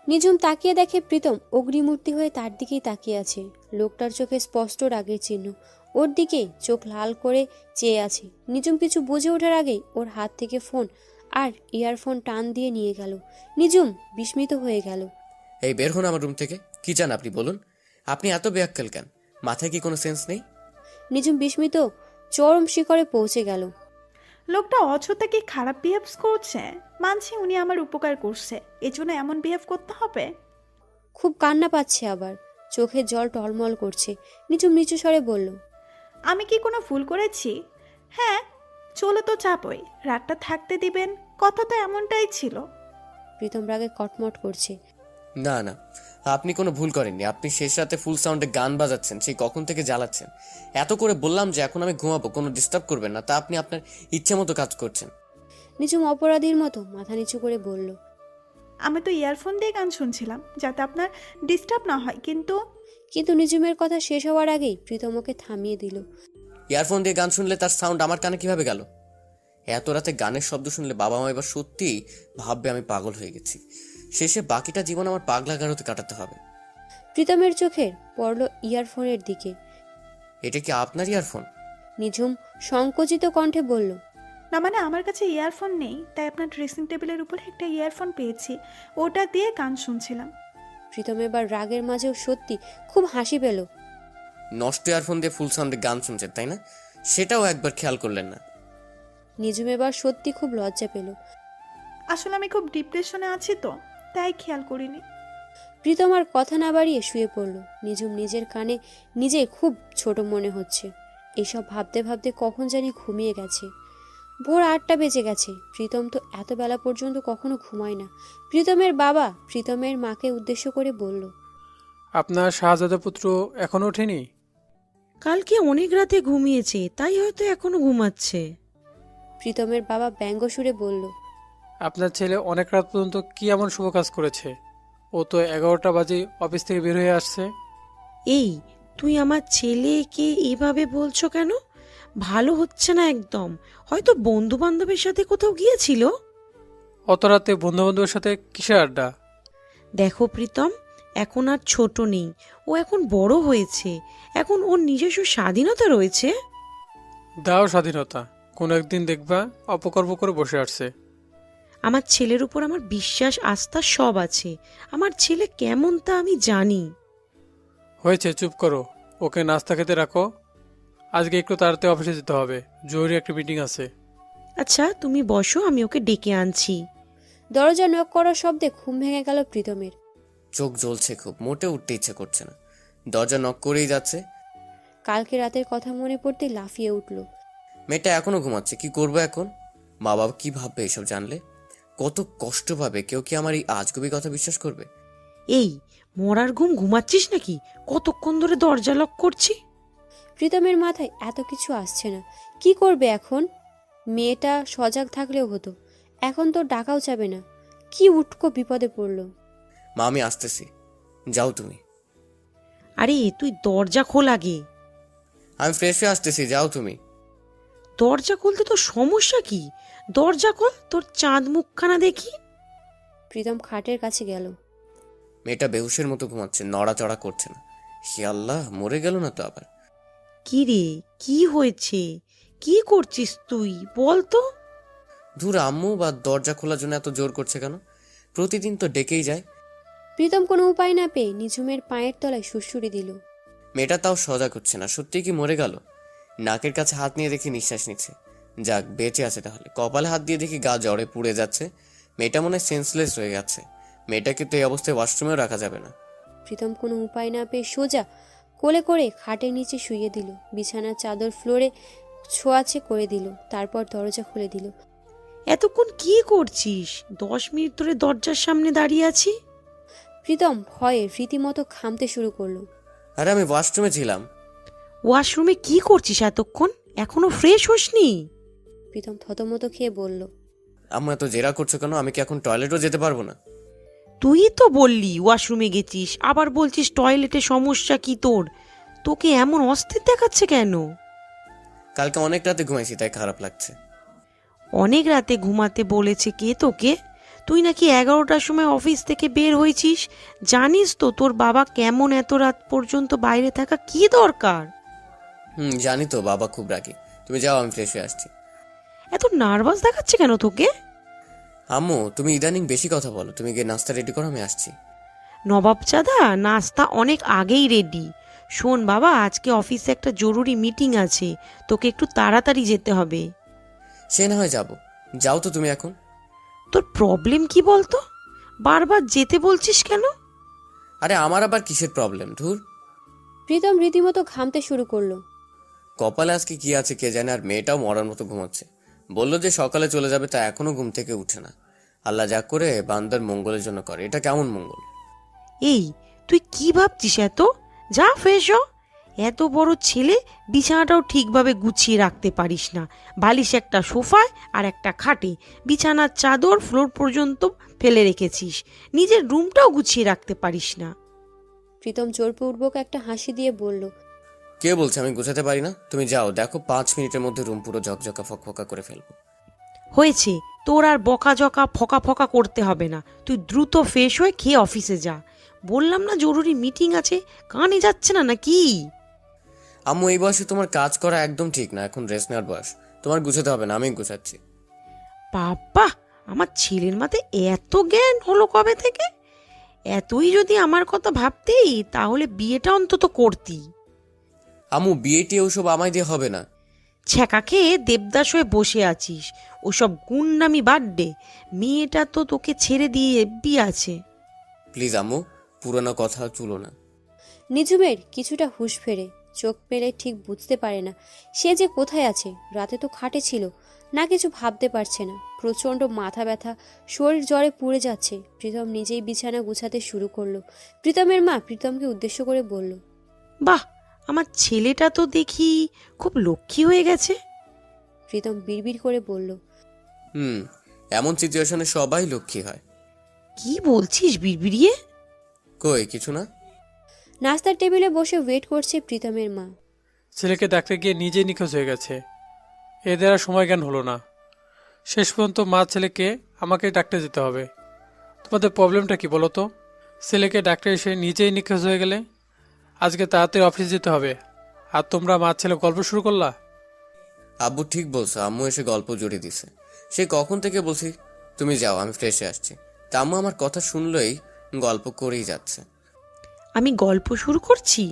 নিজুম তাকিয়ে দেখে প্রীতম অগ্নিমূর্তি হয়ে তার দিকেই তাকিয়ে আছে। লোকটার চোখে স্পষ্ট রাগের চিহ্ন। ওর দিকে চোখ লাল করে চেয়ে আছে। নিজুম কিছু বুঝে ওঠার আগেই ওর হাত থেকে ফোন আর ইয়ারফোন টান দিয়ে নিয়ে গেল। নিজুম বিস্মিত হয়ে গেল। এই বের হন আমার রুম থেকে। কি চান আপনি বলুন? আপনি এত বেয়াক্কেল কেন? মাথায় কি কোনো সেন্স নেই? নিজুম বিস্মিত চরম শিখরে পৌঁছে গেল। লোকটা অযথা কি খারাপ বিহেভ করছে? মানছি উনি আমার উপকার করছে, এজন্য এমন বিহেভ করতে হবে? খুব কান্না পাচ্ছে, আবার চোখে জল টলমল করছে। নিজুম নিচু স্বরে বলল, আমি কি কোনো ভুল করেছি? হ্যাঁ, চলে তো যাবই, রাতটা থাকতে দিবেন, কথা তো এমনটাই ছিল। প্রীতম রাগে কটমট করছে। না না, আপনি কোনো ভুল করেননি। আপনি শেষ রাতে ফুল সাউন্ডে গান বাজাচ্ছেন, সেই কখন থেকে জ্বালাচ্ছেন। এত করে বললাম যে এখন আমি ঘুমাবো, কোনো ডিস্টার্ব করবেন না, তা আপনি আপনার ইচ্ছে মতো কাজ করছেন। নিজুম অপরাধীর মতো মাথা নিচু করে বলল, আমি তো ইয়ারফোন দিয়ে গান শুনছিলাম যাতে আপনার ডিস্টার্ব না হয়। কিন্তু নিজুমের কথা শেষ হওয়ার আগেই প্রীতম ওকে থামিয়ে দিল। ইয়ারফোন দিয়ে গান শুনলে তার সাউন্ড আমার কানে কিভাবে গেল? এত রাতে গানের শব্দ শুনলে বাবা মা এবার সত্যিই ভাববে আমি পাগল হয়ে গেছি। শেষে বাকিটা জীবন আমার পাগলা গারোতে কাটাতে হবে। প্রীতমের চোখের পড়ল ইয়ারফোনের দিকে। এটা কি আপনার ইয়ারফোন? নিঝুম সংকুচিত কণ্ঠে বলল, না মানে আমার কাছে ইয়ারফোন নেই, তাই আপনার ড্রেসিং টেবিলের উপরে একটা ইয়ারফোন পেয়েছি, ওটা দিয়ে গান শুনছিলাম। প্রীতম এবার রাগের মাঝেও সত্যি খুব হাসি পেল। নষ্ট ইয়ারফোন দিয়ে ফুল সাউন্ডে গান শুনছেন তাই না? সেটাও একবার খেয়াল করলেন না? নিঝুম এবার সত্যি খুব লজ্জা পেল। আসলে আমি খুব ডিপ্রেশনে আছি তো, তাই খেয়াল করিনি। প্রীতম আর কথা না বাড়িয়ে শুয়ে পড়ল। নিঝুম নিজের কানে নিজেই খুব ছোট মনে হচ্ছে। এইসব ভাবতে ভাবতে কখন জানি ঘুমিয়ে গেছে। ভোর 8টা বেজে গেছে। প্রীতম তো এত বেলা পর্যন্ত কখনো ঘুমায় না। প্রীতমের বাবা প্রীতমের মাকে উদ্দেশ্য করে বলল, আপনার শাহজাদা পুত্র এখনো ওঠেনি? কালকে অনেক রাতে ঘুমিয়েছে, তাই হয়তো এখনো ঘুমাচ্ছে। প্রীতমের বাবা ব্যঙ্গ সুরে বলল, আপনার ছেলে অনেক রাত পর্যন্ত কি এমন শুভ কাজ করেছে? ও তো 11টা বাজে অফিস থেকে বের হয়ে আসছে। এই, তুই আমার ছেলেকে এভাবে বলছো কেন? ভালো হচ্ছে না একদম। হয়তো বন্ধু বান্ধবের সাথে কোথাও গিয়েছিল। অত রাতে বন্ধু বান্ধবের সাথে কিসের আড্ডা? দেখো প্রীতম, এখন আর ছোট নেই, ও এখন বড় হয়েছে। এখন ওর নিজস্ব স্বাধীনতা রয়েছে। দাও স্বাধীনতা, কোন একদিন দেখবা অপকর্ম করে বসে আসছে। আমার ছেলের উপর আমার বিশ্বাস আস্থা সব আছে। আমার ছেলে কেমন তা আমি জানি। হয়েছে, চুপ করো। ওকে নাস্তা খেতে রাখো। আজকে একটু তাড়াতাড়ি অফিসে যেতে হবে, জরুরি একটা মিটিং আছে। আচ্ছা তুমি বসো, আমি ওকে ডেকে আনছি। দরজা নক করার শব্দে ঘুম ভেঙে গেল প্রীতমের। চোখ জ্বলছে খুব, মোটে উঠতে ইচ্ছে করছে না। দরজা নক করেই যাচ্ছে। কালকে রাতের কথা মনে পড়তে লাফিয়ে উঠল। মেয়েটা এখনো ঘুমাচ্ছে, কি করবো এখন? মা বাবা কি ভাববে এসব জানলে? কত কষ্ট পাবে। কেউ কি আমার এই আজগুবি কথা বিশ্বাস করবে? এই, মরার ঘুম ঘুমাচ্ছিস নাকি? কতক্ষণ ধরে দরজা লক করছি। প্রীতমের মাথায় এত কিছু আসছে না। কি করবে এখন? মেয়েটা সজাগ থাকলেও হতো, এখন তো ডাকাও যাবে না। কি উটকো বিপদে পড়ল। মা আমি আসতেছি, যাও তুমি। আরে তুই দরজা খোল আগে। আমি ফ্রেশ হয়ে আসতেছি, যাও তুমি। দরজা খুলতে তোর সমস্যা কি? দরজা খোল, তোর চাঁদ মুখখানা দেখি। প্রীতম খাটের কাছে গেল। মেয়েটা বেহুশের মতো ঘুমাচ্ছে, নড়াচড়া করছে না। হে আল্লাহ, মরে গেল না তো আবার? কি রে, কি হয়েছে? কি করছিস তুই বল তো? ধুর, আম্মু বা দরজা খোলার জন্য এত জোর করছে কেন? প্রতিদিন তো ডেকেই যায়। প্রীতম কোনো উপায় না পেয়ে নিঝুমের পায়ের তলায় সুড়সুড়ি দিল। মেয়েটা তাও সজাগ হচ্ছে না। সত্যি কি মরে গেল? নাকের কাছে হাত নিয়ে দেখি নিঃশ্বাস নিচ্ছে। যাক, বেঁচে আছে তাহলে। কপালে হাত দিয়ে দেখি গা জ্বরে পুড়ে যাচ্ছে। মেয়েটা মনে হয় সেন্সলেস হয়ে গেছে। মেয়েটাকে তো এই অবস্থায় ওয়াশরুমেও রাখা যাবে না। প্রীতম কোনো উপায় না পেয়ে সোজা কোলে করে খাটের নিচে শুইয়ে দিল। বিছানার চাদর ফ্লোরে ছোঁয়াছে করে দিল। তারপর দরজা খুলে দিল। এতক্ষণ কি করছিস? 10 মিনিট ধরে দরজার সামনে দাঁড়িয়ে আছি। প্রীতম ভয়ে রীতিমতো ঘামতে শুরু করলো। আরে আমি ওয়াশরুমে ছিলাম। ওয়াশরুমে কি করছিস এতক্ষণ? এখনো ফ্রেশ হসনি? প্রীতম থতমত খেয়ে বলল, আম্মু এত জেরা করছো কেন? আমি কি এখন টয়লেটও যেতে পারবো না? তুই তো বললি ওয়াশরুমে গেছিস, আবার বলছিস টয়লেটে সমস্যা কি তোর? তোকে এমন অস্থির দেখাচ্ছে কেন? কালকে অনেক রাতে ঘুমাইছি, তাই খারাপ লাগছে। অনেক রাতে ঘুমাতে বলেছে কে তোকে? তুই নাকি 11টার সময় অফিস থেকে বের হয়েছিস। জানিস তো তোর বাবা কেমন, এত রাত পর্যন্ত বাইরে থাকা কি দরকার? জানি তো, বাবা খুব রাগী। তুমি যাও, আমি ফ্রেশ হয়ে আসছি। এত নার্ভাস দেখাচ্ছে কেন তোকে? আম্মু তুমি ইদানিং বেশি কথা বলো। তুমি গিয়ে নাস্তা রেডি করো, আমি আসছি। নবাবজাদা, নাস্তা অনেক আগেই রেডি। শোন বাবা, আজকে অফিসে একটা জরুরি মিটিং আছে, তোকে একটু তাড়াতাড়ি যেতে হবে। সে না হয় যাবো, যাও তো তুমি এখন। তোর প্রবলেম কি বলতো? বারবার যেতে বলছিস কেন? আরে আমার আবার কিসের প্রবলেম? ধুর। প্রীতম রীতিমতো ঘামতে শুরু করলো। কপালে আজকে কি আছে কে জানে। আর মেয়েটাও মরার মতো ঘুমাচ্ছে। বললো যে সকালে চলে যাবে, তা এখনো ঘুম থেকে উঠে না। আল্লাহ যা করে বান্দার মঙ্গলের জন্য করে। এটা কেমন মঙ্গল? এই, তুই কি ভাবছিস এত? যা ফ্রেশ হ। এত বড় ছেলে, বিছানাটাও ঠিকভাবে গুছিয়ে রাখতে পারিস না। বালিশ একটা সোফায় আর একটা খাটে, বিছানার চাদর ফ্লোর পর্যন্ত ফেলে রেখেছিস। নিজের রুমটাও গুছিয়ে রাখতে পারিস না। প্রীতম জোরপূর্বক একটা হাসি দিয়ে বলল, কে বলছে আমি গুছাতে পারি না? তুমি যাও, দেখো 5 মিনিটের মধ্যে রুম পুরো ঝকঝকা ফকফকা করে ফেলবো। হয়েছে, তোর আর বকাঝকা ফকা ফকা করতে হবে না। তুই দ্রুত ফ্রেশ হয়ে খেয়ে অফিসে যা। বললাম না জরুরি মিটিং আছে, কানে যাচ্ছে না নাকি? আম্মু, এই বয়সে তোমার কাজ করা একদম ঠিক না, এখন রেস্ট নেওয়ার বয়স। তোমার গুছাতে হবে না, আমি গুছাচ্ছি। বাবা, আমার ছেলের মাথায় এত জ্ঞান হলো কবে থেকে? এতই যদি আমার কথা ভাবতেই তাহলে বিয়েটা অন্তত করতি। আম্মু, বিয়েটি ওসব আমায় দিয়ে হবে না। ছ্যাঁকা খেয়ে দেবদাস হয়ে বসে আছিস, ওসব গুন্ডামি বাড্ডে। মেয়েটা তো তোকে ছেড়ে দিয়ে বিয়ে আছে। প্লিজ আম্মু, পুরানো কথা তুলো না। নিঝুমের কিছুটা হুঁশ ফেরে, চোখ মেলে ঠিক বুঝতে পারে না সে যে কোথায় আছে। রাতে তো খাটে ছিল না, কিছু ভাবতে পারছে না। প্রচণ্ড মাথা ব্যথা, শরীর জ্বরে পুড়ে যাচ্ছে। প্রীতম নিজেই বিছানা গুছাতে শুরু করলো। প্রীতমের মা প্রীতমকে উদ্দেশ্য করে বলল, বাহ, আমার ছেলেটা তো দেখি খুব লক্ষ্মী হয়ে গেছে। প্রীতম বিড়বিড় করে বলল, এমন সিচুয়েশনে সবাই লক্ষ্মী হয়। কি বলছিস বিড়বিড়িয়ে? কই কিছু না। নাস্তার টেবিলে বসে ওয়েট করছে প্রীতমের মা। ছেলেকে ডাকতে গিয়ে নিজেই নিখোঁজ হয়ে গেছে, এদের আর সময় জ্ঞান হলো না। শেষ পর্যন্ত মা ছেলেকে আমাকে ডাকতে যেতে হবে। তোমাদের প্রবলেমটা কি বলো তো? ছেলেকে ডাকতে এসে নিজেই নিখোঁজ হয়ে গেলে, আজকে তাড়াতাড়ি অফিস যেতে হবে, আর তোমরা মা ছেলে গল্প শুরু করলা। আব্বু ঠিক বলছো, আম্মু এসে গল্প জুড়ে দিছে। সে কখন থেকে বলছি তুমি যাও, আমি ফ্রেশে আসছি। তা আম্মু আমার কথা শুনলেই গল্প করেই যাচ্ছে। আমি গল্প শুরু করছি?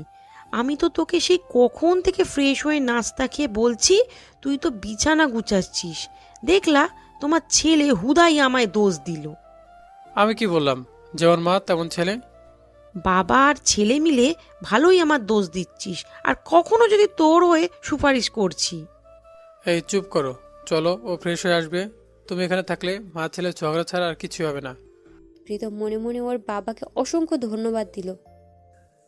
আমি তো তোকে সেই কখন থেকে ফ্রেশ হয়ে নাস্তা খেয়ে বলছি, তুই তো বিছানা গুছাচ্ছিস। দেখলা তোমার ছেলে হুদাই আমায় দোষ দিল। আমি কি বললাম? যেমন মা তেমন ছেলে। বাবা আর ছেলে মিলে ভালোই আমার দোষ দিচ্ছিস, আর কখনো যদি তোর হয়ে সুপারিশ করছি। এই চুপ করো, চলো, ও ফ্রেশ হয়ে আসবে। তুমি এখানে থাকলে মা ছেলে ঝগড়া ছাড়া আর কিছু হবে না। প্রীতম মনে মনে ওর বাবাকে অসংখ্য ধন্যবাদ দিল।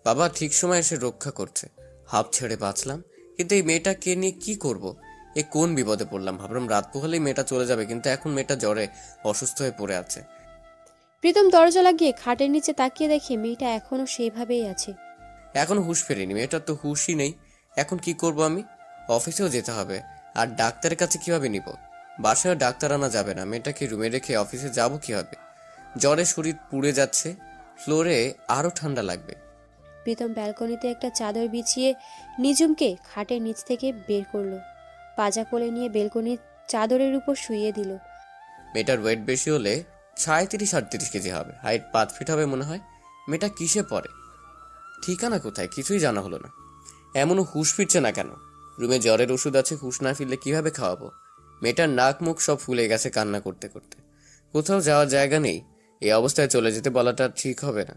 বাবা ঠিক সময় এসে রক্ষা করছে, হাফ ছেড়ে বাঁচলাম। কিন্তু এই মেয়েটাকে নিয়ে কি করব? এ কোন বিপদে পড়লাম। ভাবলাম রাত পোহালেই মেয়েটা চলে যাবে, কিন্তু এখন মেয়েটা জ্বরে অসুস্থ হয়ে পড়ে আছে। প্রীতম দরজা লাগিয়ে খাটের নিচে তাকিয়ে দেখে মেয়েটা এখনো সেইভাবেই আছে। এখনো হুঁশ ফেরেনি, মেয়েটার তো হুঁশই নেই। এখন কি করব আমি? অফিসেও যেতে হবে, আর ডাক্তারের কাছে কিভাবে নিব? বাসায় ডাক্তার আনা যাবে না, মেয়েটাকে রুমে রেখে অফিসে যাব কিভাবে? জ্বরে শরীর পুড়ে যাচ্ছে, ফ্লোরে আরো ঠান্ডা লাগবে। প্রীতম ব্যালকনিতে একটা চাদর বিছিয়ে নিঝুমকে খাটের নিচ থেকে বের করলো, পাজা কোলে নিয়ে বেলকনির চাদরের উপর শুইয়ে দিল। মেয়েটার ওয়েট বেশি হলে 37-38 কেজি হবে, হাইট 5 ফিট হবে মনে হয়। মেয়েটা কিসে পড়ে, ঠিকানা কোথায়, কিছুই জানা হলো না। এমনও হুঁশ ফিরছে না কেন? রুমে জ্বরের ওষুধ আছে, হুঁশ না ফিরলে কিভাবে খাওয়াবো? মেয়েটার নাক মুখ সব ফুলে গেছে কান্না করতে করতে। কোথাও যাওয়ার জায়গা নেই, এই অবস্থায় চলে যেতে বলাটা ঠিক হবে না।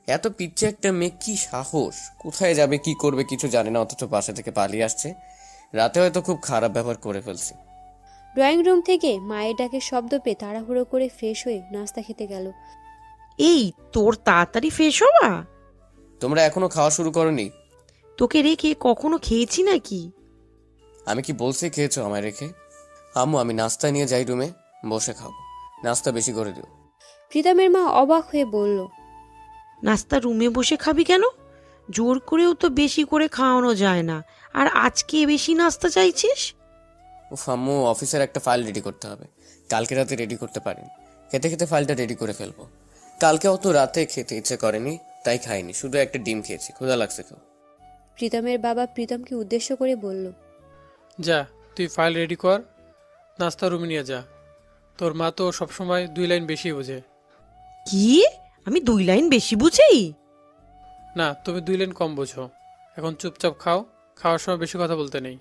এত পিচ্ছে একটা মেয়ে, কি সাহস! কোথায় যাবে, কি করবে কিছু জানে না, অথচ বাসা থেকে পালিয়ে আসছে। রাতে হয়তো খুব খারাপ ব্যবহার করে ফেলছে। ড্রয়িং রুম থেকে মায়ের ডাকের শব্দ পেয়ে তাড়াহুড়ো করে ফ্রেশ হয়ে নাস্তা খেতে গেল। এই তোর তাড়াতাড়ি ফ্রেশ হওয়া? তোমরা এখনো খাওয়া শুরু করোনি? তোকে রেখে কখনো খেয়েছি নাকি? আমি কি বলছি খেয়েছো আমায় রেখে? আম্মু, আমি নাস্তা নিয়ে যাই রুমে, বসে খাবো। নাস্তা বেশি করে দিও। প্রীতমের মা অবাক হয়ে বলল, নাস্তা রুমে বসে খাবি কেন? জোর করেও তো বেশি করে খাওয়ানো যায় না, আর আজকে বেশি নাস্তা চাইছিস? উফ আম্মু, অফিসের একটা ফাইল রেডি করতে হবে, কালকে রাতে রেডি করতে পারিনি। খেতে খেতে ফাইলটা রেডি করে ফেলবো। কালকে অত রাতে খেতে ইচ্ছে করেনি, তাই খাইনি, শুধু একটা ডিম খেয়েছি, ক্ষুধা লাগছে তো। প্রীতমের বাবা প্রীতমকে উদ্দেশ্য করে বলল, যা, তুই ফাইল রেডি কর, নাস্তা রুমে নিয়ে যা। তোর মা তো সবসময় 2 লাইন বেশি বোঝে। কি? আমি 2 লাইন বেশি বুঝি? না, তুমি 2 লাইন কম বোঝো। এখন চুপচাপ খাও, খাওয়ার সময় বেশি কথা বলতে নেই।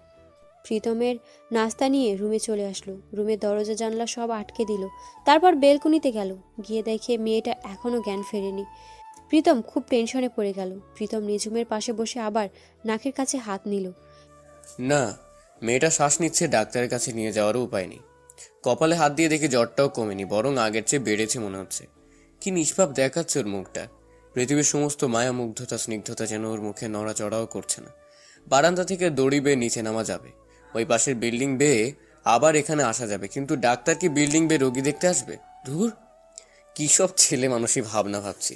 প্রীতমের নাস্তা নিয়ে রুমে চলে আসলো। রুমের দরজা জানলা সব আটকে দিল। তারপর বেলকনিতে গেল, গিয়ে দেখে মেয়েটা এখনো জ্ঞান ফেরেনি। প্রীতম খুব টেনশনে পড়ে গেল। প্রীতম নিঝুমের পাশে বসে আবার নাকের কাছে হাত নিল। না, মেয়েটা শ্বাস নিচ্ছে, ডাক্তারের কাছে নিয়ে যাওয়ারও উপায় নেই। কপালে হাত দিয়ে দেখি জ্বরটাও কমেনি, বরং আগের চেয়ে বেড়েছে মনে হচ্ছে। কি নিষ্পাপ দেখাচ্ছে ওর মুখটা। পৃথিবীর সমস্ত মায়া, মুগ্ধতা, স্নিগ্ধতা যেন ওর মুখে নড়াচড়াও করছে না। বারান্দা থেকে দড়ি বেয়ে নিচে নামা যাবে, ওই পাশের বিল্ডিং বেয়ে আবার এখানে আসা যাবে, কিন্তু ডাক্তার কি বিল্ডিং বেয়ে রোগী দেখতে আসবে? ধুর, কি সব ছেলে মানুষই ভাবনা ভাবছি।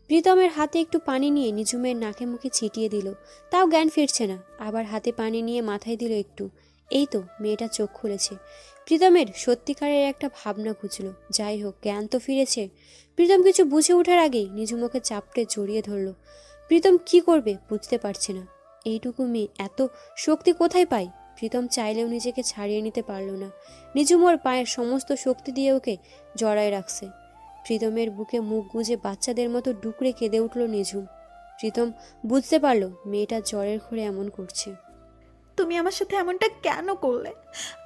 প্রীতমের হাতে একটু পানি নিয়ে নিঝুমের নাকে মুখে ছিটিয়ে দিল, তাও জ্ঞান ফিরছে না। আবার হাতে পানি নিয়ে মাথায় দিল একটু। এই তো মেয়েটা চোখ খুলেছে। প্রীতমের সত্যিকারের একটা ভাবনা খুঁজল। যাই হোক, জ্ঞান তো ফিরেছে। প্রীতম কিছু বুঝে ওঠার আগেই নিজু মুখে চাপটে জড়িয়ে ধরল। প্রীতম কি করবে বুঝতে পারছে না। এইটুকু মেয়ে এত শক্তি কোথায় পায়? প্রীতম চাইলেও নিজেকে ছাড়িয়ে নিতে পারল না। নিজুম ওর পায়ের সমস্ত শক্তি দিয়ে ওকে জড়ায় রাখছে। প্রীতমের বুকে মুখ গুজে বাচ্চাদের মতো ডুকরে কেঁদে উঠল নিঝুম। প্রীতম বুঝতে পারল মেয়েটা জ্বরের ঘরে এমন করছে। তুমি আমার সাথে এমনটা কেন করলে?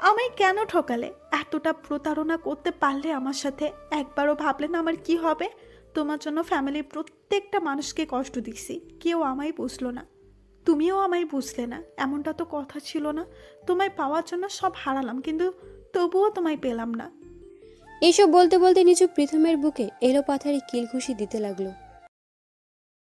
আমায় কেন ঠকালে? এতটা প্রতারণা করতে পারলে আমার সাথে? একবারও ভাবলে না আমার কি হবে? তোমার জন্য ফ্যামিলির প্রত্যেকটা মানুষকে কষ্ট দিচ্ছি, কেউ আমায় বুঝলো না, তুমিও আমায় বুঝলে না। এমনটা তো কথা ছিল না। তোমায় পাওয়ার জন্য সব হারালাম, কিন্তু তবুও তোমায় পেলাম না। এইসব বলতে বলতে নিচু প্রীতমের বুকে এলো পাথারি কিলঘুষি দিতে লাগলো।